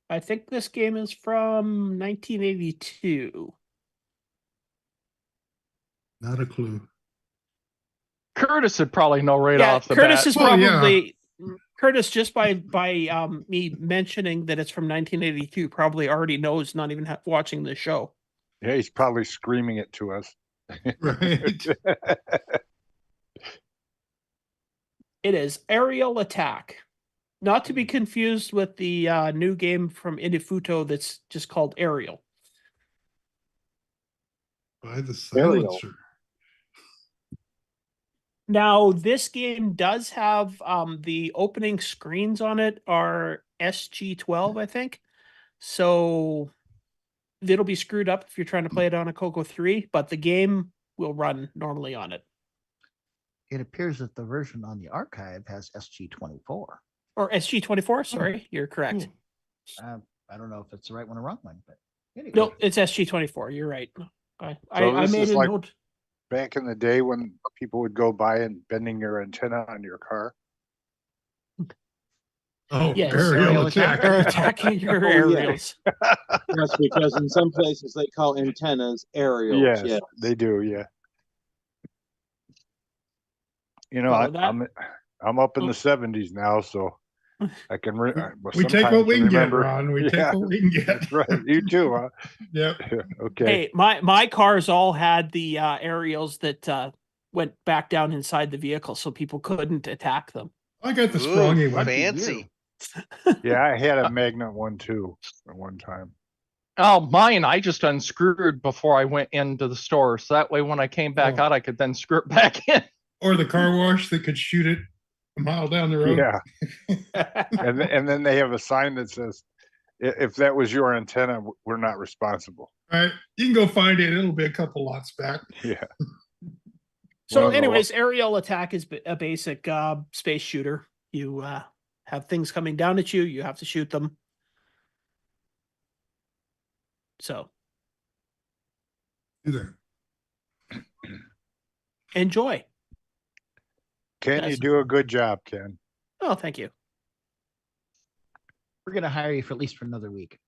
I think this game is from 1982. Not a clue. Curtis would probably know right off the Curtis bat. is probably Curtis, just by me mentioning that it's from 1982, probably already knows, not even watching the show. Yeah, he's probably screaming it to us. Right. It is Aerial Attack. Not to be confused with the new game from Indifuto that's just called Aerial. By the silencer. Now, this game does have the opening screens on it are SG12, I think. So it'll be screwed up if you're trying to play it on a Coco 3, but the game will run normally on it. It appears that the version on the archive has SG24. Or SG24, sorry, you're correct. I don't know if it's the right one or wrong one, but anyway. No, it's SG24. You're right. I this made is a like note. back in the day when people would go by and bending your antenna on your car. Oh, Yes, aerial attack. They're attacking your aerials. Yes, because in some places they call antennas aerials. Yes, they do. Yeah. You know, I'm up in the 70s now, so I can. We take what we can get, remember. Ron. We take what we can get. That's right. You too, huh? Yep. Okay. Hey, my cars all had the aerials that went back down inside the vehicle, so people couldn't attack them. I got the Sprongy one. Fancy. Yeah, I had a Magnet one too at one time. Oh, mine, I just unscrewed before I went into the store. So that way when I came back out, I could then screw it back in. Or the car wash that could shoot it a mile down the road. Yeah. and then they have a sign that says, if that was your antenna, we're not responsible. All right. You can go find it. It'll be a couple lots back. Yeah. So anyways, Aerial Attack is a basic space shooter. You have things coming down at you. You have to shoot them. So. Enjoy. Ken, you do a good job, Ken. Oh, thank you. We're going to hire you for at least for another week.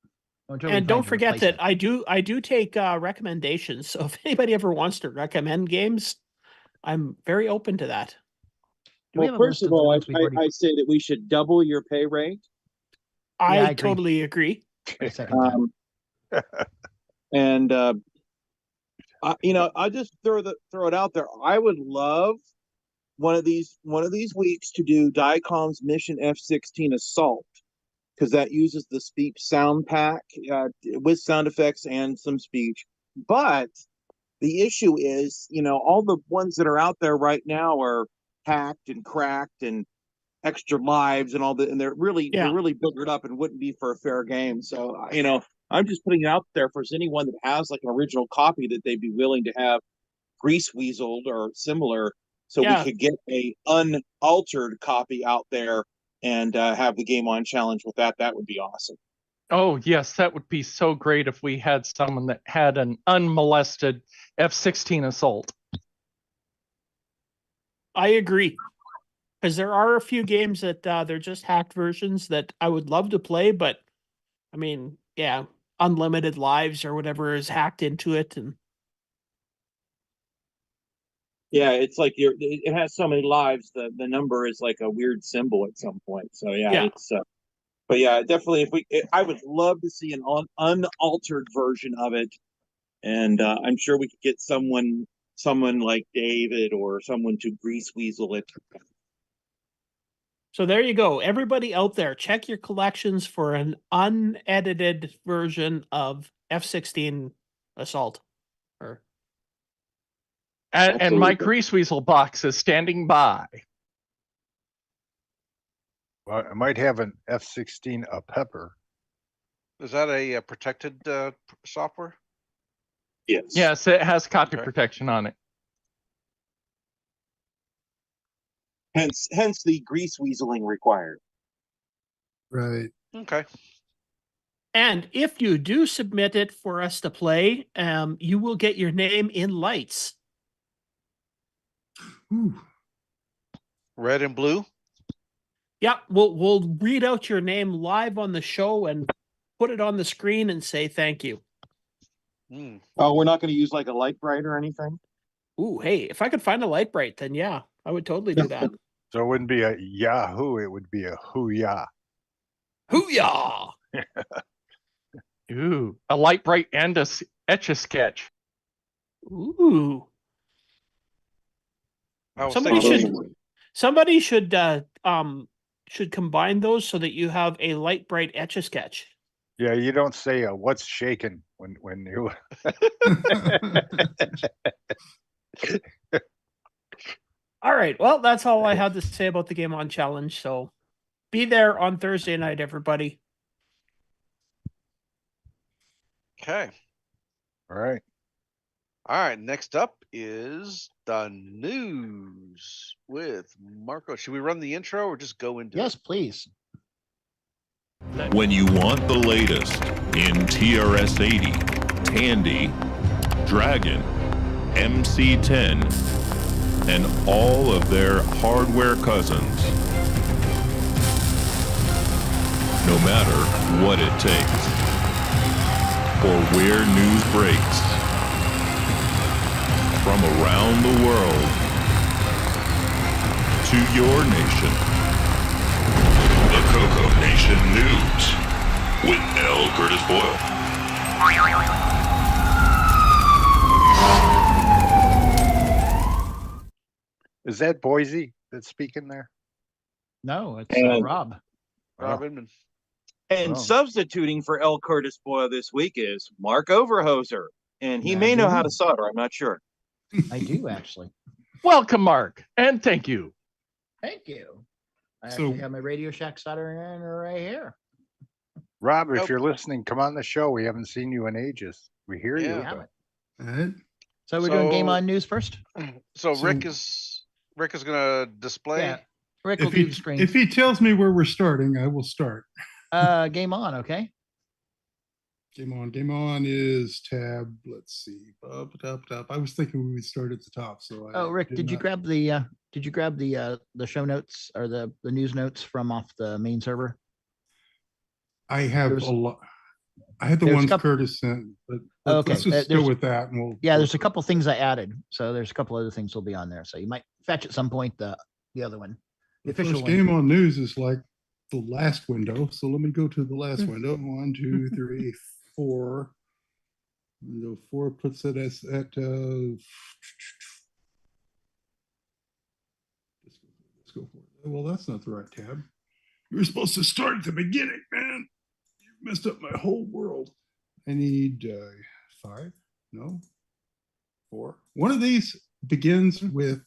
And don't forget that I do take recommendations. So if anybody ever wants to recommend games, I'm very open to that. Well, first of all, I say that we should double your pay rate. I totally agree. And I just throw it out there. I would love one of these weeks to do Diacom's Mission F-16 Assault, because that uses the speech sound pack with sound effects and some speech. But the issue is, all the ones that are out there right now are hacked and cracked and extra lives and all that, and they're really boogered up and wouldn't be for a fair game. So I'm just putting it out there for anyone that has like an original copy that they'd be willing to have grease weaseled or similar, so we could get a unaltered copy out there and have the game on challenge with that. That would be awesome. Oh, yes, that would be so great if we had someone that had an unmolested F-16 assault. I agree. Because there are a few games that they're just hacked versions that I would love to play, but I mean, yeah, unlimited lives or whatever is hacked into it, and Yeah, it's like it has so many lives. The number is like a weird symbol at some point. So yeah. It's. But yeah, definitely. I would love to see an unaltered version of it, and I'm sure we could get someone like David or someone to grease weasel it. So there you go. Everybody out there, check your collections for an unedited version of F-16 Assault. And my grease weasel box is standing by. Well, I might have an F-16 a pepper. Is that a protected software? Yes. Yes, it has copy protection on it. Hence the grease weaseling required. Right. Okay. And if you do submit it for us to play, you will get your name in lights. Ooh. Red and blue? Yeah, we'll read out your name live on the show and put it on the screen and say thank you. Oh, we're not going to use like a light bright or anything? Ooh, hey, if I could find a light bright, then yeah, I would totally do that. So it wouldn't be a Yahoo, it would be a Hoo-yah. Hoo-yah! Ooh, a light bright and a Etch-a-Sketch. Ooh. Somebody should combine those so that you have a light bright Etch-a-Sketch. Yeah, you don't say what's shaking when you. All right. Well, that's all I had to say about the Game On Challenge. So be there on Thursday night, everybody. Okay. All right. All right. Next up is the news with Marco. Should we run the intro or just go into Yes, please. When you want the latest in TRS-80, Tandy, Dragon, MC-10, and all of their hardware cousins. No matter what it takes, or where news breaks, from around the world to your nation. The CoCoNation News with L. Curtis Boyle. Is that Boise that's speaking there? No, it's Rob. Rob Inman. And substituting for L. Curtis Boyle this week is Mark Overhoser. And he may know how to solder, I'm not sure. I do, actually. Welcome, Mark, and thank you. Thank you. I actually have my Radio Shack soldering iron right here. Rob, if you're listening, come on the show. We haven't seen you in ages. We hear you. But... So we're doing Game On News first? So Rick is going to display. Yeah. Rick will do the screen. If he tells me where we're starting, I will start. Game On, okay? Game On. Game On is tab. Let's see. Up, top. I was thinking we would start at the top. So Rick, did you grab the show notes or the news notes from off the main server? I have a lot. I had the ones Curtis sent, but let's just go with that. And there's a couple things I added. So there's a couple other things will be on there. So you might fetch at some point the other one. The official first one. Game On News is like the last window. So let me go to the last window. 1, 2, 3, 4. Window 4 puts it at let's go for it. Well, that's not the right tab. You were supposed to start at the beginning, man. You messed up my whole world. I need 5, no, 4. One of these begins with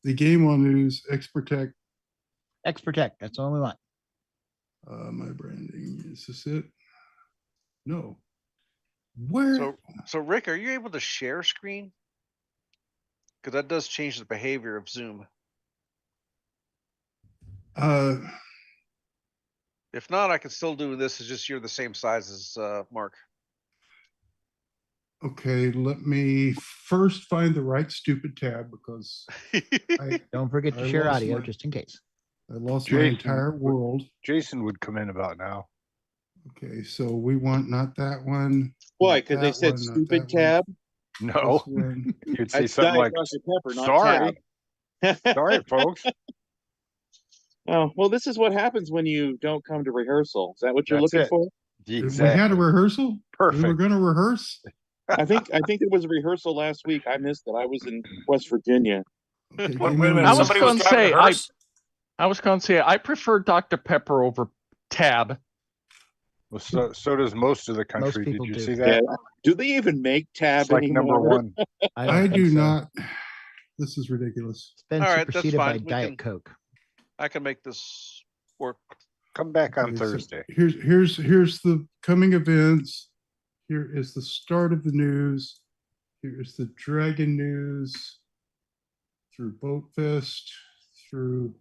the Game On News X-Protect. X-Protect, that's the one we want. My branding, is this it? No. Where? So Rick, are you able to share screen? Because that does change the behavior of Zoom. If not, I can still do this. It's just you're the same size as Mark. Okay, let me first find the right stupid tab because Don't forget to I share lost audio my- just in case. I lost my entire world. Jason would come in about now. Okay, so we want not that one. Why? not Because they that said one, not stupid that one, tab. No, this one. you'd say That's something Diet like, Dr. Pepper, not sorry. tab. Sorry, folks. Oh, well, this is what happens when you don't come to rehearsal. Is that what you're That's looking it. for? We had a rehearsal. We were Perfect. going to rehearse. I think it was a rehearsal last week. I missed it. I was in West Virginia. Okay, Wait a give me minute. one Somebody was gonna driving say, a hearse? I was going to say I prefer Dr. Pepper over Tab. Well, so does most of the country. Did people you do. see that? Yeah. Do they even make tab It's like anymore? number one. I do not. This is ridiculous. It's been All right, that's superseded by fine. We Diet can- Coke. I can make this work. Come back on Okay, so Thursday. Here's the coming events. Here is the start of the news. Here is the Dragon news through BoatFest, through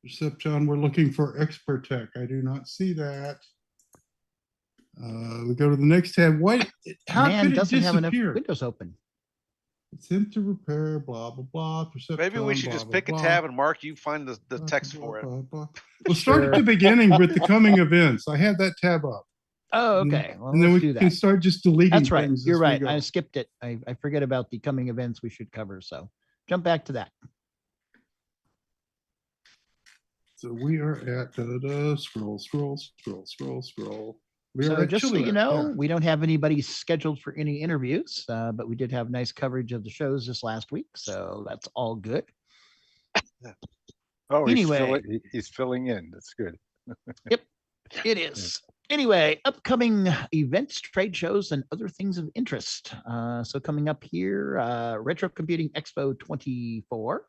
Reception. We're looking for Expert Tech. I do not see that. We go to the next tab. Why? How Man could it doesn't have enough disappear? windows open. Attempt to repair, blah, blah, blah. Perceptron, Maybe we should blah, just blah, pick a blah. tab and Mark, you find the Blah, text blah, for it. blah, blah. We'll start at the beginning with the coming events. I have that tab up. Oh, And- okay. Well, and then let's we do can that. start just deleting That's right. things. You're as we right. go. I skipped it. I forget about the coming events we should cover. So jump back to that. So we are at scroll. We are So at just so you Chilliwack, know, yeah. we don't have anybody scheduled for any interviews, but we did have nice coverage of the shows this last week. So that's all good. Oh, Anyway. he's filling in. That's good. Yep, it is. Anyway, upcoming events, trade shows, and other things of interest. So coming up here, Retro Computing Expo 24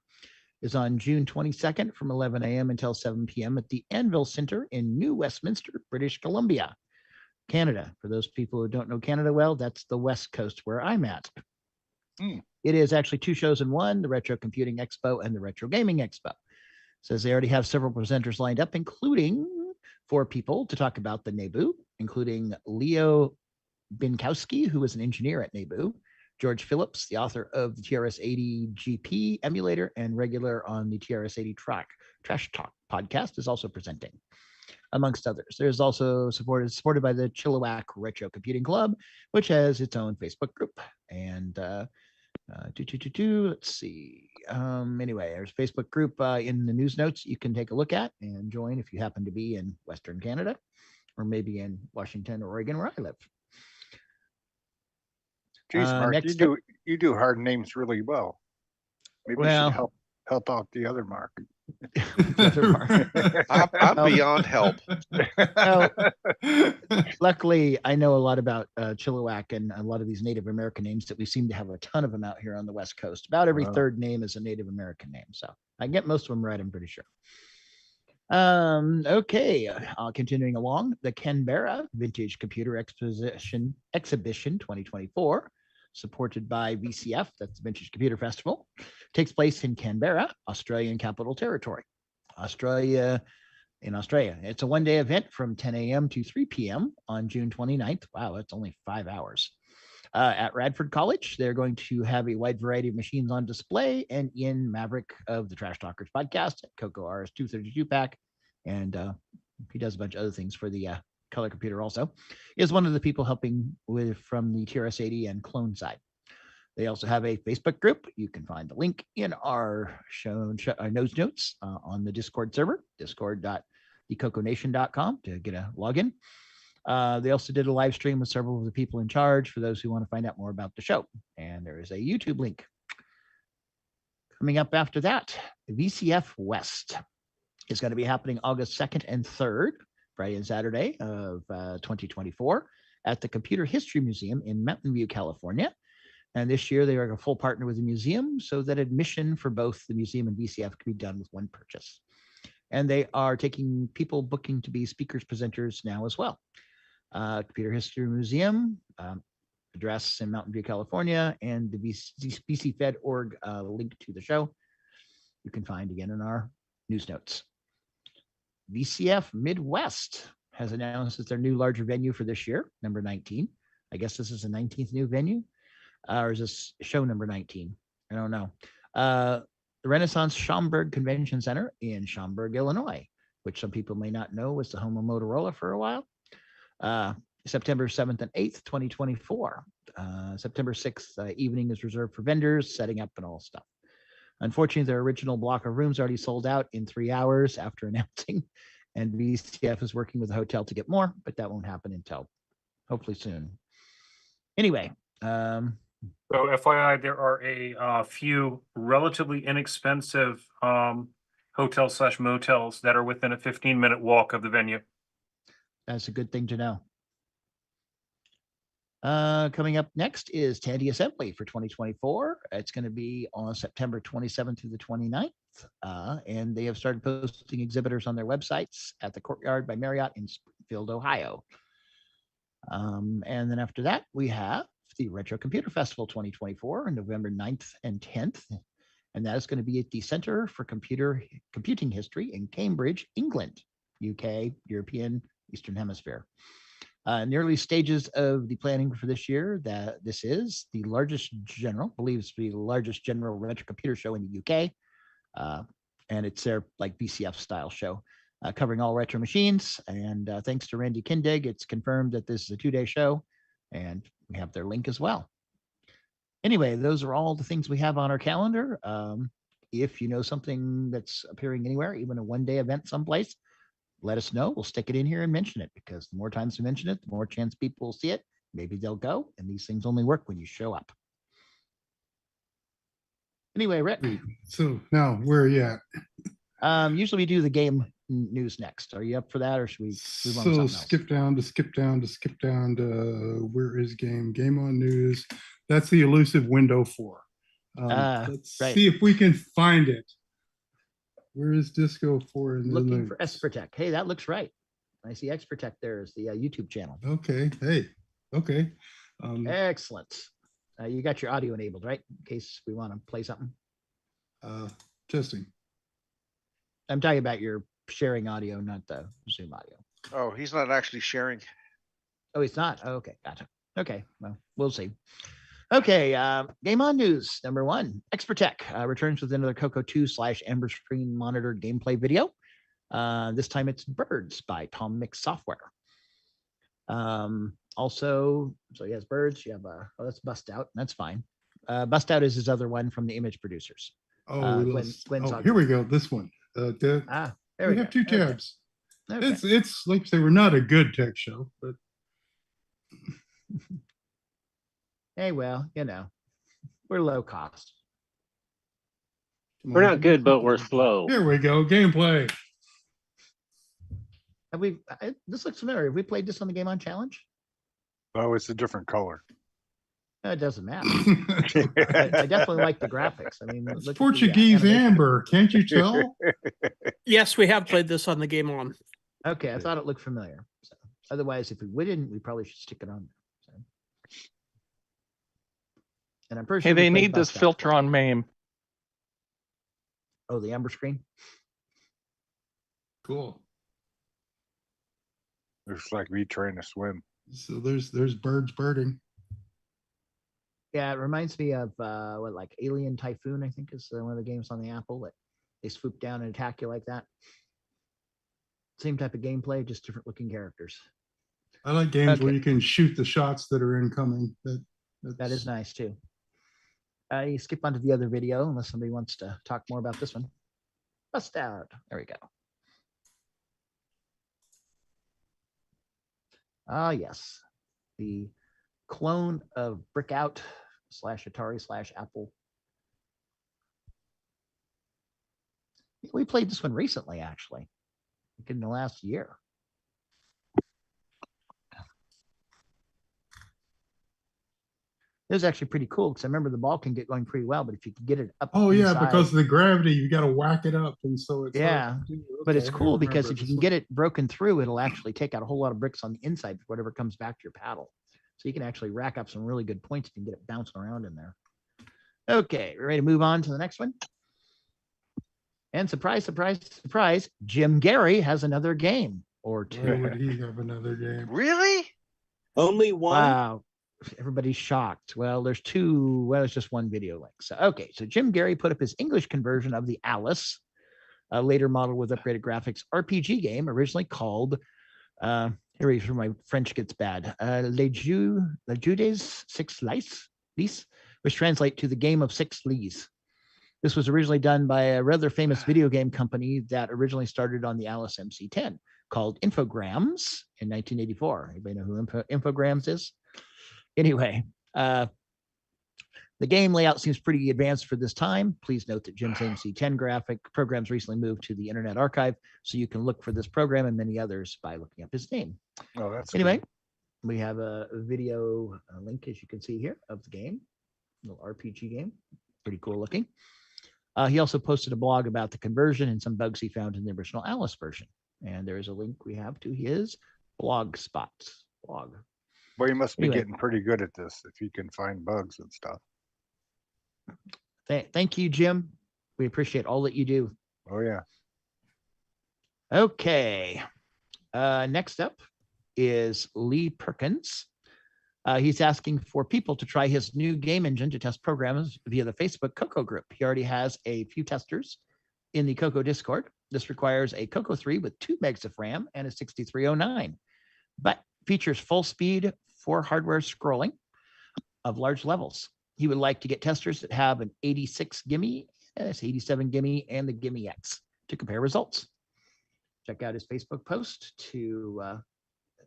is on June 22nd from 11 a.m. until 7 p.m. at the Anvil Center in New Westminster, British Columbia, Canada. For those people who don't know Canada well, that's the West Coast where I'm at. It is actually two shows in one, the Retro Computing Expo and the Retro Gaming Expo. Says they already have several presenters lined up, including 4 people to talk about the Nabu, including Leo Binkowski, who is an engineer at Nabu, George Phillips, the author of the TRS-80 GP emulator and regular on the TRS-80 Trash Talk podcast, is also presenting, amongst others. There's also supported by the Chilliwack Retro Computing Club, which has its own Facebook group. And let's see. Anyway, there's a Facebook group in the news notes you can take a look at and join if you happen to be in Western Canada or maybe in Washington or Oregon, where I live. Geez, Mark, next you do hard names really well. Maybe you Well- should help out the other Mark. I'm beyond help. Well, luckily, I know a lot about Chilliwack and a lot of these Native American names that we seem to have a ton of them out here on the West Coast. About every Wow. third name is a Native American name. So I get most of them right, I'm pretty sure. Okay, continuing along, the Canberra Vintage Computer Exhibition 2024, supported by VCF, that's the Vintage Computer Festival, takes place in Canberra, Australian Capital Territory, Australia. It's a one-day event from 10 a.m. to 3 p.m. on June 29th. Wow, that's only 5 hours. At Radford College, they're going to have a wide variety of machines on display, and Ian Maverick of the Trash Talkers podcast at CoCoR's 232 pack, and he does a bunch of other things for the color computer also, is one of the people helping from the TRS-80 and clone side. They also have a Facebook group. You can find the link in our notes on the Discord server, discord.thecoconation.com, to get a login. They also did a live stream with several of the people in charge for those who want to find out more about the show. And there is a YouTube link. Coming up after that, VCF West is going to be happening August 2nd and 3rd, Friday and Saturday of 2024, at the Computer History Museum in Mountain View, California. And this year they are a full partner with the museum so that admission for both the museum and VCF can be done with one purchase. And they are taking people booking to be speakers, presenters now as well. Computer History Museum, address in Mountain View, California, and the BCFed.org link to the show you can find again in our news notes. VCF Midwest has announced it's their new larger venue for this year, number 19. I guess this is the 19th new venue, or is this show number 19? I don't know. The Renaissance Schaumburg Convention Center in Schaumburg, Illinois, which some people may not know was the home of Motorola for a while. September 7th and 8th, 2024. September 6th evening is reserved for vendors, setting up and all stuff. Unfortunately, their original block of rooms already sold out in 3 hours after announcing, and VCF is working with the hotel to get more, but that won't happen until hopefully soon. Anyway. So FYI, there are a few relatively inexpensive hotels/motels that are within a 15-minute walk of the venue. That's a good thing to know. Coming up next is Tandy Assembly for 2024. It's going to be on September 27th through the 29th. And they have started posting exhibitors on their websites at the Courtyard by Marriott in Springfield, Ohio. And then after that, we have the Retro Computer Festival 2024 on November 9th and 10th. And that is going to be at the Center for Computing History in Cambridge, England, UK, European, Eastern Hemisphere. In the early stages of the planning for this year, that this is the largest believes to be the largest general retro computer show in the UK. And it's their like VCF style show, covering all retro machines. And thanks to Randy Kindig, it's confirmed that this is a 2-day show, and we have their link as well. Anyway, those are all the things we have on our calendar. If you know something that's appearing anywhere, even a 1-day event someplace, let us know. We'll stick it in here and mention it, because the more times we mention it, the more chance people will see it. Maybe they'll go, and these things only work when you show up. Anyway, Rick. So now where are you at? Usually we do the game news next. Are you up for that, or should we move on to something else? skip down to where is game on news? That's the elusive window 4. Let's see if we can find it. Where is Disco 4? Looking for Espertech. Hey, that looks right. I see Espertech there is the YouTube channel. Okay. Hey. Okay. Excellent. You got your audio enabled, right? In case we want to play something. Testing. I'm talking about your sharing audio, not the Zoom audio. Oh, he's not actually sharing. Oh, he's not. Oh, okay, gotcha. Okay, well, we'll see. Okay, game on news. Number 1, Espertech returns with another Coco 2/Amber Screen monitor gameplay video. This time it's Birds by Tom Mix Software. Also, so he has Birds. You have that's Bust Out. That's fine. Bust Out is his other one from the image producers. Here we go. This one. There we have 2 tabs. Okay. It's like I say, we're not a good tech show, but hey, well, you know, we're low cost. We're not good, but we're slow. Here we go. Gameplay. Have we? This looks familiar. Have we played this on the Game On Challenge? Oh, it's a different color. It doesn't matter. I definitely like the graphics. I mean, it's Portuguese amber. Can't you tell? Yes, we have played this on the Game On. Okay, I thought it looked familiar. So, otherwise, if we didn't, we probably should stick it on there. So. And I'm pretty sure. Hey, they need this filter on MAME. Oh, the amber screen. Cool. Looks like me trying to swim. So there's birds birding. Yeah, it reminds me of like Alien Typhoon, I think is one of the games on the Apple that they swoop down and attack you like that. Same type of gameplay, just different looking characters. I like games where you can shoot the shots that are incoming. That is nice too. You skip onto the other video unless somebody wants to talk more about this one. Bust Out. There we go. Ah, yes. The clone of Brickout /Atari/Apple. We played this one recently, actually, in the last year. It was actually pretty cool because I remember the ball can get going pretty well, but if you can get it up. Oh yeah, because of the gravity, you got to whack it up, and so it's but it's cool because if you can get it broken through, it'll actually take out a whole lot of bricks on the inside, whatever comes back to your paddle. So you can actually rack up some really good points and get it bouncing around in there. Okay, we're ready to move on to the next one. And surprise, surprise, surprise, Jim Gary has another game or two. Why would he have another game? Really? Only one? Wow. Everybody's shocked. Well, there's two. Well, it's just one video link. So, okay. So Jim Gary put up his English conversion of the Alice, a later model with upgraded graphics RPG game, originally called, here my French gets bad, Les Jeux Six Lies, which translate to the Game of Six Lees. This was originally done by a rather famous video game company that originally started on the Alice MC-10 called Infogrames in 1984. Anybody know who Infogrames is? Anyway, the game layout seems pretty advanced for this time. Please note that Jim's MC-10 graphic programs recently moved to the Internet Archive, so you can look for this program and many others by looking up his name. Oh, that's anyway. good. We have a video link, as you can see here, of the game, little RPG game, pretty cool looking. He also posted a blog about the conversion and some bugs he found in the original Alice version. And there is a link we have to his blog. Well, you must be Anyway. getting pretty good at this if you can find bugs and stuff. Thank you, Jim. We appreciate all that you do. Oh, yeah. Okay. Next up is Lee Perkins. He's asking for people to try his new game engine to test programs via the Facebook Coco group. He already has a few testers in the Coco Discord. This requires a Coco 3 with 2 megs of RAM and a 6309, but features full speed for hardware scrolling of large levels. He would like to get testers that have an 86 gimme, 87 gimme, and the gimme X to compare results. Check out his Facebook post to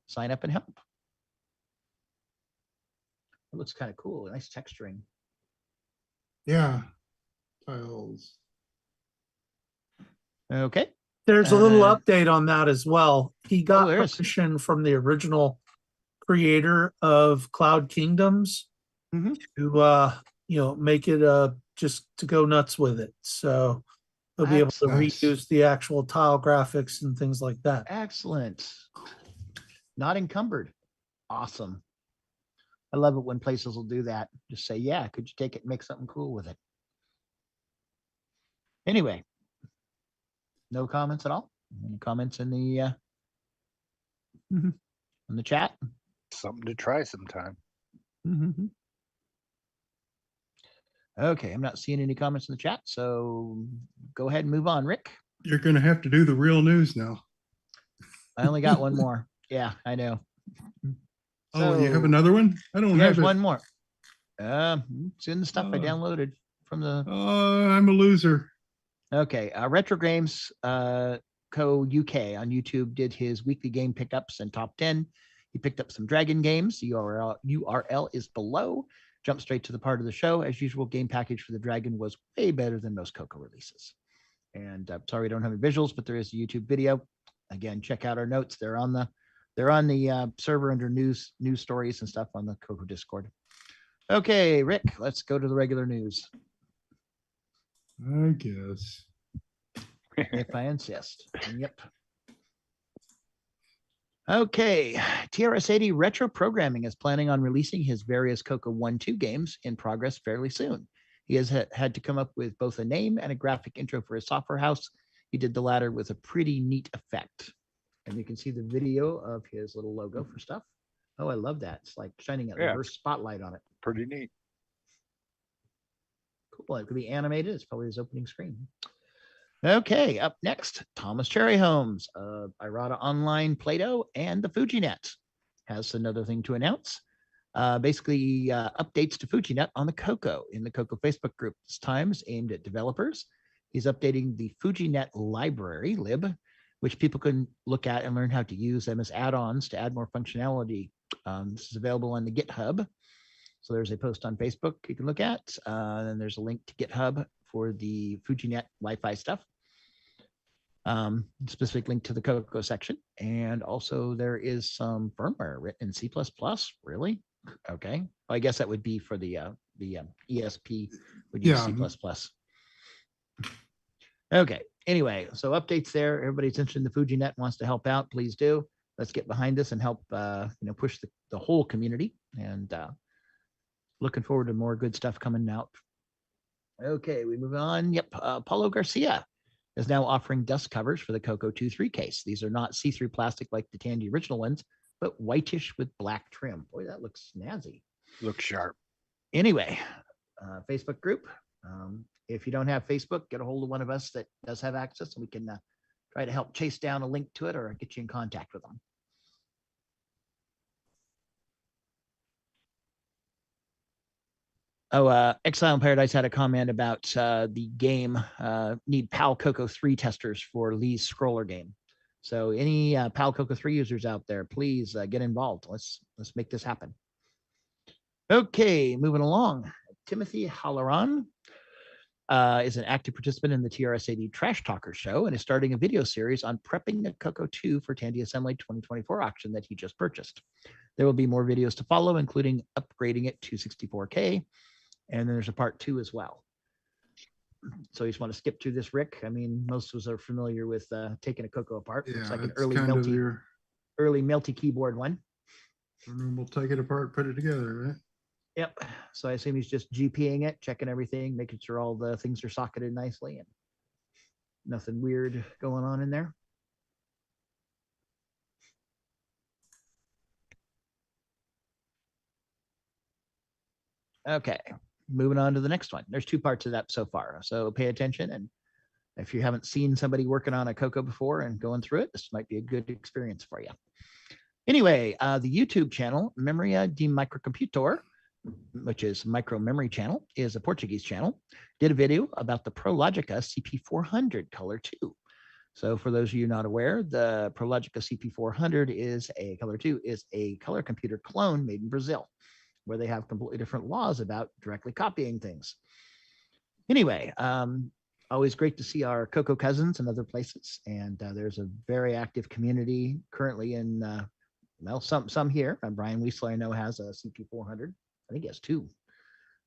sign up and help. It looks kind of cool. Nice texturing. Yeah. Tiles. Okay. There's a little update on that as well. He got there is. permission from the original creator of Cloud Kingdoms to make it just to go nuts with it. So they'll be able to reuse the actual tile graphics and things like that. Excellent. Not encumbered. Awesome. I love it when places will do that. Just say, yeah, could you take it and make something cool with it? Anyway, no comments at all? Any comments in the in the chat? Something to try sometime. Okay, I'm not seeing any comments in the chat, so go ahead and move on, Rick. You're going to have to do the real news now. I only got one more. Yeah, I know. Oh, you have another one? I don't have There's it. one more. It's in the stuff I downloaded from the. I'm a loser. Okay, Retro Games Co UK on YouTube did his weekly game pickups and top 10. He picked up some Dragon games. The URL is below. Jump straight to the part of the show. As usual, game package for the Dragon was way better than most Coco releases. And sorry, I don't have any visuals, but there is a YouTube video. Again, check out our notes. They're on the server under news stories and stuff on the Coco Discord. Okay, Rick, let's go to the regular news. I guess. If I insist. Yep. Okay, TRS-80 Retro Programming is planning on releasing his various Coco 1-2 games in progress fairly soon. He has had to come up with both a name and a graphic intro for his software house. He did the latter with a pretty neat effect. And you can see the video of his little logo for stuff. Oh, I love that. It's like shining a reverse spotlight on it. Pretty neat. Cool. It could be animated. It's probably his opening screen. Okay, up next, Thomas Cherryholmes of Irata Online, Play-Doh, and the FUJInet has another thing to announce. Basically, updates to FUJInet on the Coco in the Coco Facebook group. This time is aimed at developers. He's updating the FUJInet library, lib, which people can look at and learn how to use them as add-ons to add more functionality. This is available on the GitHub. So there's a post on Facebook you can look at. Then there's a link to GitHub for the FUJInet Wi-Fi stuff. Specific link to the Coco section. And also there is some firmware written in C++. Really? Okay. Well, I guess that would be for the ESP would use C++. Okay. Anyway, so updates there. Everybody's interested in the FUJInet, wants to help out. Please do. Let's get behind this and help push the whole community. And looking forward to more good stuff coming out. Okay, we move on. Yep, Paulo Garcia is now offering dust covers for the Coco 2.3 case. These are not see-through plastic like the Tandy original ones, but whitish with black trim. Boy, that looks snazzy. Looks sharp. Anyway, Facebook group. If you don't have Facebook, get a hold of one of us that does have access, and we can try to help chase down a link to it or get you in contact with them. Oh, Exile in Paradise had a comment about the game need PAL Coco 3 testers for Lee's scroller game. So any PAL Coco 3 users out there, please get involved. Let's make this happen. Okay, moving along. Timothy Halloran is an active participant in the TRS-80 Trash Talker show and is starting a video series on prepping a Coco 2 for Tandy Assembly 2024 auction that he just purchased. There will be more videos to follow, including upgrading it to 64K. And then there's a part 2 as well. So you just want to skip through this, Rick? I mean, most of us are familiar with taking a Coco apart. Yeah, it's like an it's early kind of early melty keyboard one. And then we'll take it apart, put it together, right? Yep. So I assume he's just GPing it, checking everything, making sure all the things are socketed nicely and nothing weird going on in there. Okay, moving on to the next one. There's 2 parts of that so far, so pay attention. And if you haven't seen somebody working on a Coco before and going through it, this might be a good experience for you. Anyway, the YouTube channel, Memoria de Microcomputor, which is Micro Memory Channel, is a Portuguese channel, did a video about the ProLogica CP400 Color 2. So for those of you not aware, the ProLogica CP400 is a Color 2 is a color computer clone made in Brazil, where they have completely different laws about directly copying things. Anyway, always great to see our Coco cousins in other places. And there's a very active community currently in, well, some here. Brian Weisler, I know, has a CP400. I think he has 2,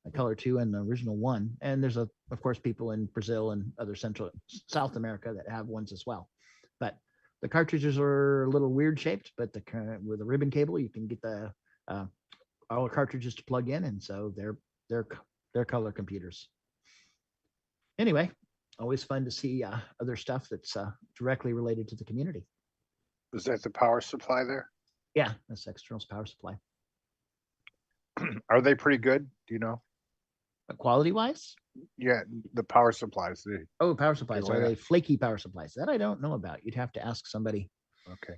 a Color 2 and the original 1. And there's, of course, people in Brazil and other South America that have ones as well. But the cartridges are a little weird shaped, but with a ribbon cable, you can get the all the cartridges to plug in, and so they're color computers. Anyway, always fun to see other stuff that's directly related to the community. Is that the power supply there? Yeah, that's external power supply. Are they pretty good? Do you know? Quality wise? Yeah, the power supplies. Oh, power supplies. Are they flaky power supplies? That I don't know about. You'd have to ask somebody. Okay.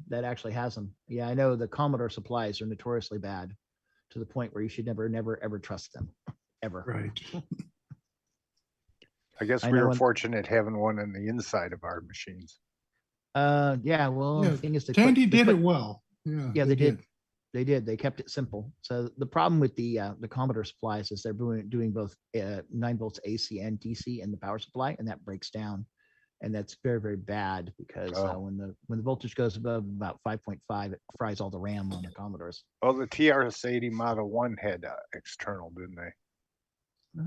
That actually has them. Yeah, I know the Commodore supplies are notoriously bad, to the point where you should never, ever trust them, ever. Right. I guess we were fortunate having one on the inside of our machines. Yeah. Well, Yeah, the thing is, Tandy did it well. Yeah, they did. They did. They kept it simple. So the problem with the Commodore supplies is they're doing both 9 volts AC and DC in the power supply, and that breaks down, and that's very, very bad because when the voltage goes above about 5.5, it fries all the RAM on the Commodores. Well, the TRS-80 Model 1 had external, didn't they?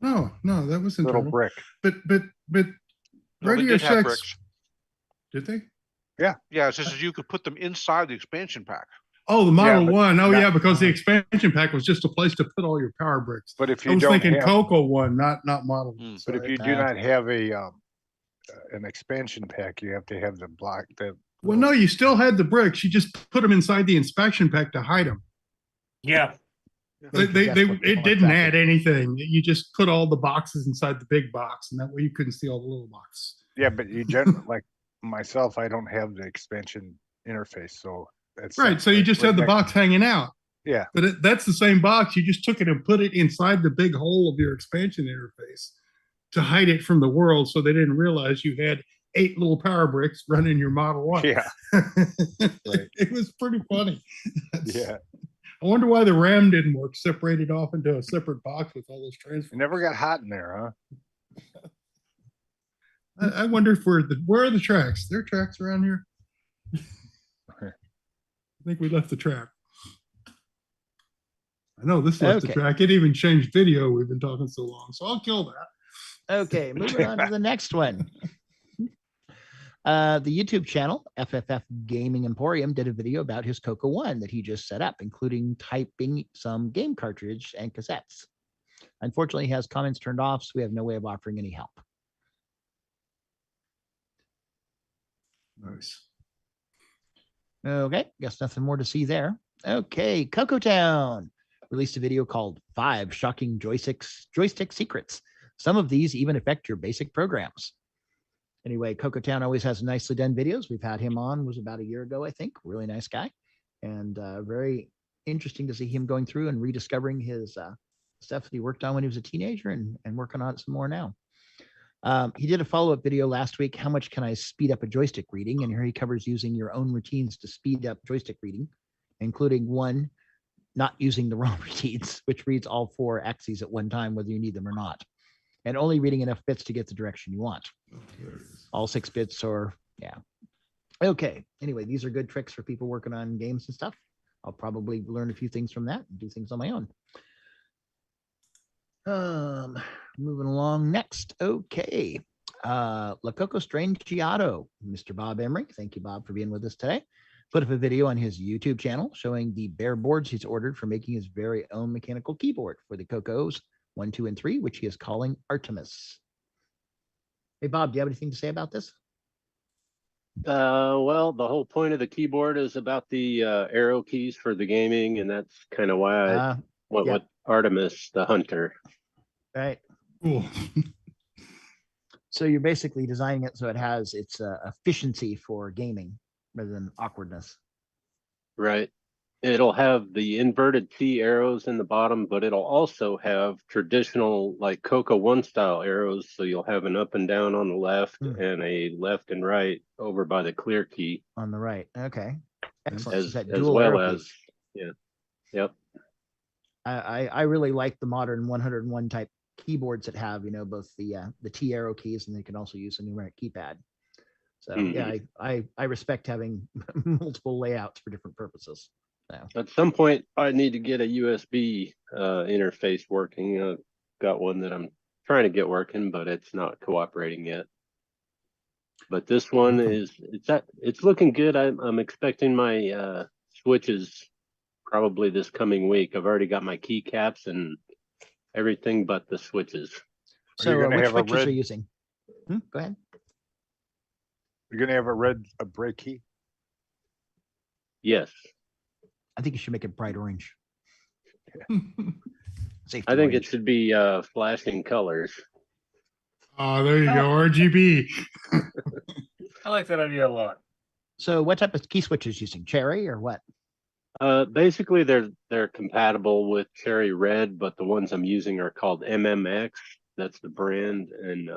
No, that was Little internal. brick. But No, they Radio did have Shack's, bricks. did they? Yeah. Yeah, it says you could put them inside the expansion pack. Oh, the Model but 1. Oh, not- yeah, because the expansion pack was just a place to put all your power bricks. But if I you was don't thinking have, Coco 1, not Model 1. but if you do not have an expansion pack, you have to have the block. Well, no, you still had the bricks. You just put them inside the inspection pack to hide them. Yeah. It didn't add anything. You just put all the boxes inside the big box, and that way you couldn't see all the little boxes. Yeah, but you like myself, I don't have the expansion interface, so that's Right. So you just had the box hanging out. Yeah. But that's the same box. You just took it and put it inside the big hole of your expansion interface to hide it from the world, so they didn't realize you had 8 little power bricks running your Model 1. Yeah. Right. It was pretty funny. Yeah. I wonder why the RAM didn't work, separated off into a separate box with all those transfers. It never got hot in there, huh? I wonder if where are the tracks? There are tracks around here. I think we left the track. I know this left the track. It even changed video. We've been talking so long, so I'll kill that. Okay, moving on to the next one. The YouTube channel, FFF Gaming Emporium, did a video about his Coco 1 that he just set up, including typing some game cartridge and cassettes. Unfortunately, he has comments turned off, so we have no way of offering any help. Nice. Okay, guess nothing more to see there. Okay, Coco Town released a video called 5 Shocking Joystick Secrets. Some of these even affect your basic programs. Anyway, Coco Town always has nicely done videos. We've had him on, was about a year ago, I think. Really nice guy. And very interesting to see him going through and rediscovering his stuff that he worked on when he was a teenager and working on it some more now. He did a follow-up video last week, how much can I speed up a joystick reading? And here he covers using your own routines to speed up joystick reading, including 1, not using the wrong routines, which reads all 4 axes at one time, whether you need them or not, and only reading enough bits to get the direction you want. All 6 bits or, yeah. Okay, anyway, these are good tricks for people working on games and stuff. I'll probably learn a few things from that and do things on my own. Moving along next. Okay. La Coco Strangiato, Mr. Bob Emery. Thank you, Bob, for being with us today. Put up a video on his YouTube channel showing the bare boards he's ordered for making his very own mechanical keyboard for the Cocos 1, 2, and 3, which he is calling Artemis. Hey, Bob, do you have anything to say about this? Well, the whole point of the keyboard is about the arrow keys for the gaming, and that's kind of why I went with Artemis, the hunter. Right. Cool. So you're basically designing it so it has its efficiency for gaming rather than awkwardness. Right. It'll have the inverted T arrows in the bottom, but it'll also have traditional like Coco 1 style arrows. So you'll have an up and down on the left and a left and right over by the clear key. On the right. Okay. Excellent. As well as, yeah. Yep. I really like the modern 101 type keyboards that have, both the T arrow keys, and they can also use a numeric keypad. So yeah, I respect having multiple layouts for different purposes. So. At some point, I need to get a USB interface working. Got one that I'm trying to get working, but it's not cooperating yet. But this one it's looking good. I'm expecting my switches probably this coming week. I've already got my keycaps and everything but the switches. So which switches are you using? Go ahead. You're going to have a break key? Yes. I think you should make it bright orange. I think it should be flashing colors. Oh, there you go, RGB. I like that idea a lot. So what type of key switch is using? Cherry or what? Basically, they're compatible with Cherry Red, but the ones I'm using are called MMX. That's the brand, and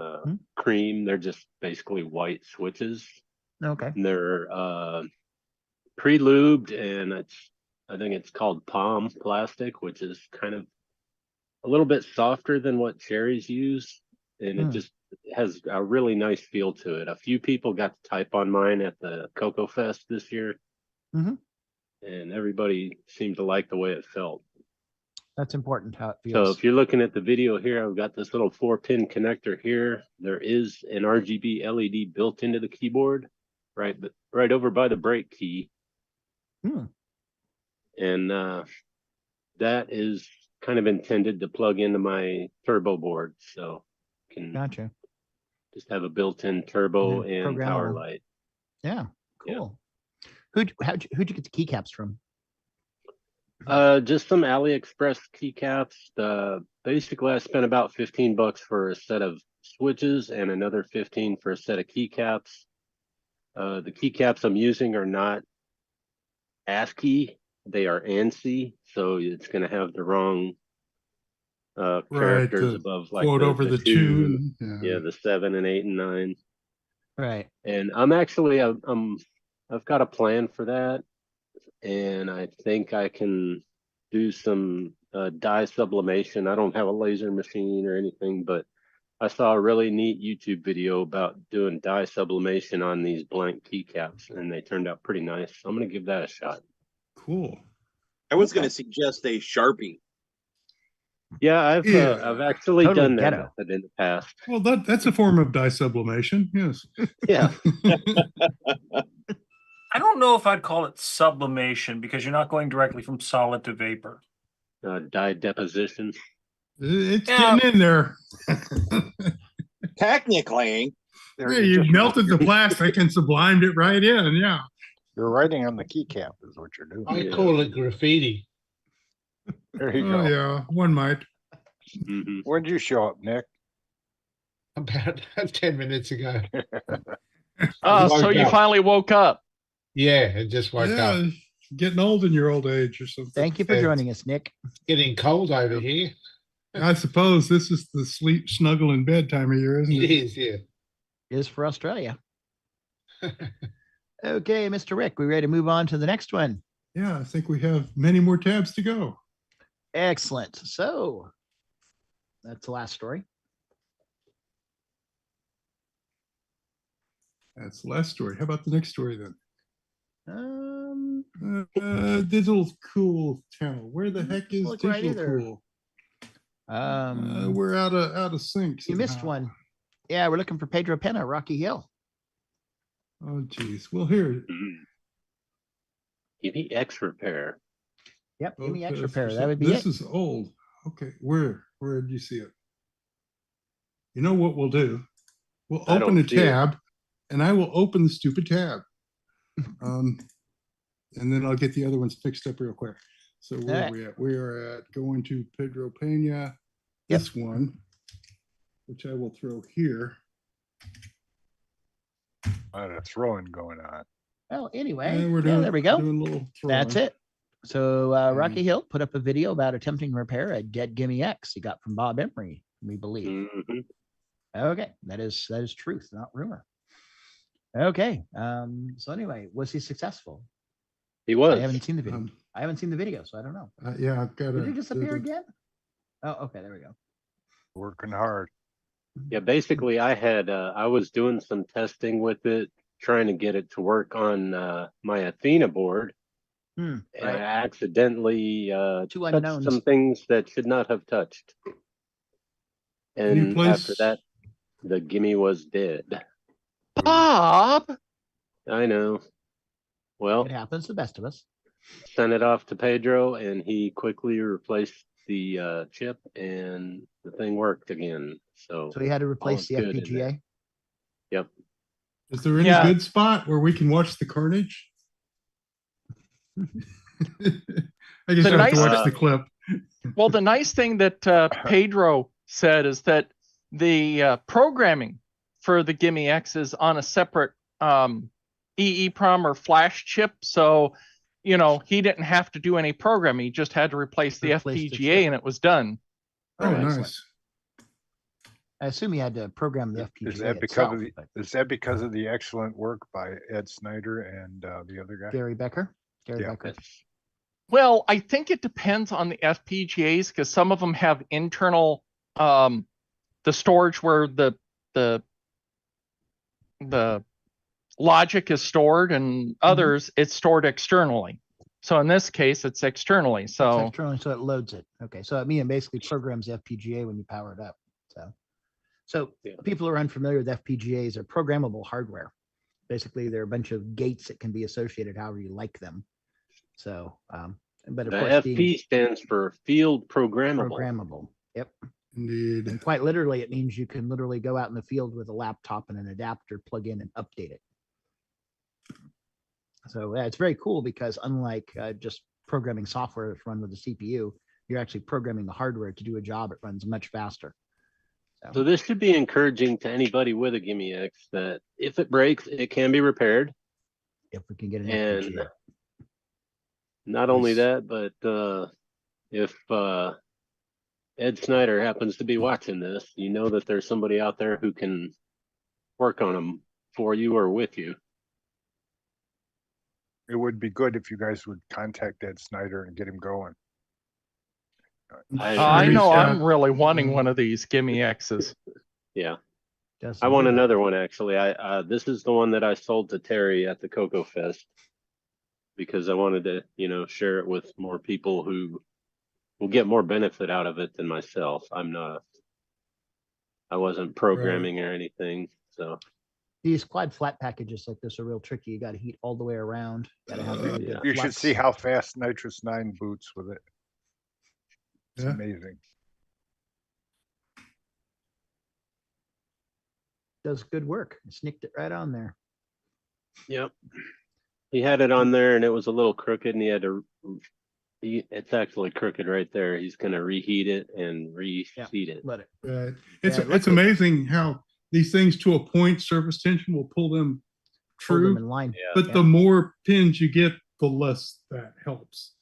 Cream. They're just basically white switches. Okay. And they're pre-lubed, and I think it's called Palm plastic, which is kind of a little bit softer than what Cherries use, and it just has a really nice feel to it. A few people got to type on mine at the Coco Fest this year. And everybody seemed to like the way it felt. That's important, how it feels. So if you're looking at the video here, I've got this little 4-pin connector here. There is an RGB LED built into the keyboard, right over by the break key. And that is kind of intended to plug into my turbo board, so can just have a built-in turbo and power light. Yeah, cool. Who'd you get the keycaps from? Just some AliExpress keycaps. Basically, I spent about $15 for a set of switches and another 15 for a set of keycaps. The keycaps I'm using are not ASCII; they are ANSI, so it's going to have the wrong characters above, like over the 2. Yeah, the 7 and 8 and 9. Right. And I'm actually I've got a plan for that, and I think I can do some dye sublimation. I don't have a laser machine or anything, but I saw a really neat YouTube video about doing dye sublimation on these blank keycaps, and they turned out pretty nice. So I'm going to give that a shot. Cool. I was going to suggest a Sharpie. Yeah, I've actually done that method in the past. Well, that's a form of dye sublimation. Yes. Yeah. I don't know if I'd call it sublimation because you're not going directly from solid to vapor. Dye deposition. It's getting in there. Technically, There, Hey, you melted the plastic and sublimed it right in. Yeah. You're writing on the keycap is what you're doing. I call it graffiti. There you Oh go. yeah, one might. When did you show up, Nick? About 10 minutes ago. Oh, so you finally woke up. Yeah, I just woke Yeah, up. getting old in your old age or something. Thank you for joining us, Nick. Getting cold over here. I suppose this is the sleep, snuggle in bed time of year, isn't it? It is, yeah. It is for Australia. Okay, Mr. Rick, we ready to move on to the next one? Yeah, I think we have many more tabs to go. Excellent. So that's the last story. That's the last story. How about the next story then? Digital Cool Channel. Where the heck is look right Digital either. Cool? Um, We're out of sync. You missed somehow. one. Yeah, we're looking for Pedro Pena, Rocky Hill. Oh, geez. Well, here. Give me X repair. Yep, give me extra Okay, pair. so That would be this it. is old. Okay, where did you see it? You know what we'll do? We'll I open don't a see it. tab, and I will open the stupid tab. And then I'll get the other ones fixed up real quick. So where Alright. are we at? We are at going to Pedro Pena. This one, which I will throw here. A lot of throwing going on. Well, anyway, And we're yeah, doing, there we go. doing a little That's throwing. it. So Rocky Hill put up a video about attempting to repair a dead GIMEX he got from Bob Emery, we believe. Okay, that is truth, not rumor. Okay, so anyway, was he successful? He was. I haven't seen the video. I haven't seen the video, so I don't know. Yeah, I've got Did to. it disappear again? Oh, okay, there we go. Working hard. Yeah, basically I was doing some testing with it, trying to get it to work on my Athena board. And I accidentally touched unknowns. some things that should not have touched. Any And place- after that, the gimme was dead. Bob! I know. Well, It happens to the best of us. sent it off to Pedro, and he quickly replaced the chip, and the thing worked again. So So he had to all replace is the good in there. FPGA. Yep. Is there any Yeah. good spot where we can watch the carnage? I guess The I have to nice- watch the clip. Well, the nice thing that Pedro said is that the programming for the GIMEX is on a separate EEPROM or flash chip. So, you know, he didn't have to do any programming. He just had to replace the Replace the FPGA chip. and it was done. Oh, Excellent. nice. I assume he had to program the FPGA Is that because itself, of the but is that because of the excellent work by Ed Snyder and the other guy? Gary Becker. Gary Yeah. Becker. Well, I think it depends on the FPGAs because some of them have internal the storage where the logic is stored, and others it's stored externally. So in this case, it's externally. It's So externally, so it loads it. Okay, so it basically programs the FPGA when you power it up. So people who are unfamiliar with FPGAs are programmable hardware. Basically, they're a bunch of gates that can be associated however you like them. So, but of The course, FP being stands for field programmable. programmable. Yep. Indeed. And quite literally, it means you can literally go out in the field with a laptop and an adapter, plug in and update it. So it's very cool because unlike just programming software that's run with a CPU, you're actually programming the hardware to do a job. It runs much faster. So this should be encouraging to anybody with a GIMEX that if it breaks, it can be repaired. If we can get an And FPGA. not only that, but if Ed Snyder happens to be watching this, you know that there's somebody out there who can work on them for you or with you. It would be good if you guys would contact Ed Snyder and get him going. I know I'm really wanting one of these GIMEXs. Yeah. I want another one actually. This is the one that I sold to Terry at the Coco Fest because I wanted to, you know, share it with more people who will get more benefit out of it than myself. I wasn't programming or anything, so. These quad flat packages like this are real tricky. You got to heat all the way around. Got to have really good You should flux. see how fast Nitrous 9 boots with it. It's Yeah. amazing. does good work. Snicked it right on there. Yep. He had it on there and it was a little crooked and he had to, it's actually crooked right there. He's going to reheat it and reseat it. Let it. Right. Yeah, It's amazing how these things to a point, surface tension will pull them true. Pull them in line. But the more pins you get, the less that helps.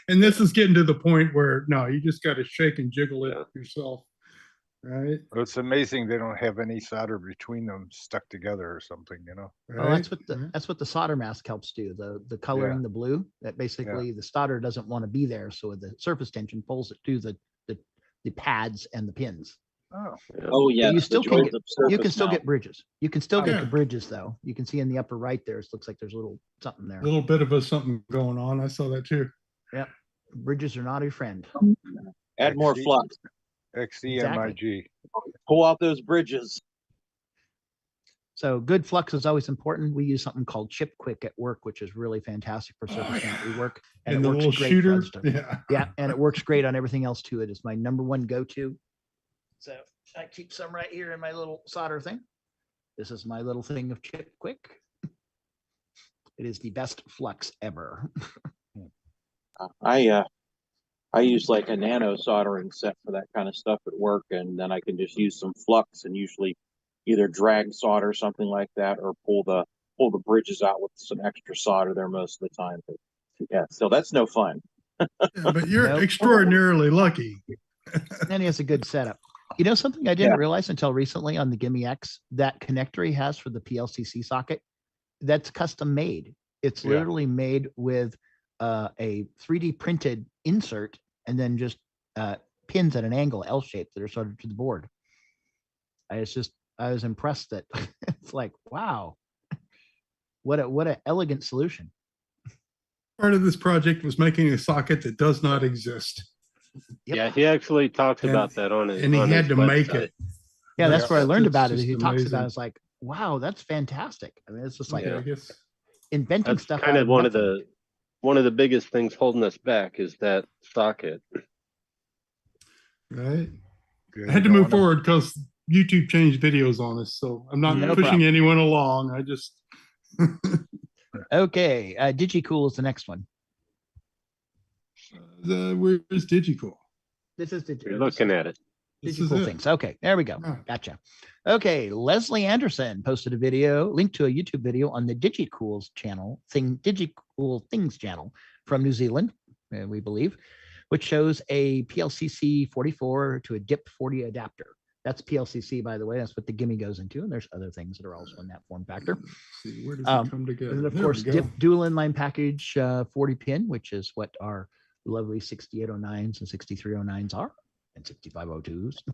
And this is getting to the point where no, you just got to shake and jiggle it yourself. Right. Well, it's amazing they don't have any solder between them stuck together or something, you know. Oh, that's what the solder mask helps do. The coloring, the blue, that basically the solder doesn't want to be there, so the surface tension pulls it to the pads and the pins. Oh yeah. You still can get bridges. You can still get the bridges though. You can see in the upper right there. It looks like there's a little something there. A little bit of something going on. I saw that too. Yeah, bridges are not your friend. Add more flux. XEMIG. Pull out those bridges. So good flux is always important. We use something called Chip Quick at work, which is really fantastic for surface rework. And it the works little great shooter. Yeah, and it works great on everything else too. It is my #1 go-to. So I keep some right here in my little solder thing. This is my little thing of Chip Quick. It is the best flux ever. I use like a nano soldering set for that kind of stuff at work, and then I can just use some flux and usually either drag solder something like that or pull the bridges out with some extra solder there most of the time. But yeah, so that's no fun. But you're extraordinarily lucky. And he has a good setup. You know something I didn't realize until recently on the GIMEX, that connector he has for the PLCC socket, that's custom made. It's literally made with a 3D printed insert and then just pins at an angle, L shape, that are soldered to the board. I was impressed that it's like, wow, what an elegant solution. Part of this project was making a socket that does not exist. Yeah, he actually talks about that on his. And he had to make it. Yeah, that's where I learned about it. He talks about it. It's like, wow, that's fantastic. I mean, it's just like inventing that's stuff. Kind of one of the biggest things holding us back is that socket. Right. I had to move forward because YouTube changed videos on us, so I'm not pushing anyone along. I just. Okay, DigiCool is the next one. Where's DigiCool? This is You're looking at it. DigiCool things. Okay, there we go. Gotcha. Okay, Leslie Anderson posted a video, link to a YouTube video on the DigiCool's channel, DigiCool Things channel from New Zealand, we believe, which shows a PLCC 44 to a DIP 40 adapter. That's PLCC, by the way. That's what the gimme goes into, and there's other things that are also in that form factor. Let's see, where does it come together? And of course, DIP dual inline package 40 pin, which is what our lovely 6809s and 6309s are, and 6502s.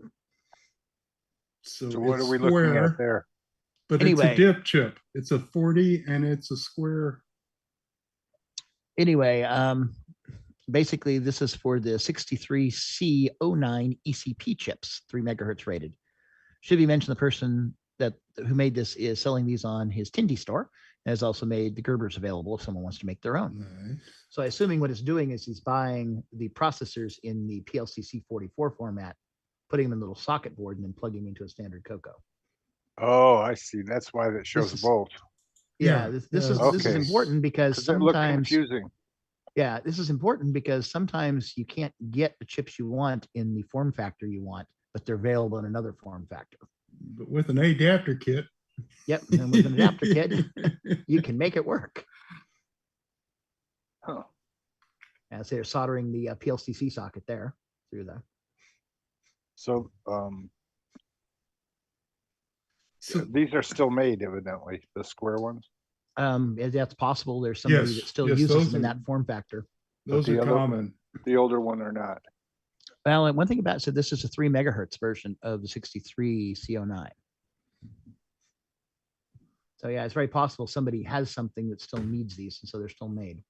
So what are we looking at there? But anyway, it's a dip chip. It's a 40 and it's a square. Anyway, basically this is for the 63C09 ECP chips, 3 megahertz rated. Should be mentioned the person who made this is selling these on his Tindy store and has also made the Gerbers available if someone wants to make their own. Nice. So assuming what it's doing is he's buying the processors in the PLCC 44 format, putting them in a little socket board and then plugging into a standard Coco. Oh, I see. That's why that shows both. Yeah, this is important because sometimes confusing. Yeah, this is important because sometimes you can't get the chips you want in the form factor you want, but they're available in another form factor. But with an adapter kit. Yep, and with an adapter kit, you can make it work. Huh. As they're soldering the PLCC socket there through the. So, these are still made, evidently, the square ones. That's possible. There's somebody that still uses them in that form factor. Those are common. The older one are not. Well, and one thing about it, so this is a 3 megahertz version of the 63 CO9. So yeah, it's very possible somebody has something that still needs these, and so they're still made.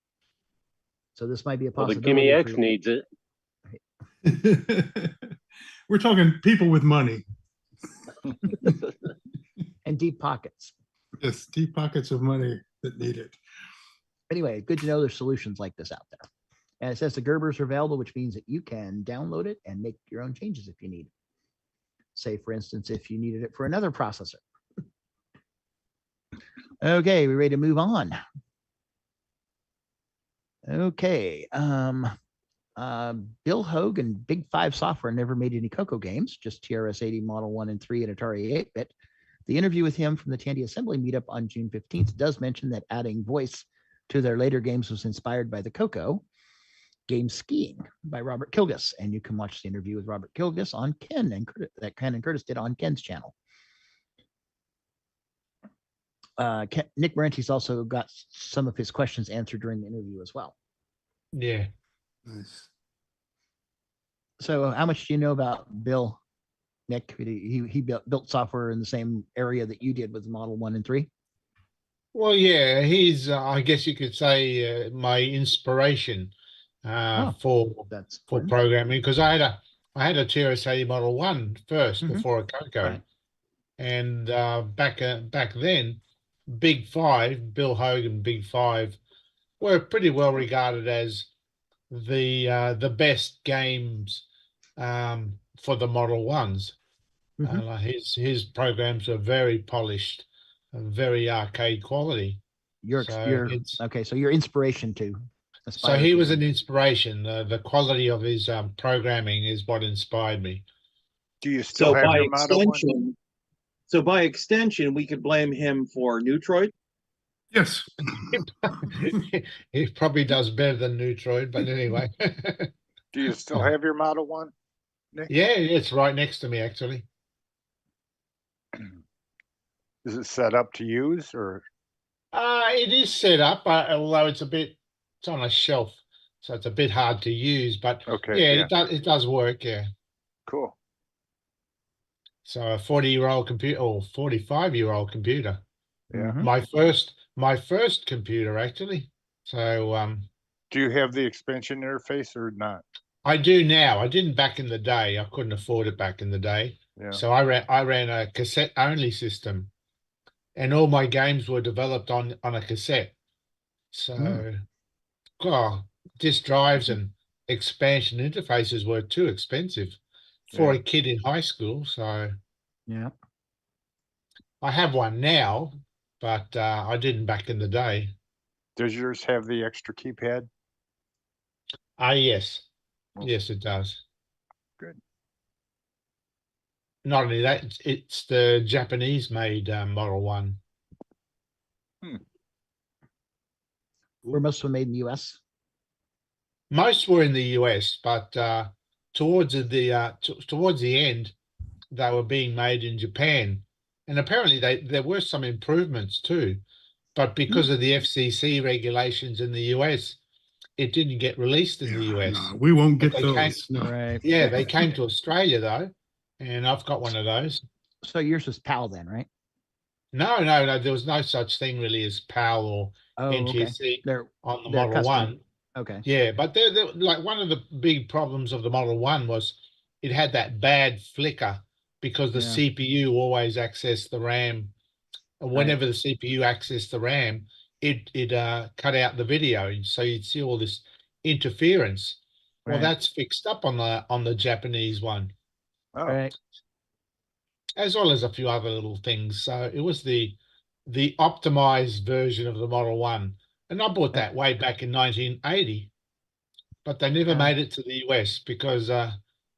So this might be a possibility. Well, the Gimme X needs it. We're talking people with money. And deep pockets. Yes, deep pockets of money that need it. Anyway, good to know there's solutions like this out there. And it says the Gerbers are available, which means that you can download it and make your own changes if you need. say, for instance, if you needed it for another processor. Okay, we ready to move on? Okay. Bill Hogue and Big Five Software never made any Coco games, just TRS-80 Model 1 and 3 and Atari 8-bit. The interview with him from the Tandy Assembly meetup on June 15th does mention that adding voice to their later games was inspired by the Coco game Skiing by Robert Kilgus. And you can watch the interview with Robert Kilgus on Ken and that Ken and Curtis did on Ken's channel. Nick Marenti's also got some of his questions answered during the interview as well. Yeah. Nice. So how much do you know about Bill, Nick? He built software in the same area that you did with Model 1 and 3? Well, yeah, he's, I guess you could say, my inspiration for programming, because I had a TRS-80 Model 1 first before a Coco. Right. And back then, Big Five, Bill Hogue and Big Five, were pretty well regarded as the best games for the Model 1s. His programs are very polished and very arcade quality. Okay, so your inspiration to so he was an inspiration. The quality of his programming is what inspired me. Do you still have your Model 1? So by extension, we could blame him for Neutroid? Yes. He probably does better than Neutroid, but anyway. Do you still have your Model 1, Nick? Yeah, it's right next to me, actually. Is it set up to use, or? It is set up, although it's on a shelf, so it's a bit hard to use, but okay, it does work, yeah. Cool. So a 40-year-old computer or 45-year-old computer. Yeah. My first computer, actually. So do you have the expansion interface or not? I do now. I didn't back in the day. I couldn't afford it back in the day. Yeah. So I ran a cassette only system, and all my games were developed on a cassette. So disk drives and expansion interfaces were too expensive for a kid in high school. So yeah, I have one now, but I didn't back in the day. Does yours have the extra keypad? Yes. Yes, it does. Good. Not only that, it's the Japanese-made Model 1. Were most of them made in the U.S.? Most were in the US, but towards the end, they were being made in Japan, and apparently there were some improvements too, but because of the FCC regulations in the US, it didn't get released in the US. No, we won't get those. Right. Yeah, they came to Australia though, and I've got one of those. So yours was PAL then, right? No, there was no such thing really as PAL or NTSC on the Model custom. 1. Okay. Yeah, but they're like one of the big problems of the Model 1 was it had that bad flicker because the CPU always accessed the RAM. And whenever the CPU accessed the RAM, it cut out the video. So you'd see all this interference. Well, that's fixed up on the Japanese one. Oh. Right. As well as a few other little things. So it was the optimized version of the Model 1. And I bought that way back in 1980, but they never made it to the US because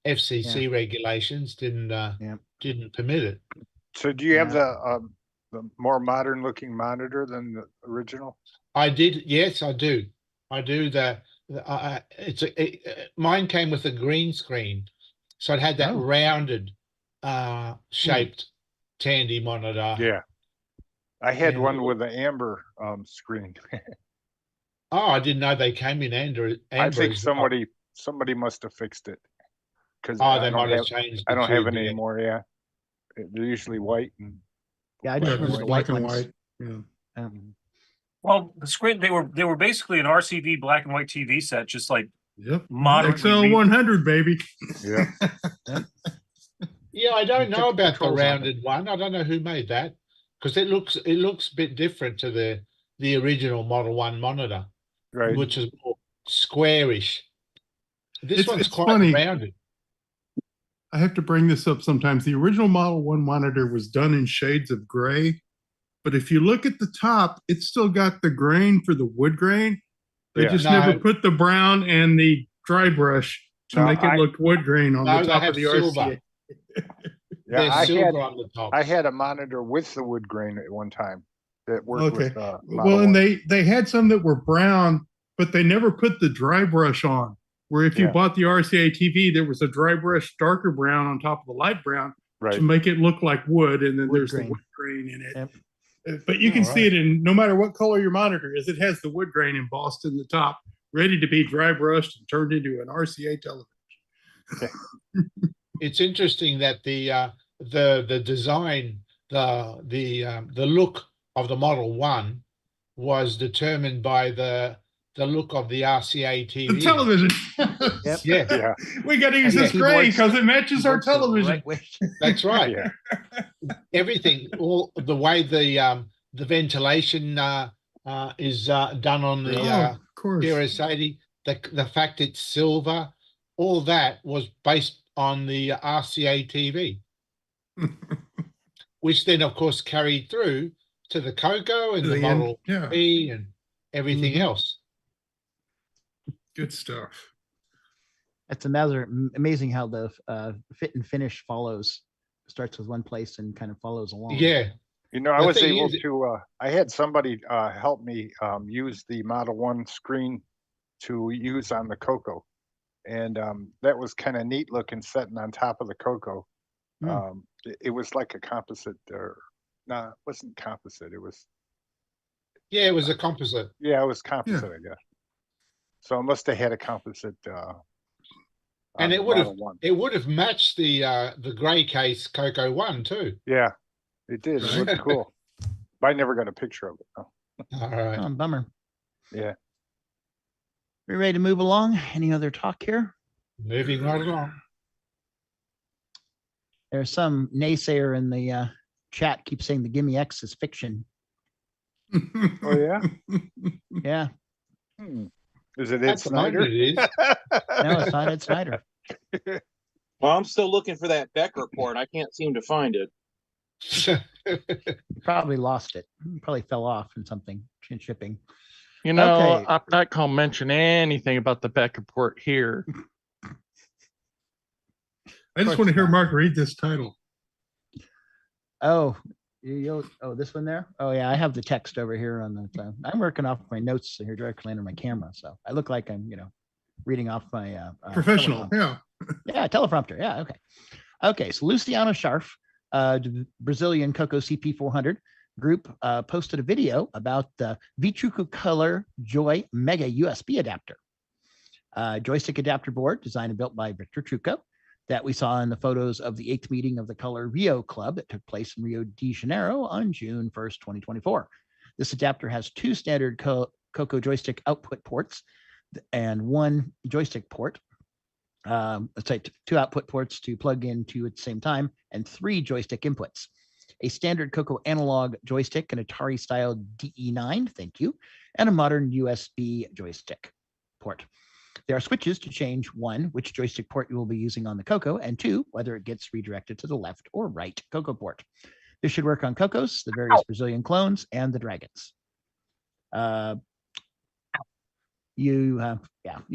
FCC regulations didn't permit it. So do you have the more modern looking monitor than the original? I did. Yes, I do. I do. Mine came with a green screen, so it had that rounded shaped Tandy monitor. Yeah. I had one with an amber screen. Oh, I didn't know they came in amber. I think somebody must have fixed it. Because they might have changed. I don't have it anymore. Yeah, they're usually white and. Yeah, I just remember the black and white. Yeah. Well, the screen they were basically an RCV black and white TV set, just like modern XL 100, baby. Yeah. Yeah, I don't know about the rounded one. I don't know who made that because it looks a bit different to the original Model 1 monitor, right? Which is more squarish. This one's it's quite funny. rounded. I have to bring this up sometimes. The original Model 1 monitor was done in shades of gray, but if you look at the top, it's still got the grain for the wood grain. They just never put the brown and the dry brush to make it look wood grain on the top of the RCA. Yeah, I had a monitor with the wood grain at one time that worked with well, and they had some that were brown, but they never put the dry brush on. Where if you bought the RCA TV, there was a dry brush darker brown on top of the light brown to make it look like wood, and then there's the wood grain in it. But you can see it in no matter what color your monitor is, it has the wood grain embossed in the top, ready to be dry brushed and turned into an RCA television. It's interesting that the design, the look of the Model 1 was determined by the look of the RCA TV. The television. Yeah. We got to use this gray because it matches our television. That's right. Everything, all the way the ventilation is done on the RS80, the fact it's silver, all that was based on the RCA TV, which then of course carried through to the Coco and the Model B and everything else. Good stuff. It's amazing how the fit and finish follows, starts with one place and kind of follows along. Yeah. You know, I was able to, I had somebody help me use the Model 1 screen to use on the Coco. And that was kind of neat looking, setting on top of the Coco. It was like a composite, or no, it wasn't composite. It was. Yeah, it was a composite. Yeah, it was composite, I guess. So it must have had a composite. And it would have matched the gray case Coco 1 too. Yeah, it did. It looked cool. But I never got a picture of it. No. All right. Oh, bummer. Yeah. We ready to move along? Any other talk here? Moving right along. There's some naysayer in the chat keeps saying the GIMEX is fiction. Oh yeah. Yeah. Is it Ed Snyder? No, it's not Ed Snyder. Well, I'm still looking for that Beck report. I can't seem to find it. Probably lost it. Probably fell off in something in shipping. You know, I'm not going to mention anything about the Beck report here. I just want to hear Mark read this title. Oh, this one there? Oh, yeah, I have the text over here on the. I'm working off my notes here directly under my camera, so I look like I'm, reading off my professional. Yeah, teleprompter. Yeah, okay. Okay, so Luciano Scharf, Brazilian Coco CP400 group, posted a video about the Vitruco Color Joy Mega USB adapter, joystick adapter board designed and built by Victor Trucco, that we saw in the photos of the 8th meeting of the Color Rio Club that took place in Rio de Janeiro on June 1st, 2024. This adapter has 2 standard Coco joystick output ports and 1 joystick port. Let's say 2 output ports to plug into at the same time, and 3 joystick inputs. A standard Coco analog joystick, an Atari style DE9, thank you, and a modern USB joystick port. There are switches to change 1, which joystick port you will be using on the Coco, and 2, whether it gets redirected to the left or right Coco port. This should work on Cocos, the various Brazilian clones, and the Dragons. You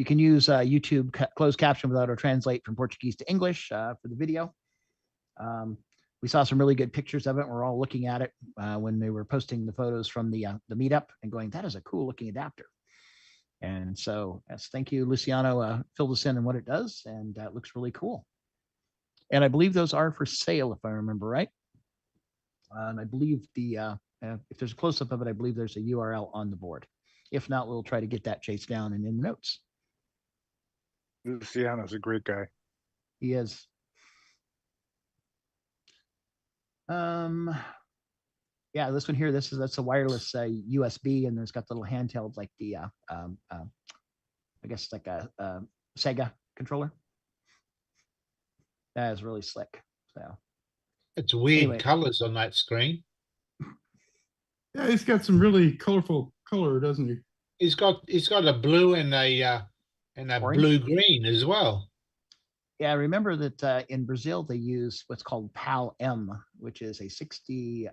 can use YouTube closed caption without auto translate from Portuguese to English for the video. We saw some really good pictures of it. We're all looking at it when they were posting the photos from the meetup and going, that is a cool looking adapter. And so, yes, thank you, Luciano. Filled us in on what it does, and it looks really cool. And I believe those are for sale, if I remember right. And I believe if there's a close-up of it, I believe there's a URL on the board. If not, we'll try to get that chased down and in the notes. Luciano's a great guy. He is. Yeah, this one here, that's a wireless USB, and there's got little handhelds like the I guess like a Sega controller. That is really slick. So it's weird colors on that screen. Yeah, he's got some really colorful color, doesn't he? He's got a blue and a blue green as well. Yeah, I remember that in Brazil they use what's called PAL M, which is a 60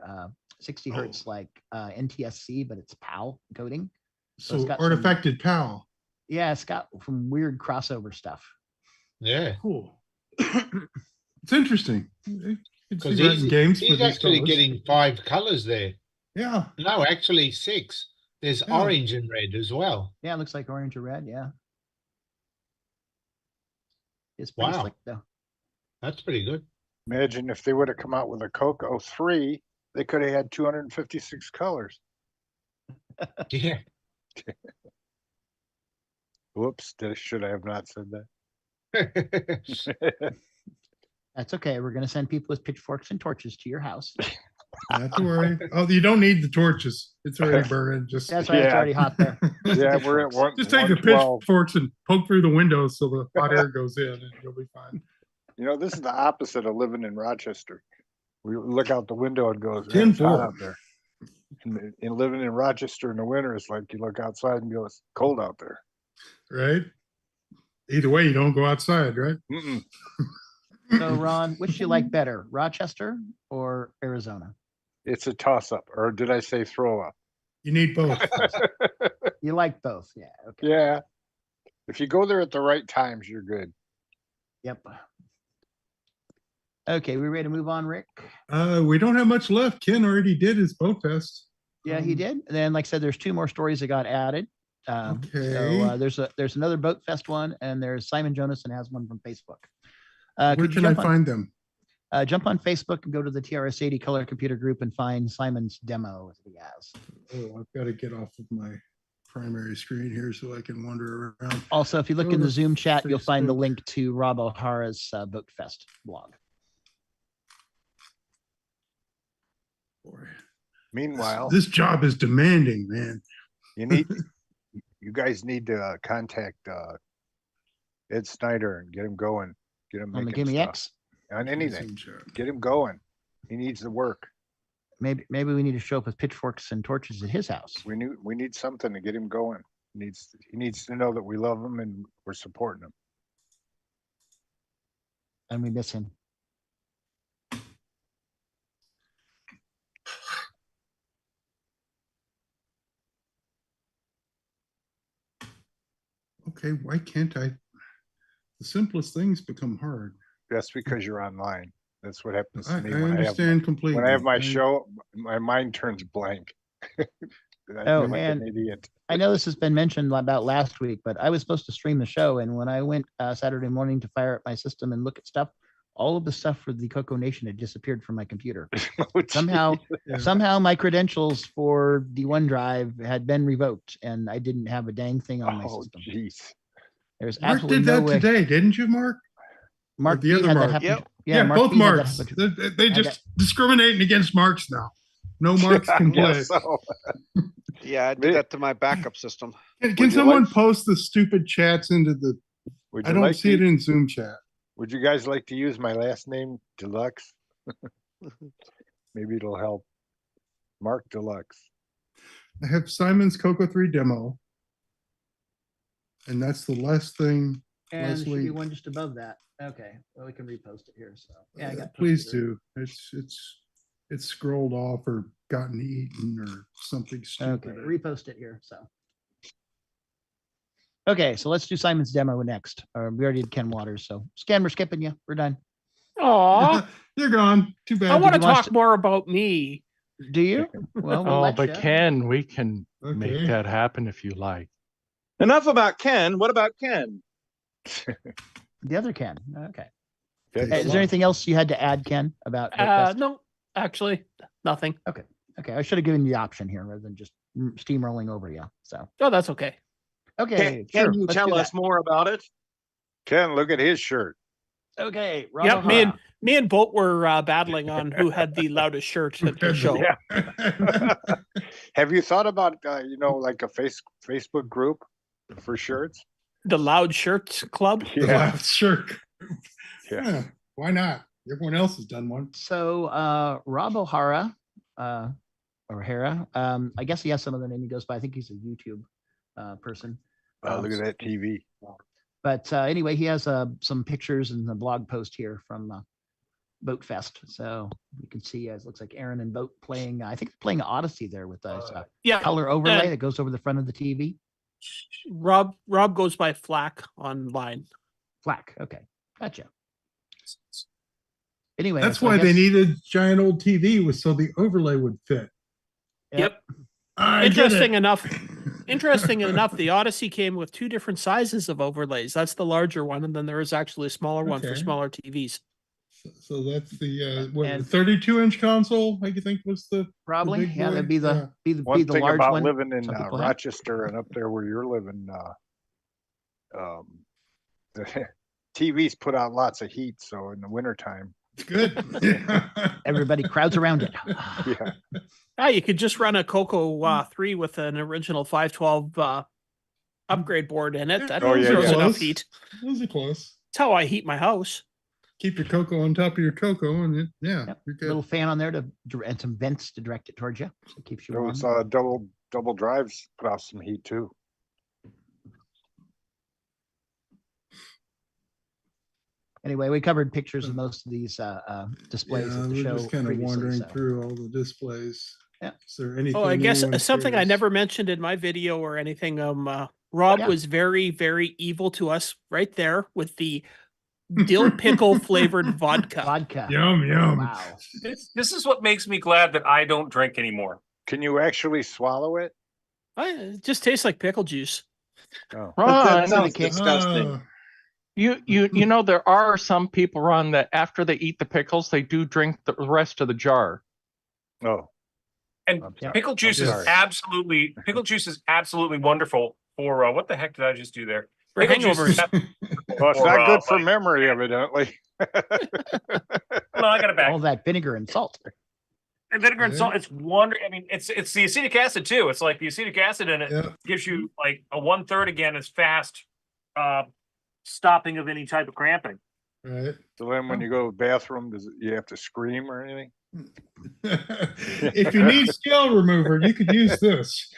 hertz like NTSC, but it's PAL coding. So it's got artifacted PAL. Yeah, it's got some weird crossover stuff. Yeah. Cool. It's interesting. Because games he's actually getting 5 colors there. Yeah. No, actually 6. There's orange and red as well. Yeah, it looks like orange or red. Yeah. It's pretty slick though. That's pretty good. Imagine if they would have come out with a Coco 3, they could have had 256 colors. Yeah. Whoops, should I have not said that? That's okay. We're going to send people with pitchforks and torches to your house. Not to worry. Oh, you don't need the torches. It's already burning. Just That's right. It's already hot there. Yeah, we're at one. Just take the pitchforks and poke through the windows so the hot air goes in, and you'll be fine. You know, this is the opposite of living in Rochester. We look out the window and goes, "Man, it's hot out there." And living in Rochester in the winter, it's like you look outside and go, it's cold out there. Right. Either way, you don't go outside, right? Mm-mm. So, Ron, which do you like better, Rochester or Arizona? It's a toss-up, or did I say throw-up? You need both. You like both, yeah. Okay. Yeah. If you go there at the right times, you're good. Yep. Okay, we ready to move on, Rick? We don't have much left. Ken already did his BoatFest. Yeah, he did. And then, like I said, there's 2 more stories that got added. Okay. So there's another BoatFest one, and there's Simon Jonasson has one from Facebook. Where can I find them? Jump on Facebook and go to the TRS-80 Color Computer Group and find Simon's demo that he has. Oh, I've got to get off of my primary screen here so I can wander around. Also, if you look in the Zoom chat, you'll find the Facebook. link to Rob O'Hara's BoatFest blog. Boy. Meanwhile, this job is demanding, man. You guys need to contact Ed Snyder and get him going. Get him On the making GIMEX? stuff. On anything. Get him going. He needs the work. Maybe we need to show up with pitchforks and torches at his house. We need something to get him going. He needs to know that we love him and we're supporting him. And we miss him. Okay, why can't I? The simplest things become hard. That's because you're online. That's what happens to I me. understand completely. When I have my show, my mind turns blank. I feel like man. an idiot. I know this has been mentioned about last week, but I was supposed to stream the show, and when I went Saturday morning to fire up my system and look at stuff, all of the stuff for the CoCoNation had disappeared from my computer. Somehow my credentials for the OneDrive had been revoked, and I didn't have a dang thing on my system. Jeez. There's Mark absolutely did no that way. today, didn't you, Mark? Mark Or the B other had that Mark. happen. Yep. Yeah, Mark both B had that Marks. happen. They just discriminating against Marks now. No Marks can play. Yes, so. Yeah, I did that to my backup system. Can someone post the stupid chats into the? Would I you don't like see it to- in Zoom chat. Would you guys like to use my last name, Deluxe? Maybe it'll help. Mark Deluxe. I have Simon's Coco 3 demo, and that's the last thing. And there last should be link. one just above that. Okay, well we can repost it here. So yeah, I got. Please do. It's scrolled off or gotten eaten or something Okay, stupid. repost it here. So. Okay, so let's do Simon's demo next. We already did Ken Waters, so Scan, we're skipping you. We're done. Aw, You're gone. Too bad. I want to Did you want talk more about me. Do you? Well, we'll Oh, let but ya. Ken, we can Okay. make that happen if you like. Enough about Ken. What about Ken? The other Ken. Okay. Okay, Is there anything else you had to add, Ken, about BoatFest? No, actually, nothing. Okay. I should have given you the option here rather than just steamrolling over you. So Oh, that's okay. okay, Can sure, you let's tell do us that. more about it? Ken, look at his shirt. Okay, Rob Yep, O'Hara. me and Boat were battling on who had the loudest shirt at the show. Yeah. Have you thought about like a Facebook group for shirts? The Loud Shirts Club. Yeah. Sure. Yeah. Why not? Everyone else has done one. So Rob O'Hara, I guess he has some other name he goes by. I think he's a YouTube person. Look at that TV. But anyway, he has some pictures in the blog post here from BoatFest. So you can see it looks like Aaron and Boat playing, I think playing Odyssey there with this color overlay that goes over the front of the TV. Rob goes by Flack online. Flack, okay, gotcha. Anyway, that's so why they needed giant old TV was so the overlay would fit. Yep. Interesting enough, the Odyssey came with two different sizes of overlays. That's the larger one, and then there is actually a smaller one for Okay. smaller TVs. So that's the 32-inch console. I think was the probably the big boy? that'd be the One the thing large about one. living in some people have. Rochester and up there where you're living, the TVs put out lots of heat, so in the wintertime. It's good. Everybody crowds around it. Yeah. You could just run a Coco 3 with an original 512 upgrade board in it. That throws enough heat. Those are close. That's how I heat my house. Keep your Coco on top of your Coco, and you're good. Little fan on there and some vents to direct it towards you, so it keeps you warm. Those double drives put off some heat too. Anyway, we covered pictures of most of these displays at the we're show. just kind of previously, wandering so. through all the displays. Yeah. Is there anything? I guess anyone something I cares? never mentioned in my video or anything. Rob was very, very evil to us right there with the dill pickle flavored vodka. Yum yum. Wow. This is what makes me glad that I don't drink anymore. Can you actually swallow it? It just tastes like pickle juice. Oh. That sounds disgusting. You know, there are some people, Ron, that after they eat the pickles, they do drink the rest of the jar. Oh. And pickle juice is absolutely wonderful for what the heck did I just do there? For Pickle juice is hangovers. Well, it's not good for memory, evidently. No, I got it back. All that vinegar and salt. And vinegar and salt, it's wonder. I mean, it's the acetic acid too. It's like the acetic acid in it gives you like a 1/3 again as fast stopping of any type of cramping. Right. So then when you go to the bathroom, you have to scream or anything? If you need scale remover, you could use this.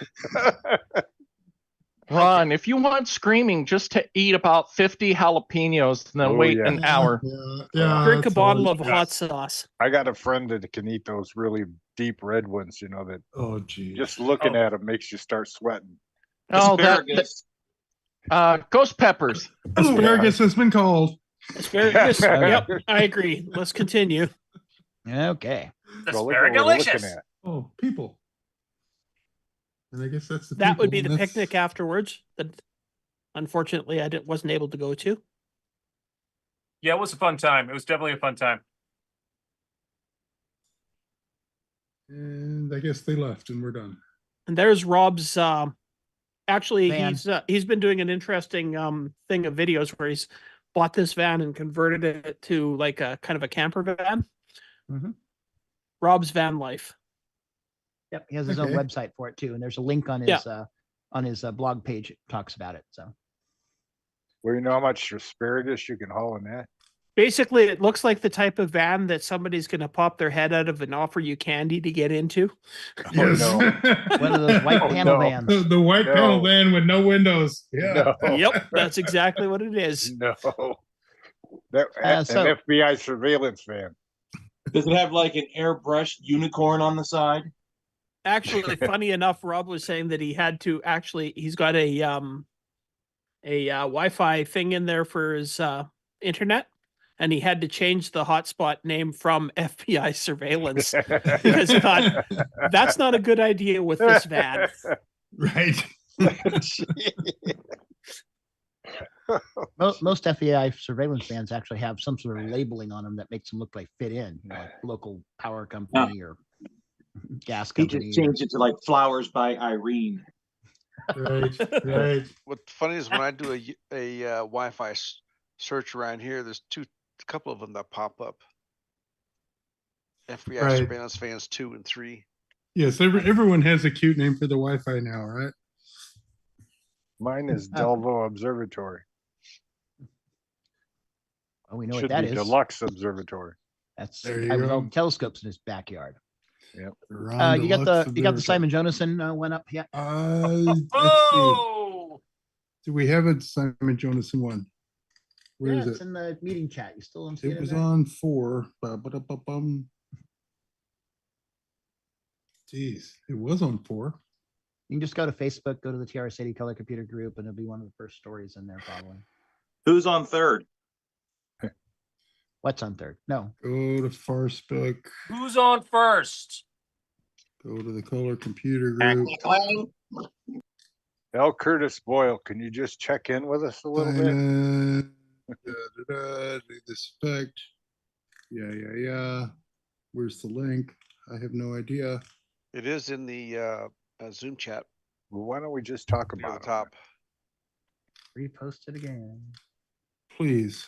Ron, if you want screaming, just to eat about 50 jalapenos and then wait an hour. Drink a bottle of hot sauce. I got a friend that can eat those really deep red ones, you know, that geez. just looking at them makes you start sweating. Ghost peppers. Asparagus has been called. Asparagus. Yep, I agree. Let's continue. Okay. Asparagalicious. Oh, people. And I guess that's the That would be people, the and that's- picnic afterwards that unfortunately I wasn't able to go to. Yeah, it was a fun time. It was definitely a fun time. And I guess they left and we're done. And there's Rob's actually Van. he's been doing an interesting thing of videos where he's bought this van and converted it to like a kind of a camper van. Mhm. Rob's van life. Yep, he has his own website for it too, and there's a link on his blog page. It talks about it. So, Well, you know how much asparagus you can haul in that? Basically, it looks like the type of van that somebody's going to pop their head out of and offer you candy to get into. Yes. one of those white panel vans. The white panel van with no windows. Yeah. Yep, that's exactly what it is. No. That, an FBI surveillance van. Does it have like an airbrushed unicorn on the side? Actually, funny enough, Rob was saying that he had to he's got a Wi-Fi thing in there for his internet, and he had to change the hotspot name from FBI surveillance because he thought that's not a good idea with this van. Right. Most FBI surveillance vans actually have some sort of labeling on them that makes them look like fit in, you know, like local power company or gas He company. just changed it to like Flowers by Irene. Right. What's funny is when I do a Wi-Fi search around here, there's a couple of them that pop up. FBI Right. surveillance vans 2 and 3. Yes, everyone has a cute name for the Wi-Fi now, right? Mine is Delvo Observatory. Oh, we know Should what that be is. Deluxe Observatory. That's There you guy with go. all the telescopes in his backyard. Yep. You got the Simon Jonasson one up yet? Let's see. Do we have a Simon Jonasson one? Where Yeah, is it's it? in the meeting chat. You still don't see It it was in there? on 4. Ba-ba-da-ba-bum. Jeez, it was on 4. You can just go to Facebook, go to the TR City Color Computer Group, and it'll be one of the first stories in there probably. Who's on third? What's on third? No. Go to Farcebook. Who's on first? Go to the Color Computer Group. L. Curtis Boyle, can you just check in with us a little bit? Simon, do this effect. Yeah. Where's the link? I have no idea. It is in the Zoom chat. Well, why don't we just talk Near about the top? Repost it again. Please.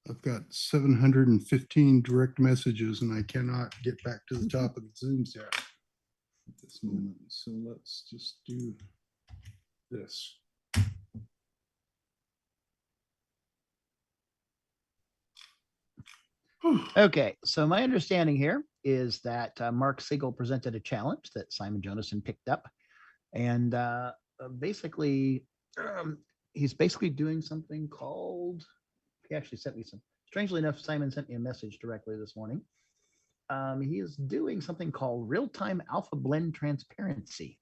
I've got 715 direct messages and I cannot get back to the top of the Zoom chat at this moment. So let's just do this. Okay, so my understanding here is that Mark Siegel presented a challenge that Simon Jonason picked up, and basically, he's basically doing something called. He actually sent me some. Strangely enough, Simon sent me a message directly this morning. He is doing something called real-time alpha blend transparency.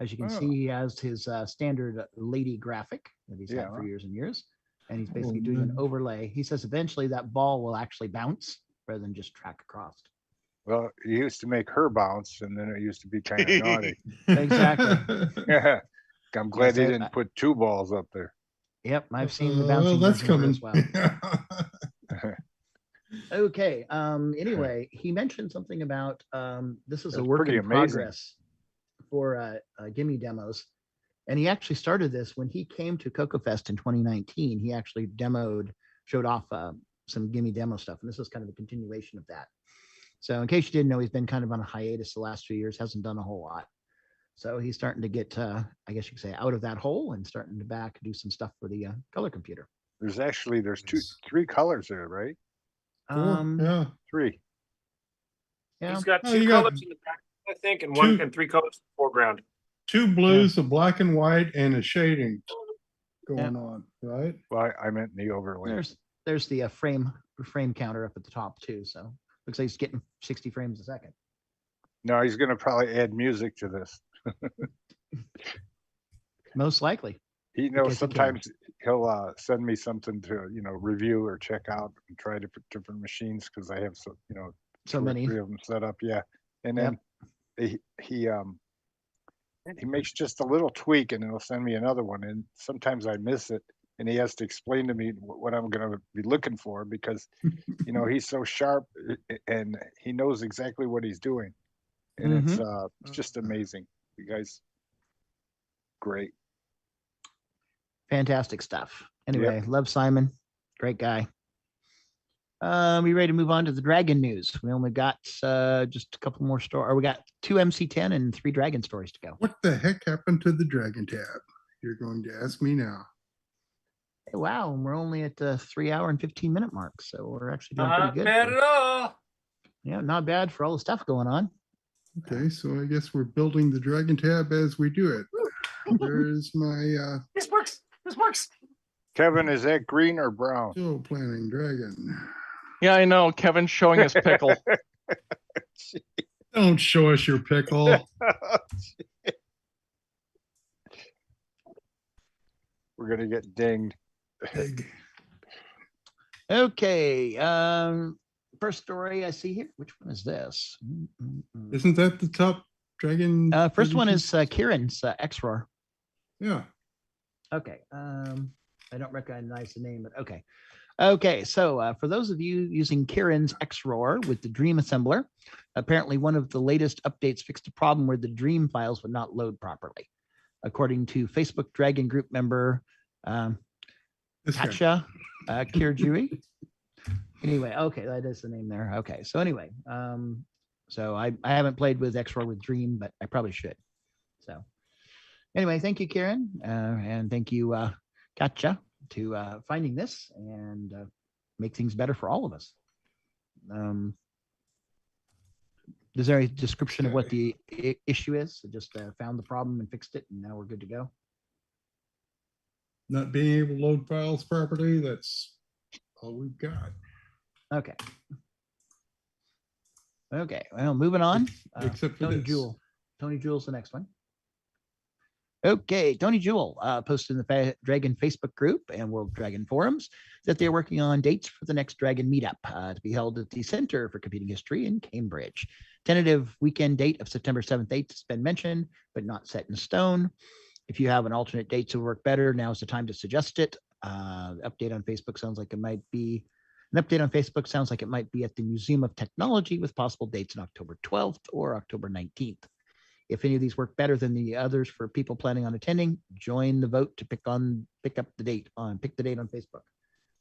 As you can see, he has his standard lady graphic that he's had for years and years. And he's basically doing an overlay. He says eventually that ball will actually bounce rather than just track across. Well, it used to make her bounce, and then it used to be kind of naughty. Exactly. Yeah. I'm glad Yes, he didn't put 2 balls up there. Yep, I've seen the bouncing. Well, that's coming. As well. Okay. Anyway, he mentioned something about this is a work in progress for Gimme demos. And he actually started this when he came to Coco Fest in 2019. He actually showed off some Gimme demo stuff. And this is kind of a continuation of that. So in case you didn't know, he's been kind of on a hiatus the last few years, hasn't done a whole lot. So he's starting to get, I guess you could say, out of that hole and starting to do some stuff for the color computer. There's 3 colors there, right? Yeah. 3. Yeah. He's got 2 colors in the back, I think, and 3 colors in the foreground. 2 blues, a black and white, and a shading going on, right? Well, I meant in the overlay. There's the frame counter up at the top too. So looks like he's getting 60 frames a second. No, he's going to probably add music to this. Most likely. He knows sometimes he'll send me something to review or check out and try different machines because I have so many 3 of them set up. Yeah, and then he makes just a little tweak and he'll send me another one, and sometimes I miss it and he has to explain to me what I'm going to be looking for because he's so sharp and he knows exactly what he's doing, and it's just amazing. You guys, great. Fantastic stuff. Anyway, love Simon. Great guy. We ready to move on to the Dragon news? We only got just a couple more stories. We got 2 MC10 and 3 Dragon stories to go. What the heck happened to the Dragon tab? You're going to ask me now. Hey, wow, and we're only at the 3 hour and 15-minute mark, so we're actually doing Not pretty good. bad at all. Yeah, not bad for all the stuff going on. Okay, so I guess we're building the Dragon tab as we do it. There's my This works. This works. Kevin, is that green or brown? still planning Dragon. Yeah, I know. Kevin's showing his pickle. Don't show us your pickle. We're gonna get dinged. Okay, first story I see here. Which one is this? Isn't that the top Dragon? First one is Kieran's XROAR. Yeah. Okay. I don't recognize the name, but okay. Okay, so for those of you using Kieran's XROAR with the Dream assembler, apparently one of the latest updates fixed a problem where the Dream files would not load properly. According to Facebook Dragon group member Katja Kirjui. Anyway, okay, that is the name there. Okay, so anyway, so I haven't played with XROAR with Dream, but I probably should. So anyway, thank you, Kieran, and thank you, Katja, to finding this and make things better for all of us. Is there a description of what the issue is? I just found the problem and fixed it, and now we're good to go. not being able to load files properly. That's all we've got. Okay. Okay. Well, moving on. Except for Tony this. Jewell. Tony Jewell's the next one. Okay, Tony Jewell posted in the Dragon Facebook group and World Dragon forums that they're working on dates for the next Dragon meetup to be held at the Center for Computing History in Cambridge. Tentative weekend date of September 7th, 8th has been mentioned, but not set in stone. If you have an alternate date to work better, now's the time to suggest it. Update on Facebook sounds like it might be an update on Facebook sounds like it might be at the Museum of Technology with possible dates on October 12th or October 19th. If any of these work better than the others for people planning on attending, join the vote to pick the date on Facebook.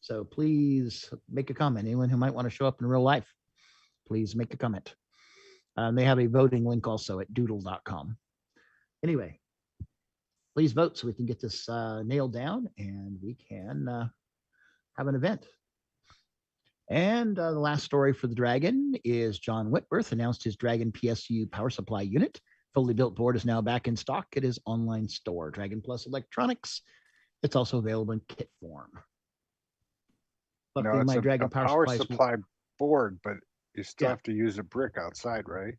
So please make a comment. Anyone who might want to show up in real life, please make a comment. They have a voting link also at doodle.com. Anyway, please vote so we can get this nailed down and we can have an event. And the last story for the Dragon is John Whitworth announced his Dragon PSU power supply unit. Fully built board is now back in stock at his online store, Dragon Plus Electronics. It's also available in kit form. No, it's a power supply board, but you still have to use a brick outside, right?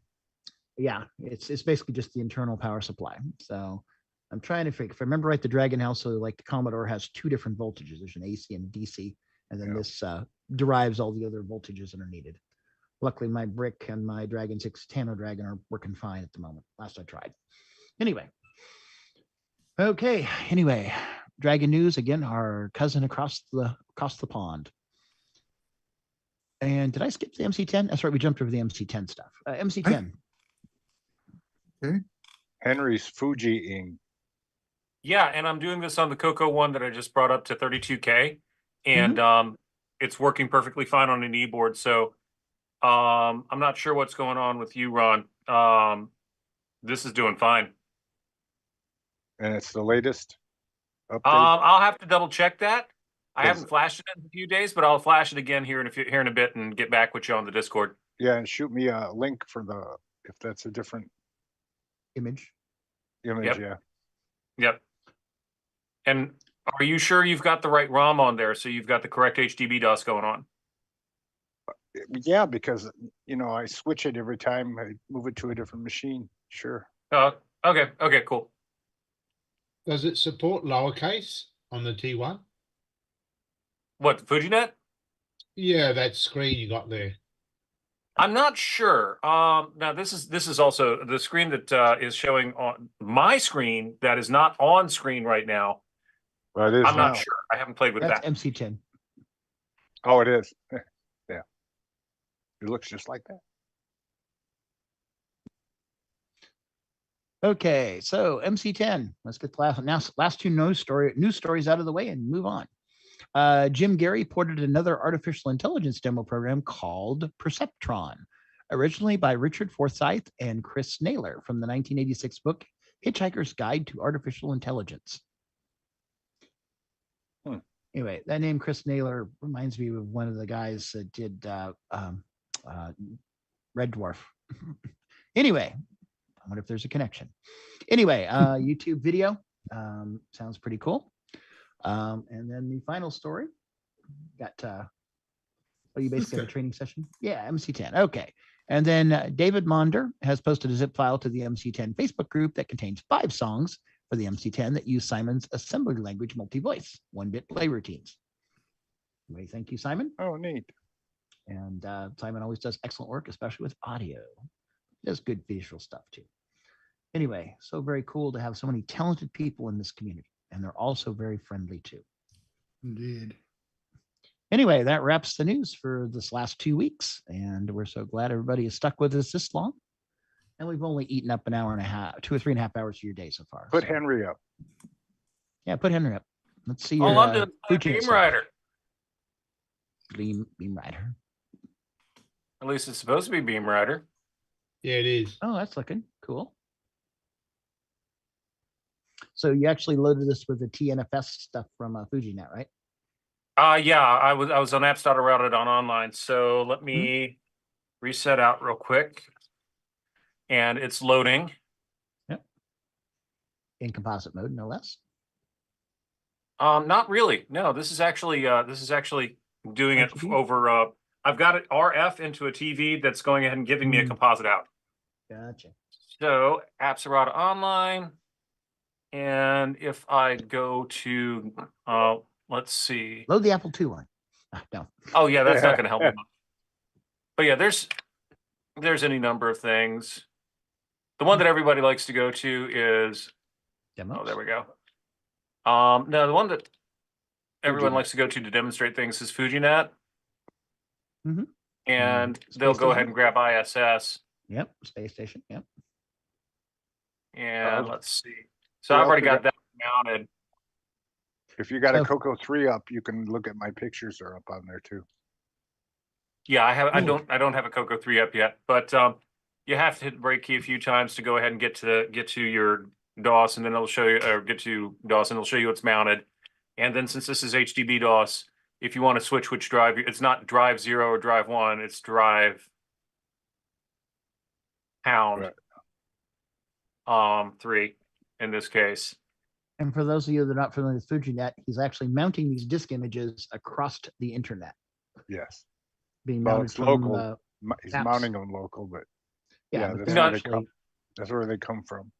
Yeah, it's basically just the internal power supply. So I'm trying to figure, if I remember right, the Dragon also, like the Commodore, has two different voltages. There's an AC and a DC, and then this derives all the other voltages that are needed. Luckily, my brick and my Dragon 6 Tano Dragon are working fine at the moment. Last I tried. Anyway. Okay. Anyway, Dragon news again. Our cousin across the pond. And did I skip the MC10? That's right. We jumped over the MC10 stuff. MC10. Okay. Henry's FUJI-ing. Yeah, and I'm doing this on the Coco one that I just brought up to 32K, and it's working perfectly fine on an e-board. So I'm not sure what's going on with you, Ron. This is doing fine. And it's the latest update? I'll have to double check that. I haven't flashed it in a few days, but I'll flash it again here in a bit and get back with you on the Discord. Yeah, and shoot me a link for if that's a different image. Yep. Yeah. Yep. And are you sure you've got the right ROM on there, so you've got the correct HDB DOS going on? Yeah, because I switch it every time I move it to a different machine. Sure. Okay, cool. Does it support lowercase on the T1? What, the FUJInet? Yeah, that screen you got there. I'm not sure. Now this is also the screen that is showing on my screen that is not on screen right now. Well, it is. I'm not sure. I haven't played with That's that. MC10. Oh, it is. Yeah. It looks just like that. Okay, so MC10. Let's get the last two news stories out of the way and move on. Jim Gary ported another artificial intelligence demo program called Perceptron, originally by Richard Forsyth and Chris Naylor from the 1986 book Hitchhiker's Guide to Artificial Intelligence. Anyway, that name Chris Naylor reminds me of one of the guys that did Red Dwarf. Anyway, I wonder if there's a connection. Anyway, YouTube video sounds pretty cool. And then the final story got you basically have a training session. Yeah, MC10. Okay. And then David Monder has posted a zip file to the MC10 Facebook group that contains 5 songs for the MC10 that use Simon's assembly language multi-voice 1-bit play routines. Anyway, thank you, Simon. Oh, neat. And Simon always does excellent work, especially with audio. He does good visual stuff too. Anyway, so very cool to have so many talented people in this community. And they're also very friendly too. Indeed. Anyway, that wraps the news for this last 2 weeks. And we're so glad everybody has stuck with us this long. And we've only eaten up an hour and a half, 2 or 3.5 hours of your day so far. Put Henry up. Yeah, put Henry up. Let's see. All I'm doing is Beam Rider. Beam Rider. At least it's supposed to be Beam Rider. Yeah, it is. Oh, that's looking cool. So you actually loaded this with the TNFS stuff from FUJInet, right? Yeah, I was on apps.routed on online. So let me reset out real quick. And it's loading. Yep. In composite mode, no less. Not really. No, this is actually doing it over. I've got it RF into a TV that's going ahead and giving me a composite out. Gotcha. So Apsarada Online, and if I go to, let's see. Load the Apple II line. No. Oh yeah, that's not going to help me much. But yeah, there's any number of things. The one that everybody likes to go to is Demos? Oh, there we go. No, the one that everyone likes to go to demonstrate things is FUJInet. Mm-hmm. And they'll go ahead and grab ISS. Yep, space station. Yep. And let's see. So I've already got that mounted. If you got a Coco 3 up, you can look at my pictures are up on there too. Yeah, I have. I don't have a Coco 3 up yet, but you have to hit the break key a few times to go ahead and get to your DOS, and then it'll show you, or get to DOS, and it'll show you it's mounted. And then since this is HDB DOS, if you want to switch which drive, it's not drive 0 or drive 1, it's drive pound 3 in this case. And for those of you that are not familiar with FUJInet, he's actually mounting these disk images across the internet. Yes. Being Well, mounted it's from local. He's apps. mounting them local, but Yeah, yeah, but that's they're where they actually- come. That's where they come from.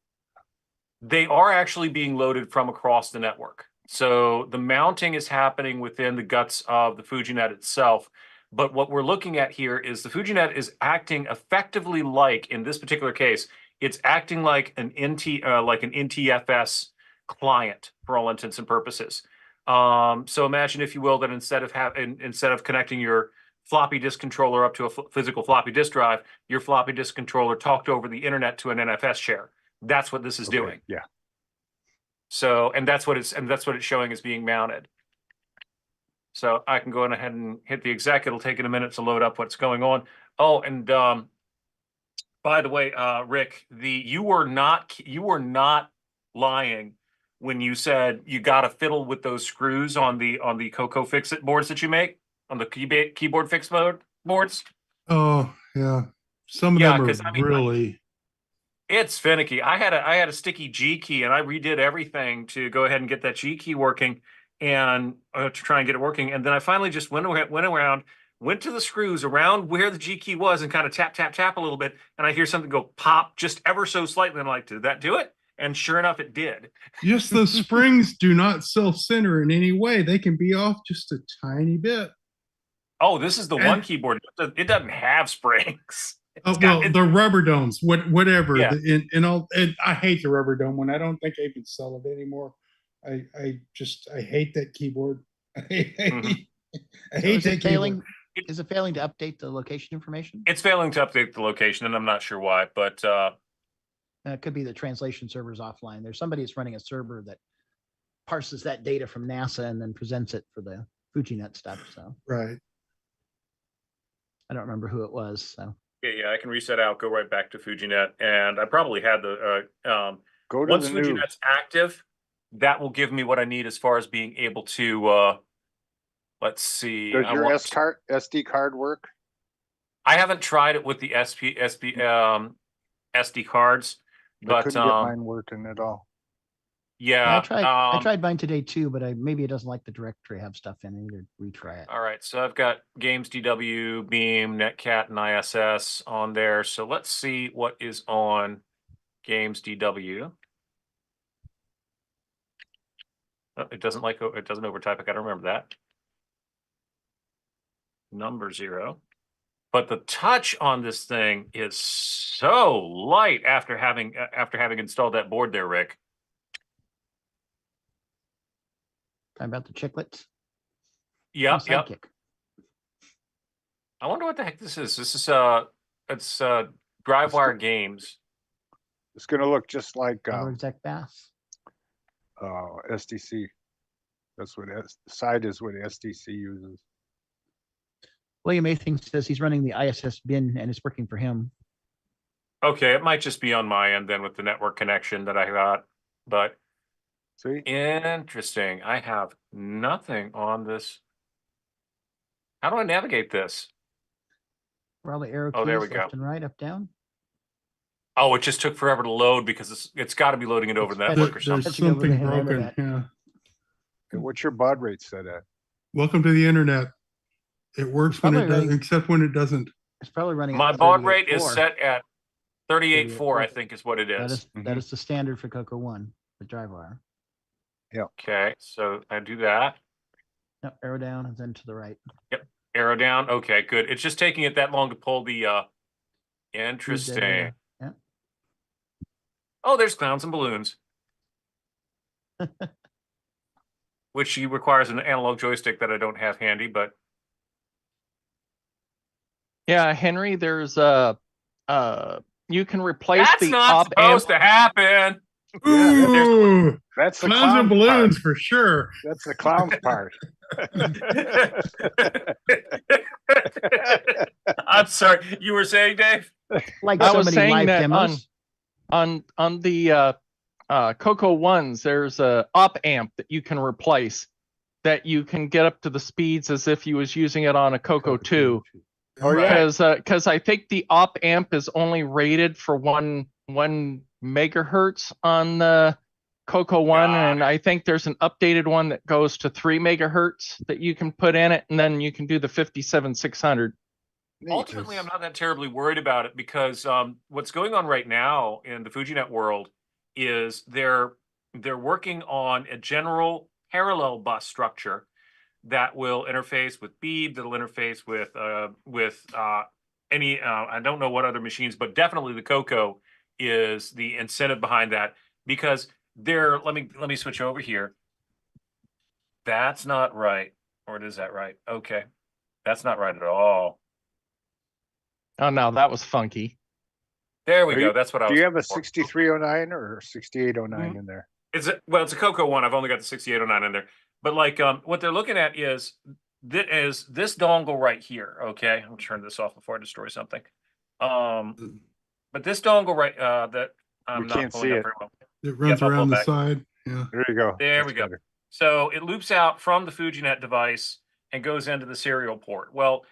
They are actually being loaded from across the network. So the mounting is happening within the guts of the FUJInet itself. But what we're looking at here is the FUJInet is acting effectively like, in this particular case, it's acting like an NTFS client for all intents and purposes. So imagine, if you will, that instead of connecting your floppy disk controller up to a physical floppy disk drive, your floppy disk controller talked over the internet to an NFS share. That's what this is doing. Yeah. So, and that's what it's showing as being mounted. So I can go ahead and hit the exec. It'll take it a minute to load up what's going on. Oh, and by the way, Rick, you were not lying when you said you got to fiddle with those screws on the Coco Fix-It boards that you make, on the keyboard fix mode boards. Oh yeah, some of them are really. It's finicky. I had a sticky G key, and I redid everything to go ahead and get that G key working, and to try and get it working. And then I finally just went around, went to the screws around where the G key was, and kind of tap a little bit. And I hear something go pop just ever so slightly. And I'm like, did that do it? And sure enough, it did. Yes, the springs do not self-center in any way. They can be off just a tiny bit. Oh, this is the one keyboard. It doesn't have springs. Oh, well, the rubber domes, whatever. Yeah. I hate the rubber dome one. I don't think I even sell it anymore. I hate that keyboard. I hate that keyboard. Is it failing to update the location information? It's failing to update the location, and I'm not sure why, but it could be the translation server's offline. There's somebody that's running a server that parses that data from NASA and then presents it for the FUJInet stuff. So right. I don't remember who it was. So yeah, I can reset out, go right back to FUJInet, and I probably had the Go to once the FUJInet's news. active, that will give me what I need as far as being able to let's see. Does your SD card work? I haven't tried it with the SD cards, I but couldn't get mine working at all. yeah, I tried mine today too, but maybe it doesn't like the directory I have stuff in. I need to retry it. all right, so I've got Games DW, Beam, Netcat, and ISS on there. So let's see what is on Games DW. Oh, it doesn't overtype. I got to remember that. Number 0. But the touch on this thing is so light after having installed that board there, Rick. Talking about the chiclets. Yep. Sidekick. I wonder what the heck this is. This is it's DriveWire Games. It's going to look just like Exec Bass. SDC. That's what side is what SDC uses. William Athing says he's running the ISS bin and it's working for him. Okay, it might just be on my end then with the network connection that I got, but see, interesting. I have nothing on this. How do I navigate this? Where all the arrow Oh, there keys we go. left and right, up, down. Oh, it just took forever to load because it's got to be loading it over the network or something. There's something broken. Yeah. What's your baud rate set at? Welcome to the internet. It works when it Probably does, running- except when it doesn't. It's probably running. My at baud rate is 38.4. set at 38.4, I 38.4. think is what it That is. is that is the standard for Coco One, the drive wire. Okay, so I do that. Yep, arrow down and then to the right. Yep, arrow down. Okay, good. It's just taking it that long to pull the Use interesting. that, yeah. Oh, there's clowns and balloons. Which requires an analog joystick that I don't have handy, but Yeah, Henry, there's you can replace that's the not op amp. supposed to happen. Ooh, That's the clowns and clown balloons part. for sure. That's the clown's part. I'm sorry. You were saying, Dave? Like I so was many saying live that demos. on the Coco ones, there's a op amp that you can replace that you can get up to the speeds as if you was using it on a Coco 2. Oh yeah. Because I think the op amp is only rated for one megahertz on the Coco one, and I think there's an updated one that goes to 3 megahertz that you can put in it, and then you can do the 57600. Ultimately, I'm not that terribly worried about it because what's going on right now in the FUJInet world is they're working on a general parallel bus structure that will interface with Beeb, that'll interface with any I don't know what other machines, but definitely the Coco is the incentive behind that because they're let me switch over here. That's not right, or is that right? Okay, that's not right at all. Oh no, that was funky. There we go. That's what I was. Do you have a looking for. 6309 or 6809 in there? It's a Coco one. I've only got the 6809 in there. But like what they're looking at is this dongle right here. Okay, I'll turn this off before I destroy something. But this dongle right that I'm We not can't pulling see up it. very well. It runs I'll pull around the back. side. Yeah. There you go. There That's we go. better. So it loops out from the FUJInet device and goes into the serial port. Well,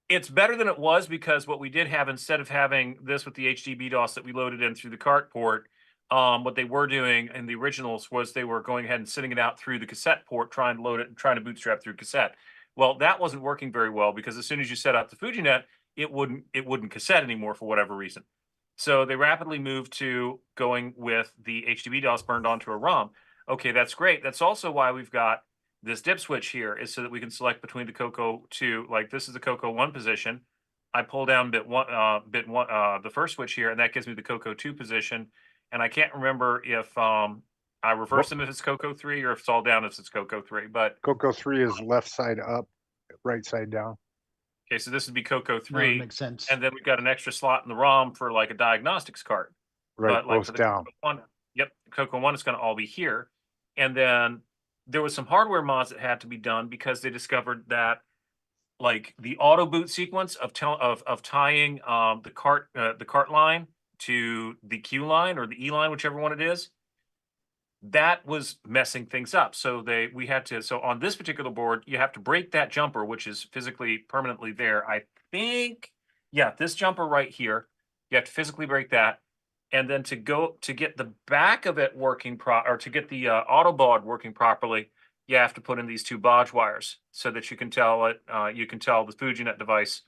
it's better than it was because what we did have, instead of having this with the HDB DOS that we loaded in through the cart port, what they were doing in the originals was they were going ahead and sending it out through the cassette port, trying to load it and trying to bootstrap through cassette. Well, that wasn't working very well because as soon as you set up the FUJInet, it wouldn't cassette anymore for whatever reason. So they rapidly moved to going with the HDB DOS burned onto a ROM. Okay, that's great. That's also why we've got this dip switch here, is so that we can select between the Coco 2. Like this is the Coco 1 position. I pull down bit one, the first switch here, and that gives me the Coco 2 position. And I can't remember if I reverse them if it's Coco 3 or if it's all down if it's Coco 3. But Coco 3 is left side up, right side down. okay, so this would be Coco No, 3. it makes sense. And then we've got an extra slot in the ROM for like a diagnostics cart. Right, But like both for the down. Coco 1, yep, Coco 1 is going to all be here. And then there was some hardware mods that had to be done because they discovered that like the auto boot sequence of tying the cart line to the Q line or the E line, whichever one it is, that was messing things up. So so on this particular board, you have to break that jumper, which is physically permanently there. I think, yeah, this jumper right here, you have to physically break that. And then to get the back of it working or to get the auto baud working properly, you have to put in these two baud wires so that you can tell the FUJInet device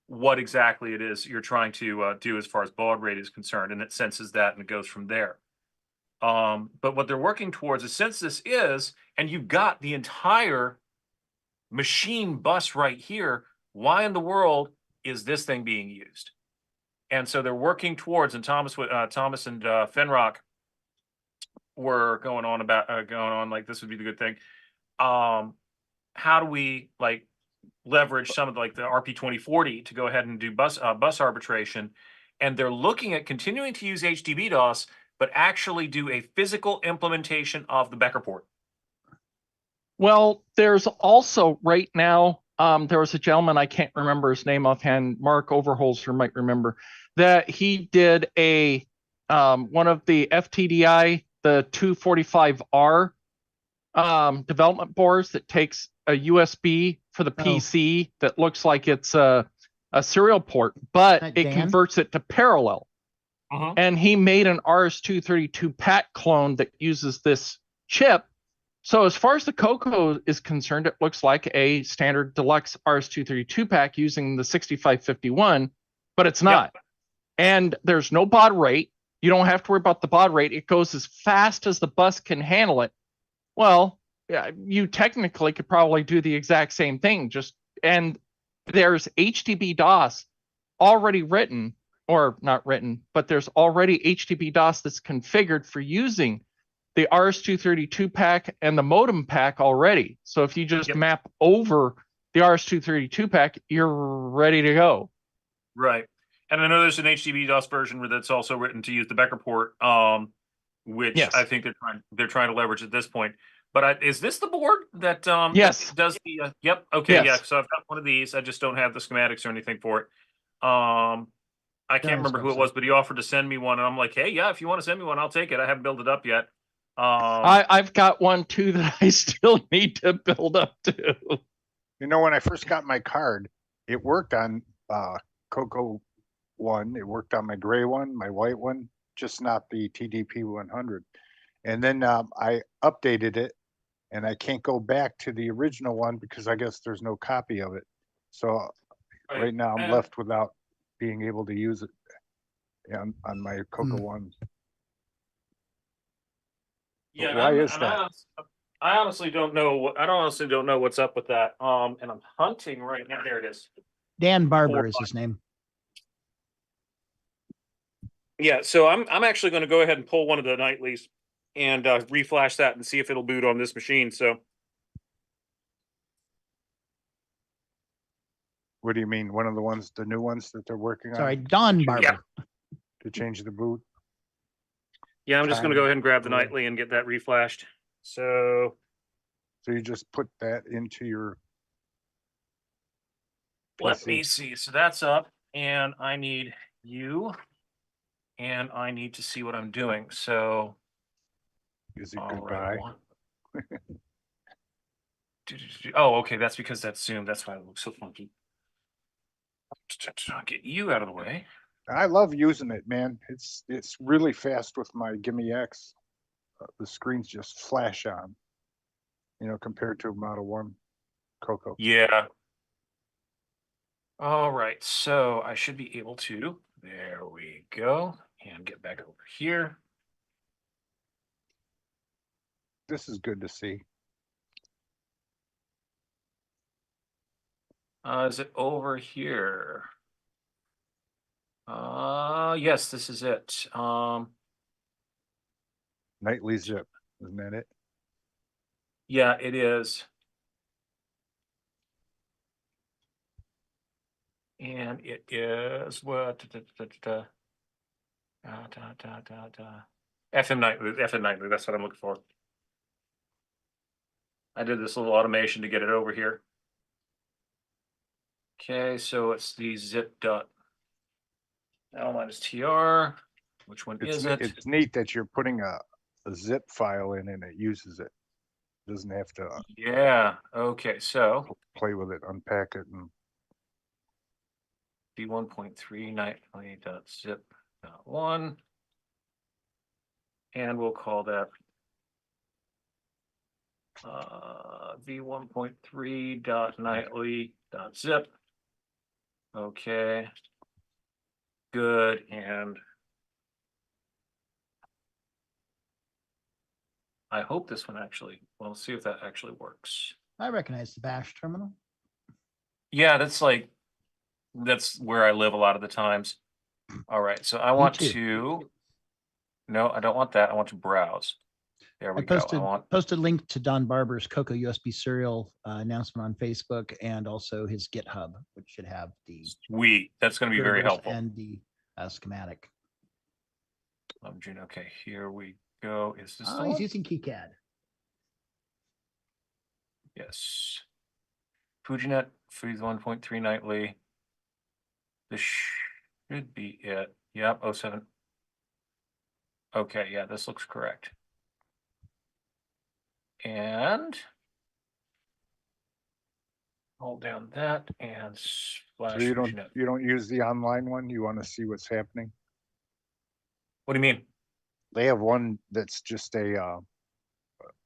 what exactly it is you're trying to do as far as baud rate is concerned, and it senses that and it goes from there. But what they're working towards is, since this is, and you've got the entire machine bus right here, why in the world is this thing being used? And so they're working towards, and Thomas and Fenrock were going on like this would be the good thing. How do we like leverage some of the RP2040 to go ahead and do bus arbitration? And they're looking at continuing to use HDB DOS, but actually do a physical implementation of the Becker port. Well, there's also right now, there was a gentleman, I can't remember his name offhand, Mark Overholzer might remember, that he did a one of the FTDI, the 245R development boards that takes a USB for the PC that looks like it's a serial port, but it converts it to parallel. And he made an RS-232 PAT clone that uses this chip So as far as the Coco is concerned, it looks like a standard deluxe RS-232 pack using the 6551, but it's not. Yep. And there's no baud rate. You don't have to worry about the baud rate. It goes as fast as the bus can handle it. Well, yeah, you technically could probably do the exact same thing. And there's HTB DOS already written, or not written, but there's already HTB DOS that's configured for using the RS-232 pack and the modem pack already. So if you just map over the RS-232 pack, you're ready to go. Right. And I know there's an HTB DOS version that's also written to use the Becker port, which I think they're trying to leverage at this point. But is this the board that that does the? Yep. Okay. Yeah. So I've got one of these. I just don't have the schematics or anything for it. I can't remember who it was, but he offered to send me one, and I'm like, hey, yeah, if you want to send me one, I'll take it. I haven't built it up yet. I've got one too that I still need to build up to. You know, when I first got my card, it worked on Coco one. It worked on my gray one, my white one, just not the TDP 100. And then I updated it, and I can't go back to the original one because I guess there's no copy of it. So right now I'm left without being able to use it on my Coco one. Yeah, why is that? I honestly don't know. I honestly don't know what's up with that. And I'm hunting right now. There it is. Dan Barber is his name. Yeah, so I'm actually going to go ahead and pull one of the nightlies and reflash that and see if it'll boot on this machine. So, what do you mean? One of the ones, the new ones that they're working on? Sorry, Don Barber. To change the boot. Yeah, I'm just going to go ahead and grab the nightly and get that reflashed. So you just put that into your. Let me see. So that's up, and I need you, and I need to see what I'm doing. So. Is it goodbye? Oh, okay. That's because that's Zoom. That's why it looks so funky. I'll get you out of the way. I love using it, man. It's really fast with my GIMEX. The screens just flash on, you know, compared to a Model 1 Coco. Yeah. All right. So I should be able to. There we go. And get back over here. This is good to see. Is it over here? Yes, this is it. Nightly zip, isn't that it? Yeah, it is. And it is what? FM nightly. That's what I'm looking for. I did this little automation to get it over here. Okay, so it's the zip dot L minus TR. Which one is it? It's neat that you're putting a zip file in and it uses it. It doesn't have to. Yeah. Okay. So play with it, unpack it, and. V1.3 nightly dot zip dot 1, and we'll call that v1.3 dot nightly dot zip. Okay, good. And I hope this one actually, well, let's see if that actually works. I recognize the bash terminal. Yeah, that's where I live a lot of the times. All right, so I want to. No, I don't want that. I want to browse. There we go. I posted a link to Don Barber's Coco USB serial announcement on Facebook, and also his GitHub, which should have the sweet. That's going to be very helpful. And the schematic. Okay, here we go. Is this? He's using KiCad. Yes. FUJInet, FUJI 1.3 nightly. This should be it. Yep, 07. Okay, yeah, this looks correct. And hold down that and splash. So you don't use the online one? You want to see what's happening? What do you mean? They have one that's just a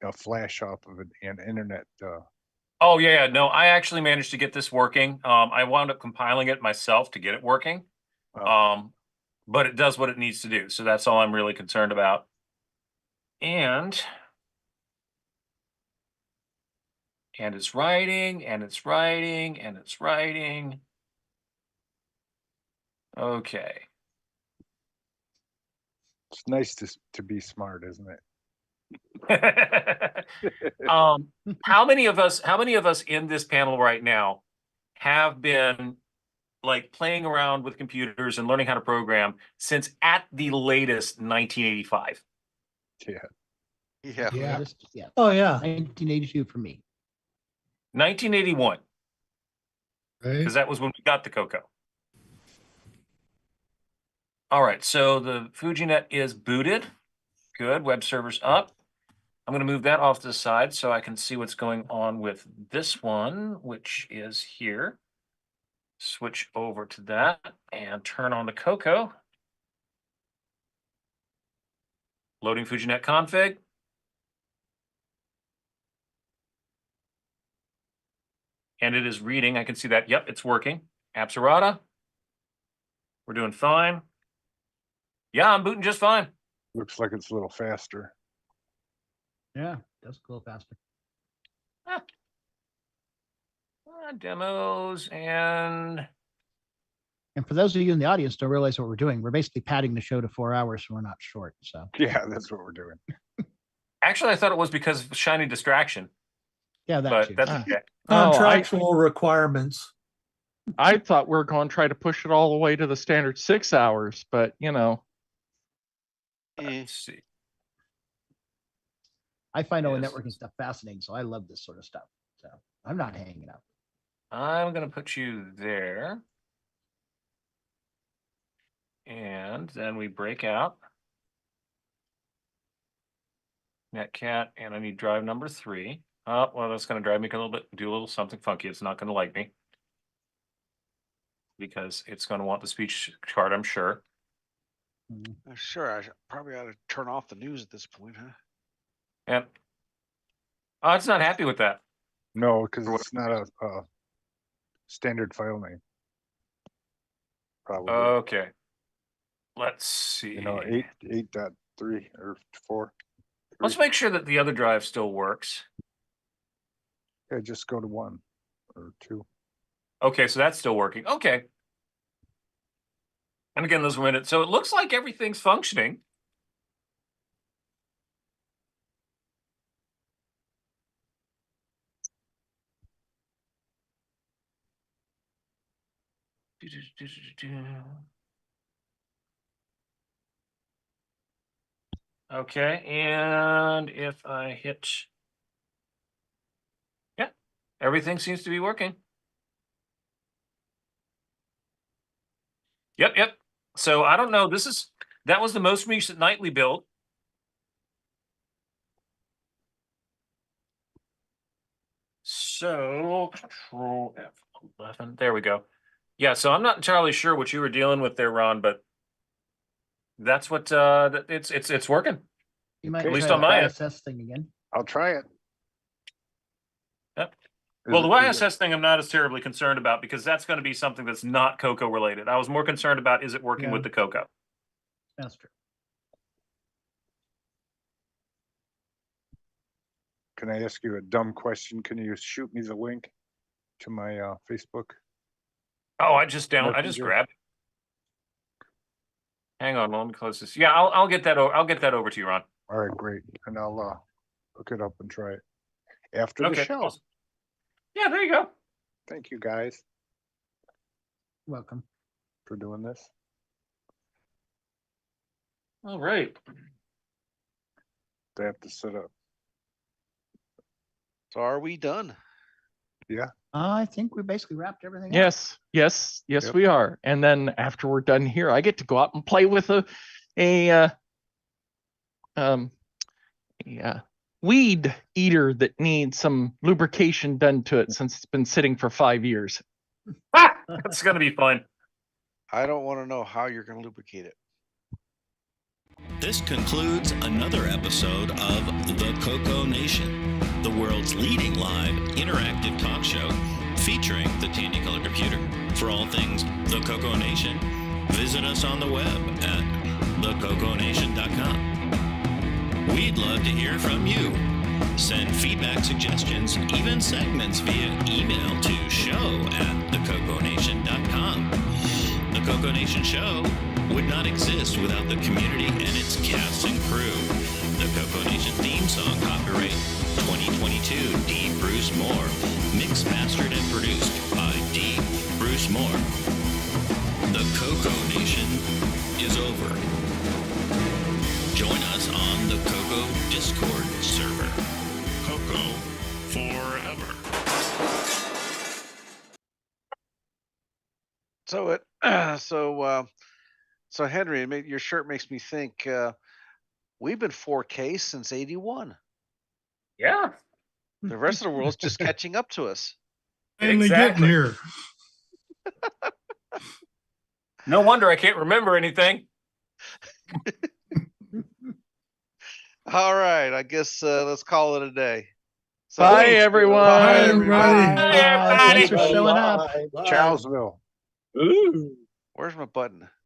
a flash off of an internet. Oh yeah, no, I actually managed to get this working. I wound up compiling it myself to get it working. But it does what it needs to do. So that's all I'm really concerned about. And it's writing, and it's writing, and it's writing. Okay. It's nice to be smart, isn't it? How many of us in this panel right now have been like playing around with computers and learning how to program since at the latest 1985? Yeah. Yeah. Oh yeah. 1982 for me. 1981. Because that was when we got the Coco. All right, so the FUJInet is booted. Good, web server's up. I'm going to move that off to the side so I can see what's going on with this one, which is here. Switch over to that and turn on the Coco. Loading FUJInet config. And it is reading. I can see that. Yep, it's working. Apps errata. We're doing fine. Yeah, I'm booting just fine. Looks like it's a little faster. Yeah, does go a little faster. Demos and for those of you in the audience don't realize what we're doing, we're basically padding the show to 4 hours so we're not short. So yeah, that's what we're doing. Actually, I thought it was because of shiny distraction. Yeah, that's okay. Contractual requirements. I thought we were going to try to push it all the way to the standard 6 hours, but you know. Let's see. I find all the networking stuff fascinating, so I love this sort of stuff. So I'm not hanging up. I'm going to put you there. And then we break out. Netcat, and I need drive number 3. Oh, well, that's going to drive me a little bit, do a little something funky. It's not going to like me. Because it's going to want the speech card, I'm sure. Sure, I probably ought to turn off the news at this point, huh? Yep. Oh, it's not happy with that. No, because it's not a standard file name. Probably. Okay. Let's see. 8.3 or 4. Let's make sure that the other drive still works. Yeah, just go to 1 or 2. Okay, so that's still working. Okay. And again, those were in it. So it looks like everything's functioning. Okay, and if I hit, yeah, everything seems to be working. Yep. So I don't know. That was the most recent nightly build. So Control F11. There we go. Yeah. So I'm not entirely sure what you were dealing with there, Ron, but that's what it's working. You might at least try on the my end. ISS thing again. I'll try it. Yep. Well, the ISS thing I'm not as terribly concerned about because that's going to be something that's not Coco related. I was more concerned about is it working with the Coco? That's true. Can I ask you a dumb question? Can you shoot me the link to my Facebook? Oh, I just grabbed it. Hang on, let me close this. Yeah, I'll get that over. I'll get that over to you, Ron. All right, great. And I'll look it up and try it after the show. Awesome. Yeah, there you go. Thank you guys. Welcome for doing this. All right. They have to set up. So are we done? Yeah. I think we basically wrapped everything up. Yes, we are. And then after we're done here, I get to go out and play with a weed eater that needs some lubrication done to it since it's been sitting for 5 years. That's going to be fun. I don't want to know how you're going to lubricate it. This concludes another episode of the CoCoNation, the world's leading live interactive talk show featuring the Tandy Color Computer. For all things the CoCoNation, visit us on the web at thecoconation.com. We'd love to hear from you. Send feedback, suggestions, even segments via email to show@thecoconation.com. The CoCoNation show would not exist without the community and its cast and crew. The CoCoNation theme song, copyright 2022, D. Bruce Moore. Mixed, mastered, and produced by D. Bruce Moore. The CoCoNation is over. Join us on the Coco Discord server. Coco forever. So Henry, your shirt makes me think we've been 4K since '81. Yeah. The rest of the world's just catching up to us. Finally getting here. No wonder I can't remember anything. All right, I guess let's call it a day. So, Bye, everyone. Bye, everybody. Bye, Thanks for showing up. Charlesville. Ooh. Where's my button?